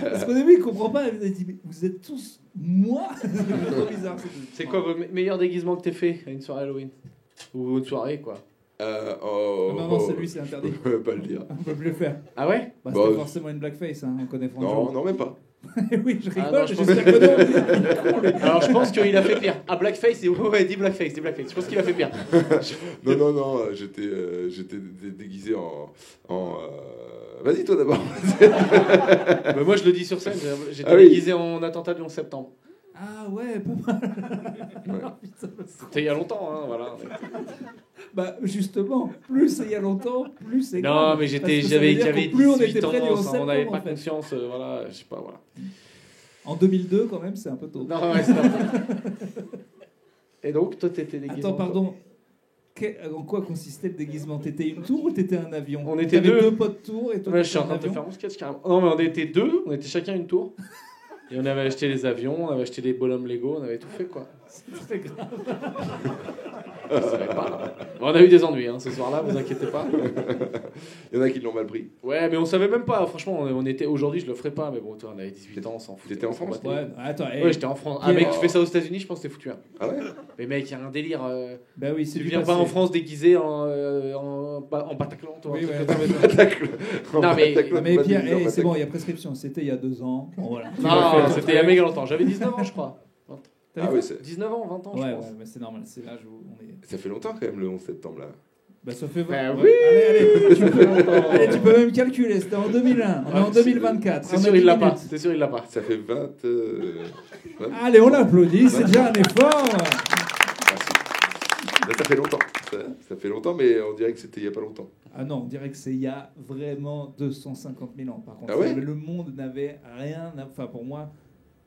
Parce qu'au début il comprend pas. Il a dit mais vous êtes tous moi. C'est trop bizarre. C'est quoi votre meilleur déguisement que t'aies fait à une soirée Halloween? Ou une soirée quoi? Non, c'est lui, c'est interdit. Je peux pas le dire. On peut plus le faire. Ah ouais? Bah, Bah, c'était forcément une blackface, hein, on connaît Franjo. Non, même pas. Oui, je rigole, Ah non, je pense- j'espère que non. Alors je pense qu'il a fait pire. Ah, blackface, ouais, dis blackface. Je pense qu'il a fait pire. Non, j'étais déguisé en. Vas-y, toi d'abord. Bah, moi je le dis sur scène, j'étais Ah oui. déguisé en attentat du 11 septembre. Ah ouais, pas mal. Ouais. Ah, putain. C'était il y a longtemps, hein, voilà. Bah justement, plus c'est il y a longtemps, plus c'est Non, grave. mais Parce que ça j'avais veut dire que plus on était 18 près du ans, 11 on n'avait septembre, pas en fait. conscience, voilà, je sais pas, voilà. En 2002 quand même, c'est un peu tôt. Non, ouais, c'est pas Et donc, toi, t'étais déguisé Attends, en quoi? pardon. En quoi consistait le déguisement? T'étais une tour ou t'étais un avion? On était T'avais deux. deux potes tour et toi Ouais, je suis t'étais en train un de te avion. faire mon sketch carrément. Non, mais on était deux, on était chacun une tour. Et on avait acheté les avions, on avait acheté des bonhommes Lego, on avait tout fait quoi. C'est très grave. Je savais pas. Bon, on a eu des ennuis ce soir-là, vous inquiétez pas. Il y en a qui l'ont mal pris. Ouais, mais on savait même pas, franchement, on était aujourd'hui, je le ferais pas, mais bon, toi, on avait 18 ans, on s'en foutait. T'étais en France? Ouais, attends. Ouais, j'étais en France. Ah, mec, tu fais ça aux États-Unis, je pense que t'es foutu. Hein. Ah ouais? Mais mec, il y a un délire. Bah oui, c'est Tu du viens passé. pas en France déguisé en Bataclan, toi. Oui, un truc ouais, comme ça. ouais. Non, mais- Ah, mais Pierre, c'est bon, il y a prescription. C'était il y a 2 ans. Bon, voilà. Non, c'était il y a méga longtemps. J'avais 19 ans, je crois. Ah oui, c'est- 19 ans, 20 ans, Ouais, je ouais, pense. mais c'est normal. C'est l'âge où on est. Ça fait longtemps quand même le 11 septembre là. Bah, ça fait 20. Bah ouais. oui. Allez, allez, tu peux même calculer. C'était en 2001. On est en 2024. C'est On a sûr, il 10 l'a pas. minutes. C'est sûr, il l'a pas. Ça fait 20. Allez, on l'applaudit. C'est déjà un effort. Là, ça fait longtemps. Ça fait longtemps, mais on dirait que c'était il y a pas longtemps. Ah non, on dirait que c'est il y a vraiment 250 000 ans. Par contre, Ah ouais le monde n'avait rien. Enfin, pour moi,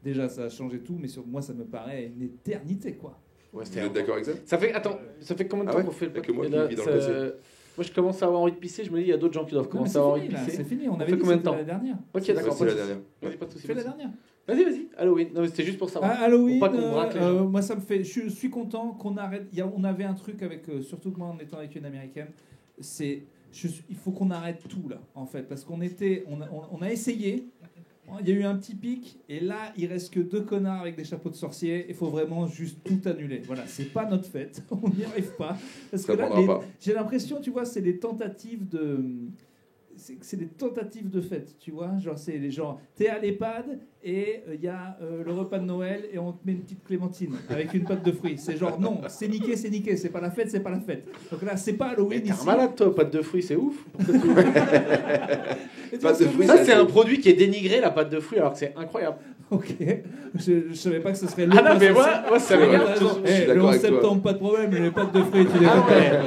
déjà, ça a changé tout, mais sur moi, ça me paraît une éternité, quoi. Ouais, Vous êtes d'accord avec ça? Ça fait, attends, ça fait combien de Ah temps ouais qu'on fait le Y'a que moi podcast qui vis dans ça- le passé. Moi, je commence à avoir envie de pisser. Je me dis, il y a d'autres gens qui doivent Non, mais commencer c'est à avoir envie fini, de là, pisser. c'est fini. On On avait fait dit combien de c'était temps la dernière. Ok, Ouais, d'accord. c'est pas la de souci. dernière. Vas-y, pas de souci. Fais la pas de souci. dernière. Vas-y. Halloween. Non, mais c'était juste pour savoir. Halloween, Pour pas qu'on braque les gens. moi ça me fait. Je suis content qu'on arrête. On avait un truc avec, surtout que moi en étant avec une américaine, il faut qu'on arrête tout là, en fait, parce qu'on on a essayé. Il y a eu un petit pic, et là, il reste que 2 connards avec des chapeaux de sorciers. Il faut vraiment juste tout annuler. Voilà, c'est pas notre fête. On n'y arrive pas. Parce Ça que là, prendra pas. j'ai l'impression, tu vois, c'est des tentatives de. C'est des tentatives de fête, tu vois. Genre, c'est les gens, t'es à l'EHPAD et il y a le repas de Noël et on te met une petite clémentine avec une pâte de fruits. C'est genre, non, c'est niqué, c'est pas la fête, c'est pas la fête. Donc là, c'est pas Halloween T'es ici. un malade, toi. Pâte de fruits, c'est ouf. Et tu vois Pâte ce de que je fruits, veux Ça, dire c'est un produit qui est dénigré, la pâte de fruits, alors que c'est incroyable. Ok. Je savais pas que ce serait le Ah non, plat mais social. moi, ça Ouais, m'énerve. t'as raison. Je suis Eh, d'accord le 11 avec toi. septembre, pas de problème, mais les pâtes de fruits, tu les Ah fais pas.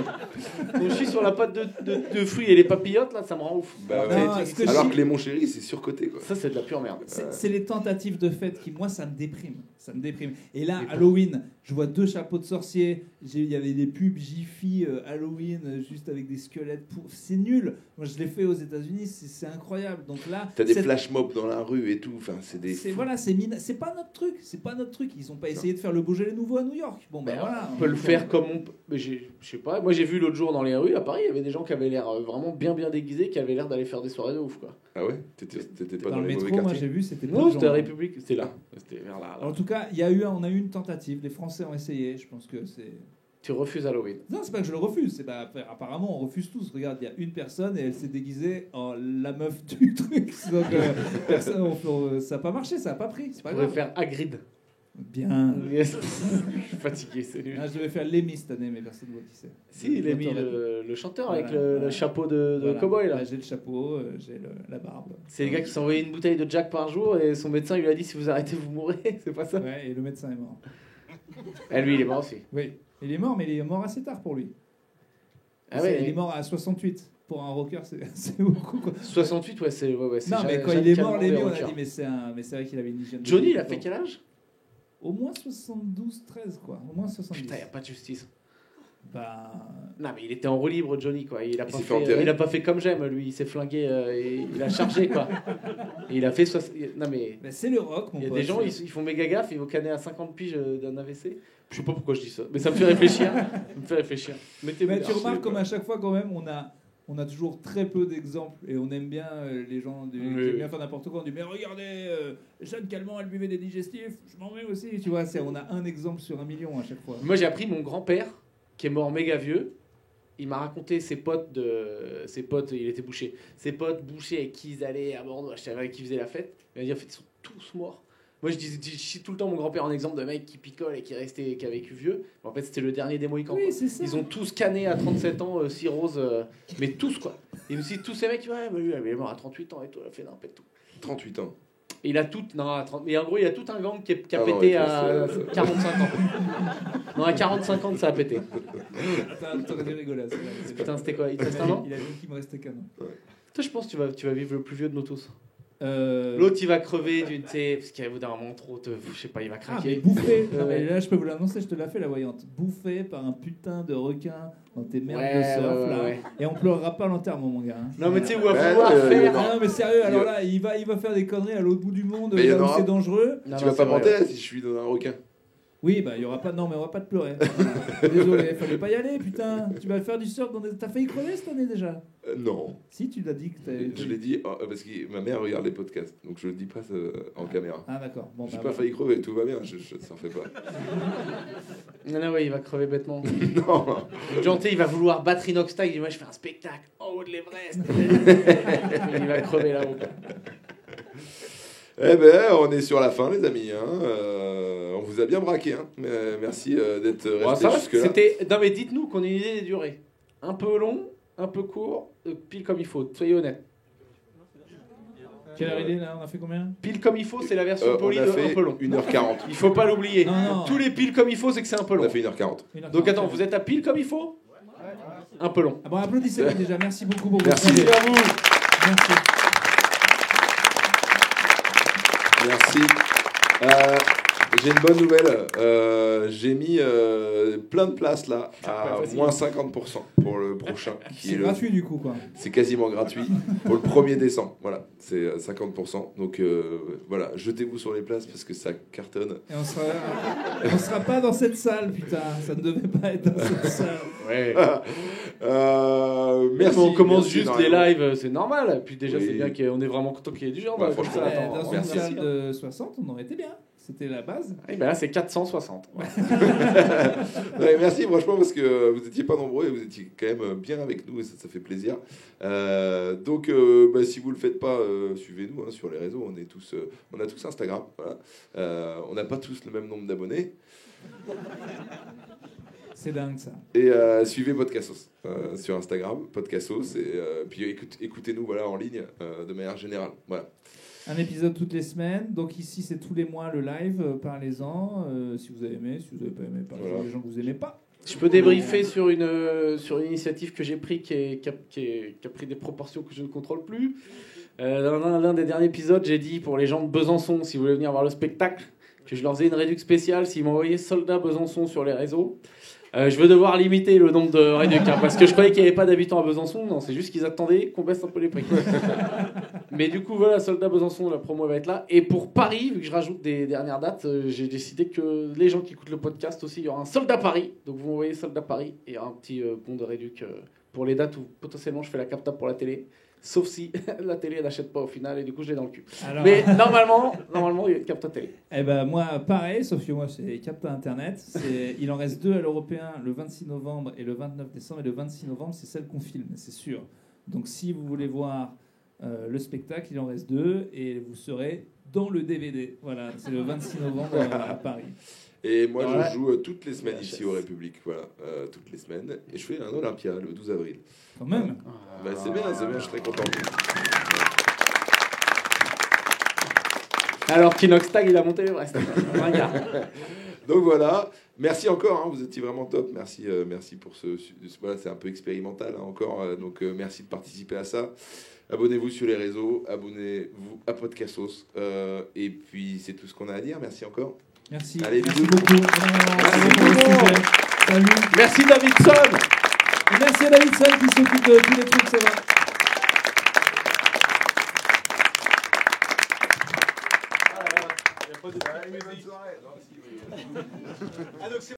ouais. Donc, je suis sur la pâte de fruits et les papillotes, là, ça me rend ouf. Bah Non, ouais. ce que Alors je- que les mon chéri, c'est surcoté quoi. Ça, c'est de la pure merde. C'est les tentatives de fête qui, moi, ça me déprime. Ça me déprime. Et là, Halloween, je vois 2 chapeaux de sorciers. Il y avait des pubs Jiffy Halloween, juste avec des squelettes. C'est nul. Moi, je l'ai fait aux États-Unis. C'est incroyable. Donc là, T'as des cette- flash mobs dans la rue et tout. Enfin, c'est des. c'est voilà, c'est pas notre truc. C'est pas notre truc. Ils ont pas essayé de faire le Beaujolais nouveau à New York. Bon, ben Ben, voilà. on peut le faire comme on peut. Mais je sais pas. Moi, j'ai vu l'autre jour dans les rues, à Paris, il y avait des gens qui avaient l'air vraiment bien déguisés, qui avaient l'air d'aller faire des soirées de ouf, quoi. Ah ouais, t'étais pas Dans dans le les métro, mauvais moi quartiers. j'ai vu, c'était pas Non, de c'était gens. la République, c'était là. C'était vers là. En tout cas, on a eu une tentative. Les Français ont essayé. Je pense que c'est. Tu refuses Halloween. Non, c'est pas que je le refuse. C'est pas. Apparemment, on refuse tous. Regarde, il y a une personne et elle s'est déguisée en la meuf du truc. Donc, ça n'a pas marché, ça n'a pas pris. C'est pas Tu pourrais grave. faire Hagrid. Bien. Yes. Je suis fatigué, c'est nul. Ah, je devais faire Lemmy cette année, mais personne ne voit qui c'est. Si, il a mis Autant- le chanteur avec Voilà. le chapeau de Voilà. cow-boy là. Là, j'ai le chapeau, j'ai la barbe. C'est le gars qui s'envoyait une bouteille de Jack par jour et son médecin lui a dit si vous arrêtez vous mourrez, c'est pas ça. Ouais, et le médecin est mort. Et lui il est mort aussi. Oui, il est mort, mais il est mort assez tard pour lui. Ah ouais, Il est mort à 68. Pour un rocker, c'est beaucoup quoi. 68 ouais c'est Non, mais quand il est mort, Lemmy, on a dit mais c'est vrai qu'il avait une hygiène. de Johnny vie il a tout fait le temps. quel âge? Au moins 72, 13 quoi. Au moins 70. Putain, y a pas de justice. Bah. Non mais il était en roue libre Johnny quoi. Il a Il pas s'est fait enterrer. il a pas fait comme j'aime lui, il s'est flingué et il a chargé quoi. Et il a fait non mais Bah, c'est le rock, mon il y a pote. des gens ils font méga gaffe, ils vont canner à 50 piges d'un AVC. Je sais pas pourquoi je dis ça, mais ça me fait réfléchir. Ça me fait réfléchir. Mettez-vous Mais tu là. remarques comme à chaque fois quand même, on a toujours très peu d'exemples et on aime bien les gens qui aiment bien faire n'importe quoi. On dit mais regardez, Jeanne Calment elle buvait des digestifs, je m'en mets aussi. Tu vois, on a un exemple sur 1 million à chaque fois. Moi, j'ai appris mon grand-père, qui est mort méga vieux. Il m'a raconté ses potes, il était boucher. Ses potes bouchers avec qui ils allaient à Bordeaux, avec qui ils faisaient la fête. Il m'a dit en fait, ils sont tous morts. Moi, je cite tout le temps mon grand-père en exemple de mec qui picole et qui a vécu vieux. Mais en fait, c'était le dernier des Mohicans. Oui, Quoi. c'est ça. Ils ont tous canné à 37 ans, cirrhose, mais tous quoi. Et aussi, tous ces mecs, ouais, bah, lui, il est mort à 38 ans et tout, il a fait n'importe tout. 38 ans. Et il a tout, non, à 30, mais en gros, il a tout un gang qui a Ah non, pété ouais, à c'est- 45 ans. Non, à 45 ans, ça a pété. Attends, t'aurais dû rigoler. c'est Putain, c'était quoi? Il te reste un an? Il a dit qu'il me restait qu'un an. Toi, je pense que tu vas vivre le plus vieux de nous tous. L'autre. L'autre, il va crever, tu sais, parce qu'il y a d'un moment trop, je sais pas, il va Ah, mais craquer. bouffé. Non, mais là, je peux vous l'annoncer, je te l'ai fait la voyante. Bouffé par un putain de requin dans tes merdes Ouais, de surf ouais, là. ouais. Et on pleurera pas à l'enterrement, mon gars. Hein. Non, mais tu sais, où à Ouais, vouloir faire. Ah non, mais sérieux, alors là, il va faire des conneries à l'autre bout du monde, Mais il y là en où aura- c'est dangereux. Non, Tu non, vas pas c'est vrai. mentir si je suis dans un requin. Oui, bah, il y aura pas. Non, mais on va pas te pleurer. Désolé, fallait pas y aller, putain. Tu vas faire du surf dans des. T'as failli crever cette année déjà. Non. Si, tu l'as dit que t'avais. Je l'ai dit parce que ma mère regarde les podcasts, donc je le dis pas en caméra. Ah, d'accord. Bon, J'ai bah, pas voilà. failli crever, tout va bien, ça en fait pas. Non, non, ouais, il va crever bêtement. Non. Janté, il va vouloir battre Inoxtag. Il dit, moi, je fais un spectacle en haut de l'Everest. Il va crever là-haut. Eh ben, on est sur la fin, les amis. Hein. On vous a bien braqué. Hein. Merci d'être Bon, resté ça va, jusque-là. c'était. Non, mais dites-nous qu'on ait une idée des durées. Un peu long, un peu court, pile comme il faut. Soyez honnêtes. Quelle heure il est là? On a fait combien? Pile comme il faut, c'est la version On polie a de fait un peu long. 1h40. Il faut pas l'oublier. Non, non. Tous les piles comme il faut, c'est que c'est un peu On long. a fait 1h40. Donc attends, vous êtes à pile comme il faut? Un peu long. Ah bon, applaudissez-le déjà. Merci beaucoup pour Merci. votre idée. à vous. Merci. Merci. J'ai une bonne nouvelle. J'ai mis plein de places là à Vas-y. moins 50% pour le prochain. Qui C'est est le- gratuit du coup, quoi. C'est quasiment gratuit pour le 1er décembre. Voilà, c'est 50%. Donc voilà, jetez-vous sur les places parce que ça cartonne. Et on sera pas dans cette salle, putain. Ça ne devait pas être dans cette salle. Ouais. Merci. On commence merci juste les énormément. lives, c'est normal. Et puis déjà, Oui. c'est bien qu'on est vraiment content qu'il y ait du genre. Ouais, comme franchement, ça, attends, Dans une merci. salle de 60, on aurait été bien. C'était la base. Eh ben là, c'est 460. Ouais, merci franchement parce que vous n'étiez pas nombreux et vous étiez quand même bien avec nous et ça fait plaisir. Donc si vous le faites pas, suivez-nous hein, sur les réseaux. On a tous Instagram. Voilà. On n'a pas tous le même nombre d'abonnés. C'est dingue ça. Et suivez Podcastos sur Instagram, Podcastos et puis écoutez-nous voilà en ligne de manière générale. Voilà. Un épisode toutes les semaines. Donc ici, c'est tous les mois le live. Parlez-en. Si vous avez aimé, si vous n'avez pas aimé, parlez-en Voilà. des gens que vous n'aimez pas. Je peux débriefer sur une initiative que j'ai prise qui a pris des proportions que je ne contrôle plus. Dans l'un des derniers épisodes, j'ai dit pour les gens de Besançon, si vous voulez venir voir le spectacle, que je leur faisais une réduction spéciale s'ils m'envoyaient Soldat Besançon sur les réseaux. Je vais devoir limiter le nombre de réductions parce que je croyais qu'il n'y avait pas d'habitants à Besançon. Non, c'est juste qu'ils attendaient qu'on baisse un peu les prix. Mais du coup, voilà, Soldat Besançon, la promo va être là. Et pour Paris, vu que je rajoute des dernières dates, j'ai décidé que les gens qui écoutent le podcast aussi, il y aura un Soldat Paris. Donc vous m'envoyez Soldat Paris et un petit bon de réduc pour les dates où potentiellement je fais la captable pour la télé. Sauf si la télé n'achète pas au final et du coup je l'ai dans le cul. Alors, Mais normalement, il y a une capta télé. eh ben moi, pareil, sauf que moi, c'est Capta Internet. Il en reste 2 à l'Européen, le 26 novembre et le 29 décembre. Et le 26 novembre, c'est celle qu'on filme, c'est sûr. Donc si vous voulez voir le spectacle, il en reste 2 et vous serez dans le DVD. Voilà, c'est le 26 novembre à Paris. Et moi, Voilà. je joue toutes les semaines ici au République. Voilà, toutes les semaines. Et je fais un Olympia le 12 avril. Quand même. Bah, c'est bien, je suis très content. Alors Kinoxtag, il a monté l'Everest. Regarde. Donc voilà, merci encore, hein, vous étiez vraiment top. Merci, merci pour voilà, c'est un peu expérimental hein, encore. Donc merci de participer à ça. Abonnez-vous sur les réseaux, abonnez-vous à Podcastos. Et puis c'est tout ce qu'on a à dire. Merci encore. Merci. Allez, Merci bisous. beaucoup. Merci pour le sujet. Salut. Merci Davidson. Et merci à Davidson qui s'occupe de tous les trucs, c'est vrai. Bonne soirée. Ah, donc c'est